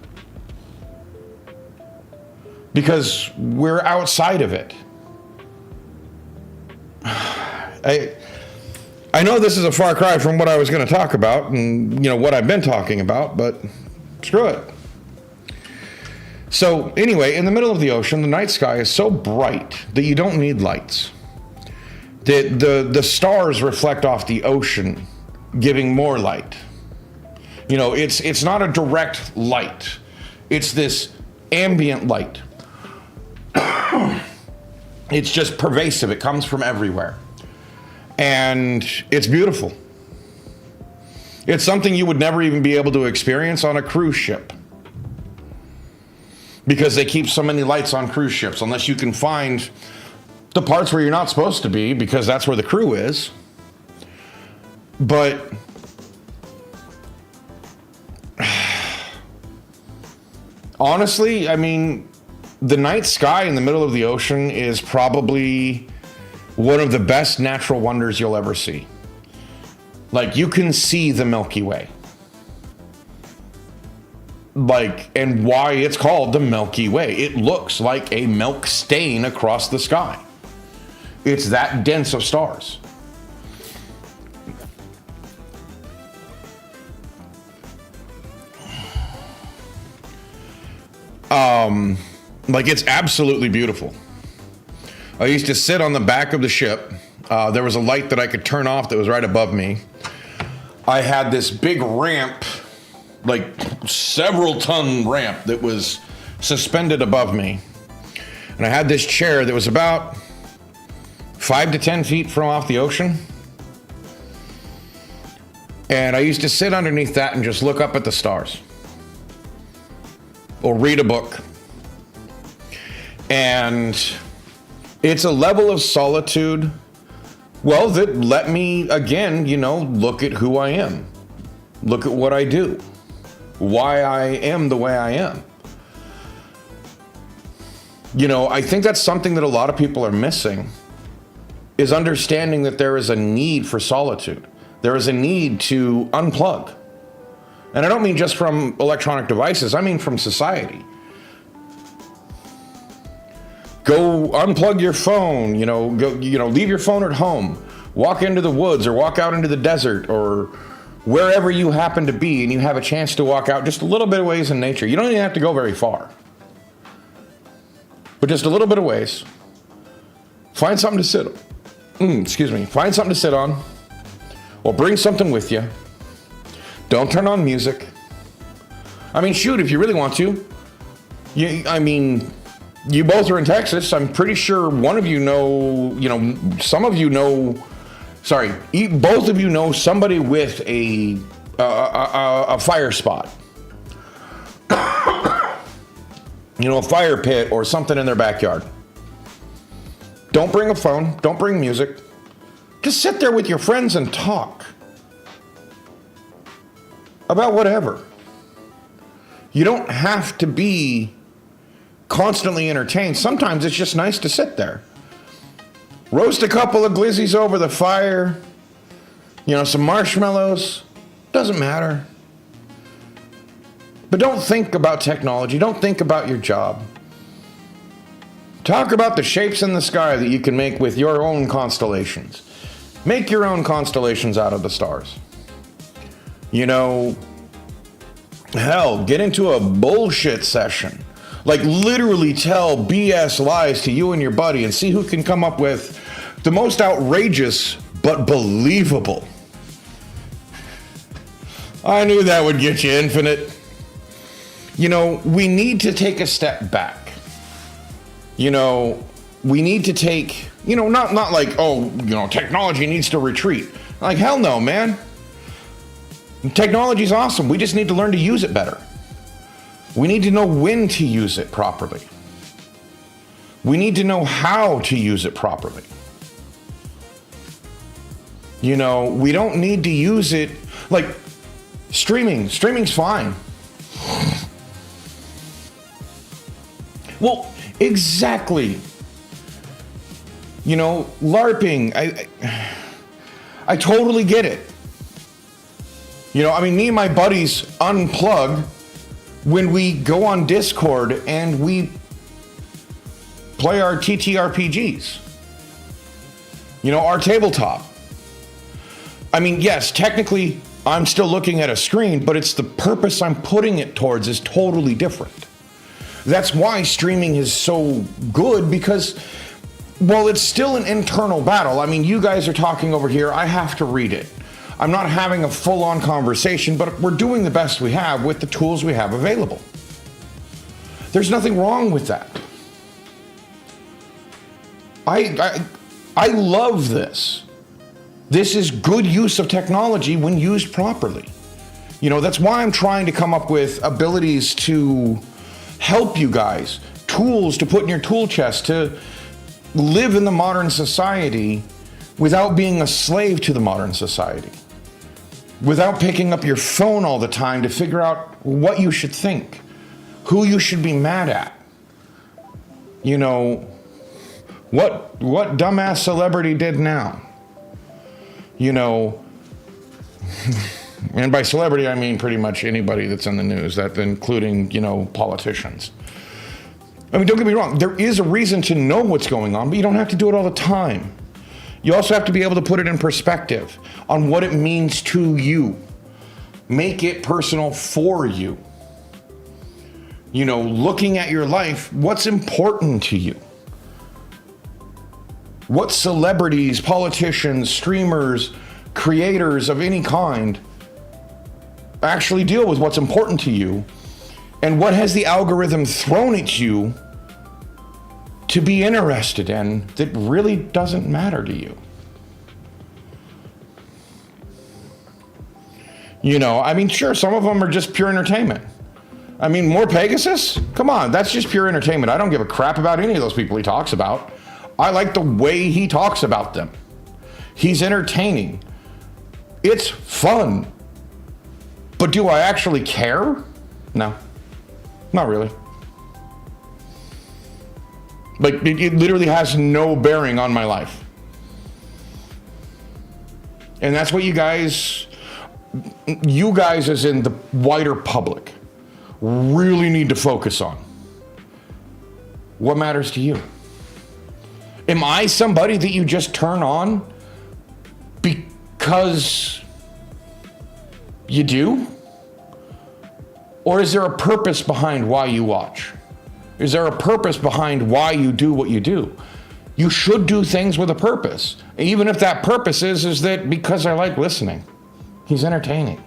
Because we're outside of it. I know this is a far cry from what I was going to talk about and, what I've been talking about, but screw it. So anyway, in the middle of the ocean, the night sky is so bright that you don't need lights. The stars reflect off the ocean, giving more light. It's not a direct light. It's this ambient light. It's just pervasive. It comes from everywhere. And it's beautiful. It's something you would never even be able to experience on a cruise ship. Because they keep so many lights on cruise ships, unless you can find the parts where you're not supposed to be, because that's where the crew is. But honestly, I mean, the night sky in the middle of the ocean is probably one of the best natural wonders you'll ever see. Like, you can see the Milky Way. And why it's called the Milky Way. It looks like a milk stain across the sky. It's that dense of stars. It's absolutely beautiful. I used to sit on the back of the ship. There was a light that I could turn off that was right above me. I had this big ramp, like several ton ramp that was suspended above me. And I had this chair that was about 5 to 10 feet from off the ocean. And I used to sit underneath that and just look up at the stars. Or read a book. And it's a level of solitude, well, that let me, again, look at who I am. Look at what I do. Why I am the way I am. I think that's something that a lot of people are missing, is understanding that there is a need for solitude. There is a need to unplug. And I don't mean just from electronic devices, I mean from society. Go unplug your phone, leave your phone at home, walk into the woods or walk out into the desert or wherever you happen to be and you have a chance to walk out just a little bit of ways in nature. You don't even have to go very far, but just a little bit of ways. Find something to sit Find something to sit on or bring something with you. Don't turn on music. I mean, shoot, if you really want to. You both are in Texas. I'm pretty sure one of you know, some of you know, both of you know somebody with a fire spot. A fire pit or something in their backyard. Don't bring a phone. Don't bring music. Just sit there with your friends and talk about whatever. You don't have to be constantly entertained. Sometimes it's just nice to sit there. Roast a couple of glizzies over the fire. Some marshmallows. Doesn't matter. But don't think about technology. Don't think about your job. Talk about the shapes in the sky that you can make with your own constellations. Make your own constellations out of the stars. You know, hell, get into a bullshit session. Like literally tell BS lies to you and your buddy and see who can come up with the most outrageous but believable. I knew that would get you infinite. You know, we need to take a step back. You know, we need to take, you know, not like, oh, you know, technology needs to retreat. Like, hell no, man. Technology's awesome. We just need to learn to use it better. We need to know when to use it properly. We need to know how to use it properly. You know, we don't need to use it like streaming's fine. Well, exactly. You know, LARPing, I totally get it. You know, I mean, me and my buddies unplug when we go on Discord and we play our TTRPGs. You know, our tabletop. I mean, yes, technically I'm still looking at a screen, but it's the purpose I'm putting it towards is totally different. That's why streaming is so good, because, well, it's still an internal battle. I mean, you guys are talking over here. I have to read it. I'm not having a full-on conversation, but we're doing the best we have with the tools we have available. There's nothing wrong with that. I love this. This is good use of technology when used properly. You know, that's why I'm trying to come up with abilities to help you guys, tools to put in your tool chest to live in the modern society without being a slave to the modern society, without picking up your phone all the time to figure out what you should think, who you should be mad at. You know, what dumbass celebrity did now? You know, and by celebrity, I mean pretty much anybody that's in the news, that including, you know, politicians. I mean, don't get me wrong, there is a reason to know what's going on, but you don't have to do it all the time. You also have to be able to put it in perspective on what it means to you. Make it personal for you. You know, looking at your life, what's important to you? What celebrities, politicians, streamers, creators of any kind actually deal with what's important to you, and what has the algorithm thrown at you to be interested in that really doesn't matter to you? You know, I mean, sure, some of them are just pure entertainment. I mean, more Pegasus? Come on, that's just pure entertainment. I don't give a crap about any of those people he talks about. I like the way he talks about them. He's entertaining. It's fun. But do I actually care? No, not really. Like, it literally has no bearing on my life. And that's what you guys as in the wider public, really need to focus on. What matters to you? Am I somebody that you just turn on because you do? Or is there a purpose behind why you watch? Is there a purpose behind why you do what you do? You should do things with a purpose. Even if that purpose is that because I like listening. He's entertaining.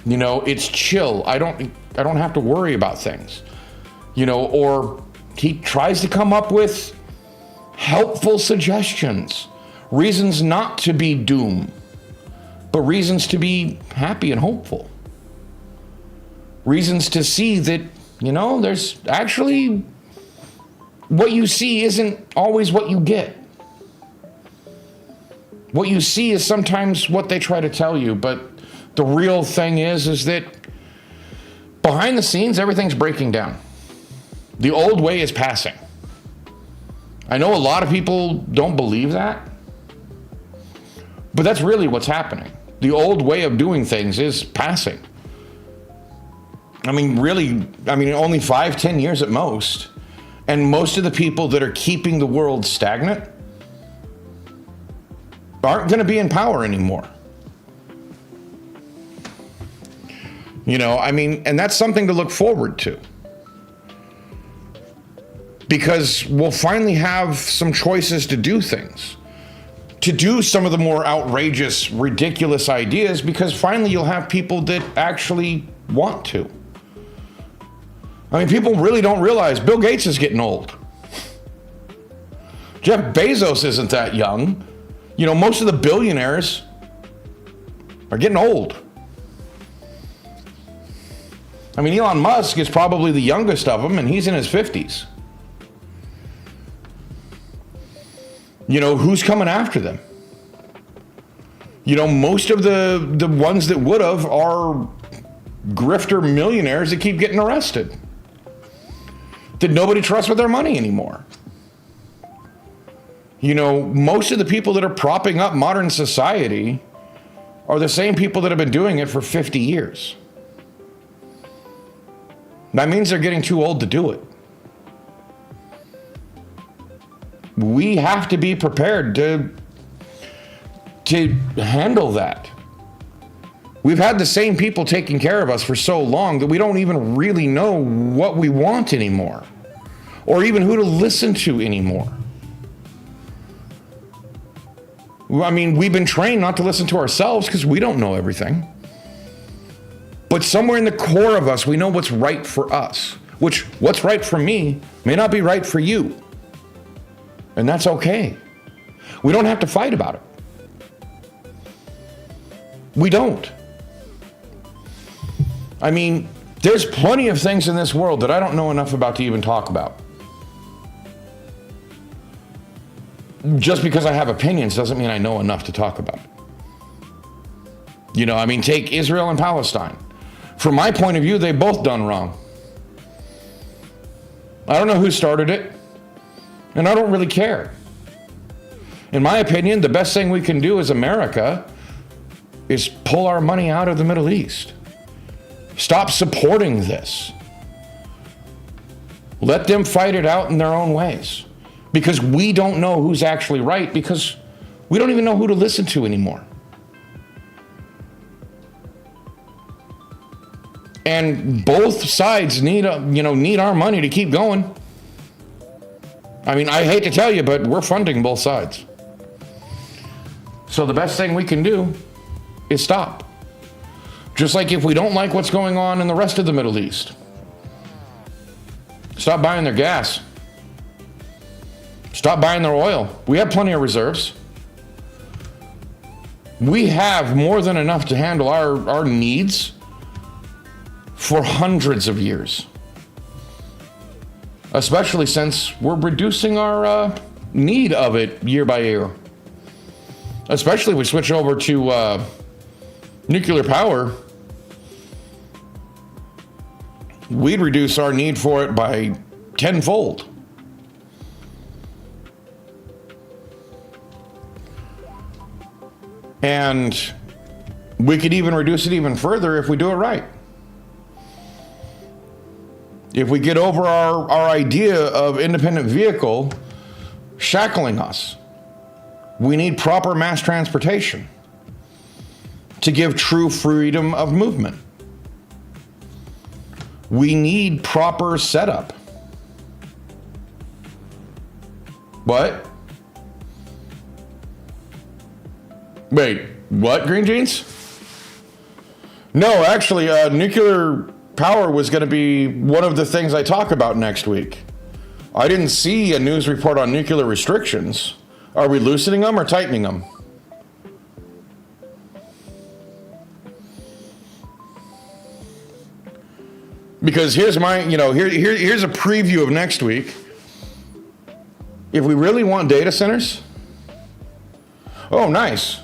You know, it's chill. I don't have to worry about things. You know, or he tries to come up with helpful suggestions, reasons not to be doom, but reasons to be happy and hopeful. Reasons to see that, you know, there's actually what you see isn't always what you get. What you see is sometimes what they try to tell you, but the real thing is that behind the scenes, everything's breaking down. The old way is passing. I know a lot of people don't believe that, but that's really what's happening. The old way of doing things is passing. only 5-10 years at most. And most of the people that are keeping the world stagnant aren't going to be in power anymore. And that's something to look forward to. Because we'll finally have some choices to do things. To do some of the more outrageous, ridiculous ideas, because finally you'll have people that actually want to. People really don't realize Bill Gates is getting old. Jeff Bezos isn't that young. Most of the billionaires are getting old. Elon Musk is probably the youngest of them, and he's in his 50s. Who's coming after them? Most of the ones that would have are grifter millionaires that keep getting arrested. That nobody trusts with their money anymore. Most of the people that are propping up modern society are the same people that have been doing it for 50 years. That means they're getting too old to do it. We have to be prepared to handle that. We've had the same people taking care of us for so long that we don't even really know what we want anymore, or even who to listen to anymore. We've been trained not to listen to ourselves because we don't know everything. But somewhere in the core of us, we know what's right for us, which what's right for me may not be right for you. And that's okay. We don't have to fight about it. We don't. There's plenty of things in this world that I don't know enough about to even talk about. Just because I have opinions doesn't mean I know enough to talk about it. Take Israel and Palestine. From my point of view, they both done wrong. I don't know who started it. And I don't really care. In my opinion, the best thing we can do as America is pull our money out of the Middle East. Stop supporting this. Let them fight it out in their own ways. Because we don't know who's actually right, because we don't even know who to listen to anymore. And both sides need our money to keep going. I hate to tell you, but we're funding both sides. So the best thing we can do is stop. Just like if we don't like what's going on in the rest of the Middle East, stop buying their gas. Stop buying their oil. We have plenty of reserves. We have more than enough to handle our needs for hundreds of years. Especially since we're reducing our need of it year by year. Especially if we switch over to nuclear power, we'd reduce our need for it by tenfold. And we could even reduce it even further if we do it right. If we get over our idea of independent vehicle shackling us, we need proper mass transportation to give true freedom of movement. We need proper setup. What? Wait, what, Green Jeans? No, actually, nuclear power was going to be one of the things I talk about next week. I didn't see a news report on nuclear restrictions. Are we loosening them or tightening them? Because here's my, here's a preview of next week. If we really want data centers, oh, nice.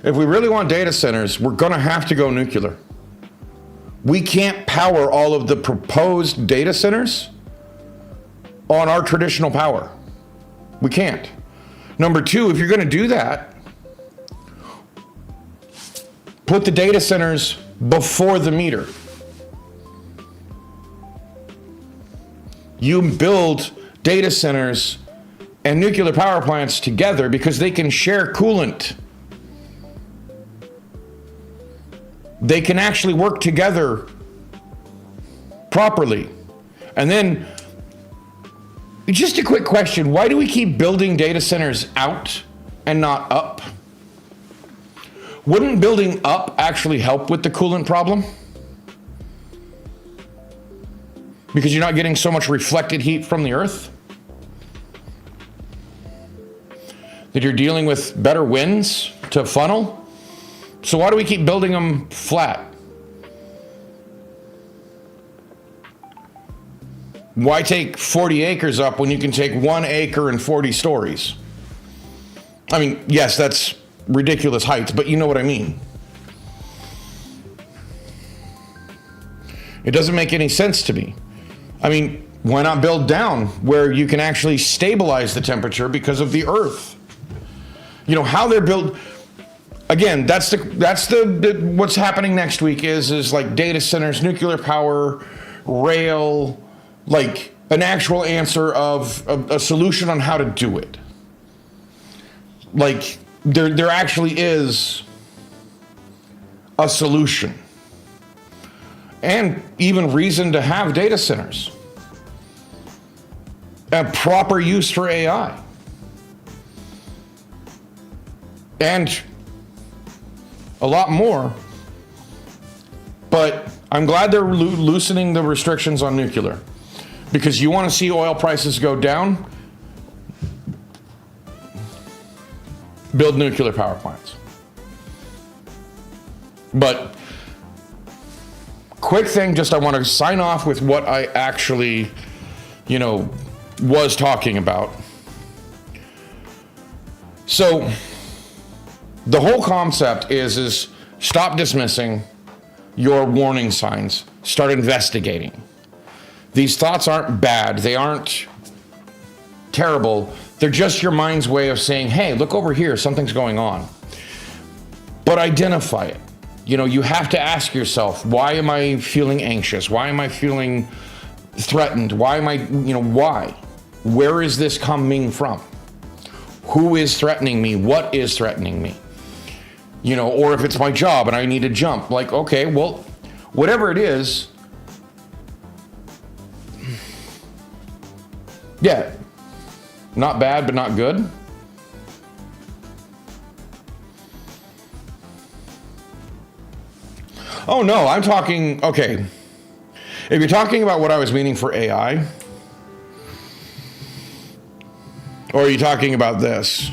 If we really want data centers, we're going to have to go nuclear. We can't power all of the proposed data centers on our traditional power. We can't. Number two, if you're going to do that, put the data centers before the meter. You build data centers and nuclear power plants together because they can share coolant. They can actually work together properly. And then, just a quick question, why do we keep building data centers out and not up? Wouldn't building up actually help with the coolant problem? Because you're not getting so much reflected heat from the earth? That you're dealing with better winds to funnel? So why do we keep building them flat? Why take 40 acres up when you can take 1 acre and 40 stories? I mean, yes, that's ridiculous heights, but you know what I mean. It doesn't make any sense to me. I mean, why not build down where you can actually stabilize the temperature because of the earth? You know, how they're built. Again, that's the what's happening next week is like data centers, nuclear power, rail, like an actual answer of a solution on how to do it. Like there actually is a solution. And even reason to have data centers. A proper use for AI. And a lot more. But I'm glad they're loosening the restrictions on nuclear. Because you want to see oil prices go down, build nuclear power plants. But quick thing, just I want to sign off with what I actually, was talking about. So the whole concept is stop dismissing your warning signs. Start investigating. These thoughts aren't bad. They aren't terrible. They're just your mind's way of saying, hey, look over here, something's going on. But identify it. You have to ask yourself, why am I feeling anxious? Why am I feeling threatened? Why am I, why? Where is this coming from? Who is threatening me? What is threatening me? Or if it's my job and I need to jump, like, okay, well, whatever it is, yeah, not bad, but not good. Oh no, I'm talking, okay. If you're talking about what I was meaning for AI, or are you talking about this?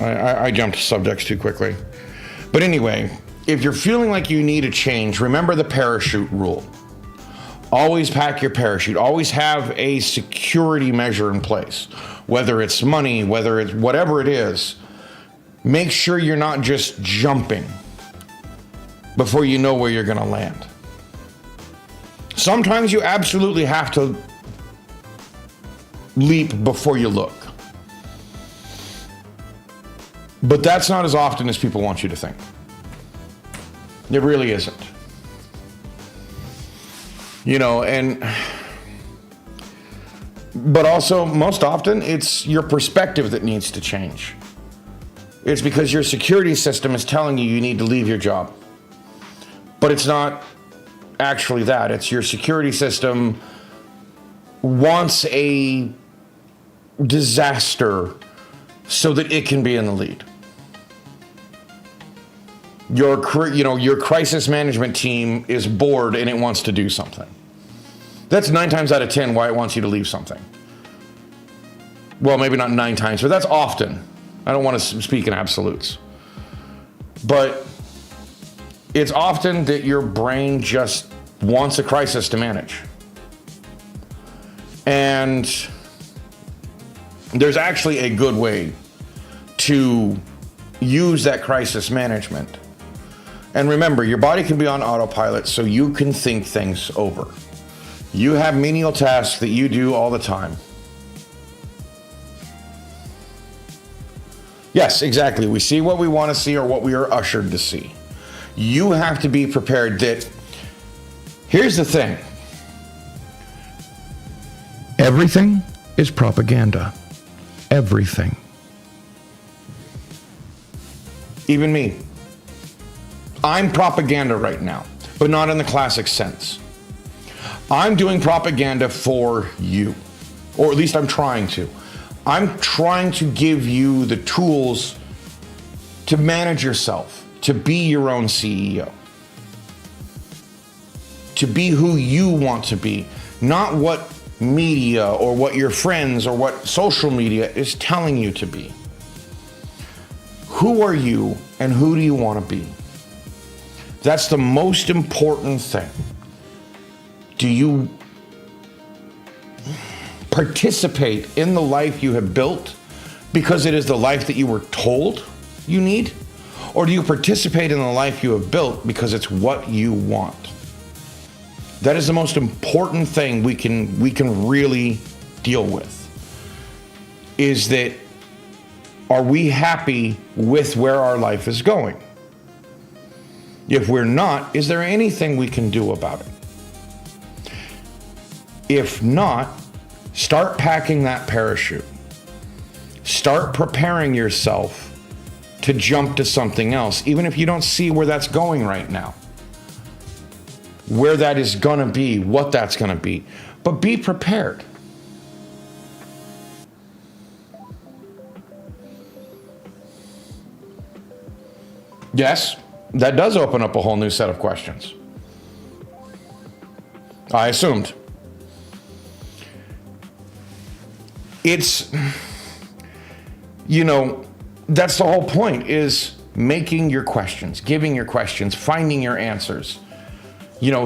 I jumped subjects too quickly. But anyway, if you're feeling like you need a change, remember the parachute rule. Always pack your parachute. Always have a security measure in place. Whether it's money, whether it's whatever it is, make sure you're not just jumping before you know where you're going to land. Sometimes you absolutely have to leap before you look. But that's not as often as people want you to think. It really isn't. But also most often it's your perspective that needs to change. It's because your security system is telling you need to leave your job. But it's not actually that. It's your security system wants a disaster so that it can be in the lead. Your crisis management team is bored and it wants to do something. That's 9 times out of 10 why it wants you to leave something. Well, maybe not 9 times, but that's often. I don't want to speak in absolutes. But it's often that your brain just wants a crisis to manage. And there's actually a good way to use that crisis management. And remember, your body can be on autopilot so you can think things over. You have menial tasks that you do all the time. Yes, exactly. We see what we want to see or what we are ushered to see. You have to be prepared that, here's the thing. Everything is propaganda. Everything. Even me. I'm propaganda right now, but not in the classic sense. I'm doing propaganda for you, or at least I'm trying to. I'm trying to give you the tools to manage yourself, to be your own CEO, to be who you want to be, not what media or what your friends or what social media is telling you to be. Who are you and who do you want to be? That's the most important thing. Do you participate in the life you have built because it is the life that you were told you need? Or do you participate in the life you have built because it's what you want? That is the most important thing we can really deal with. Is that, are we happy with where our life is going? If we're not, is there anything we can do about it? If not, start packing that parachute. Start preparing yourself to jump to something else, even if you don't see where that's going right now. Where that is gonna be, what that's gonna be. But be prepared. Yes, that does open up a whole new set of questions. I assumed. It's, that's the whole point, is making your questions, giving your questions, finding your answers,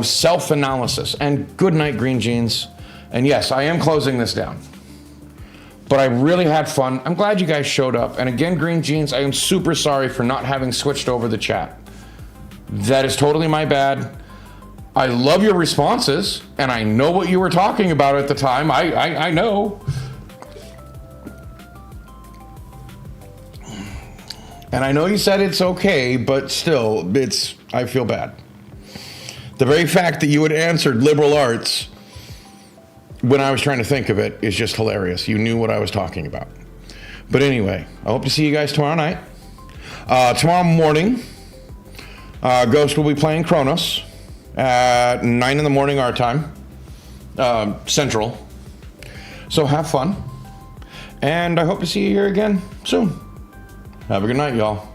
self-analysis. And good night, Green Jeans. And yes, I am closing this down. But I really had fun. I'm glad you guys showed up. And again, Green Jeans, I am super sorry for not having switched over the chat. That is totally my bad. I love your responses, and I know what you were talking about at the time. I know. And I know you said it's okay, but still, I feel bad. The very fact that you had answered liberal arts when I was trying to think of it is just hilarious. You knew what I was talking about. But anyway, I hope to see you guys tomorrow night. Tomorrow morning, Ghost will be playing Kronos at 9 in the morning our time, Central. So have fun. And I hope to see you here again soon. Have a good night, y'all.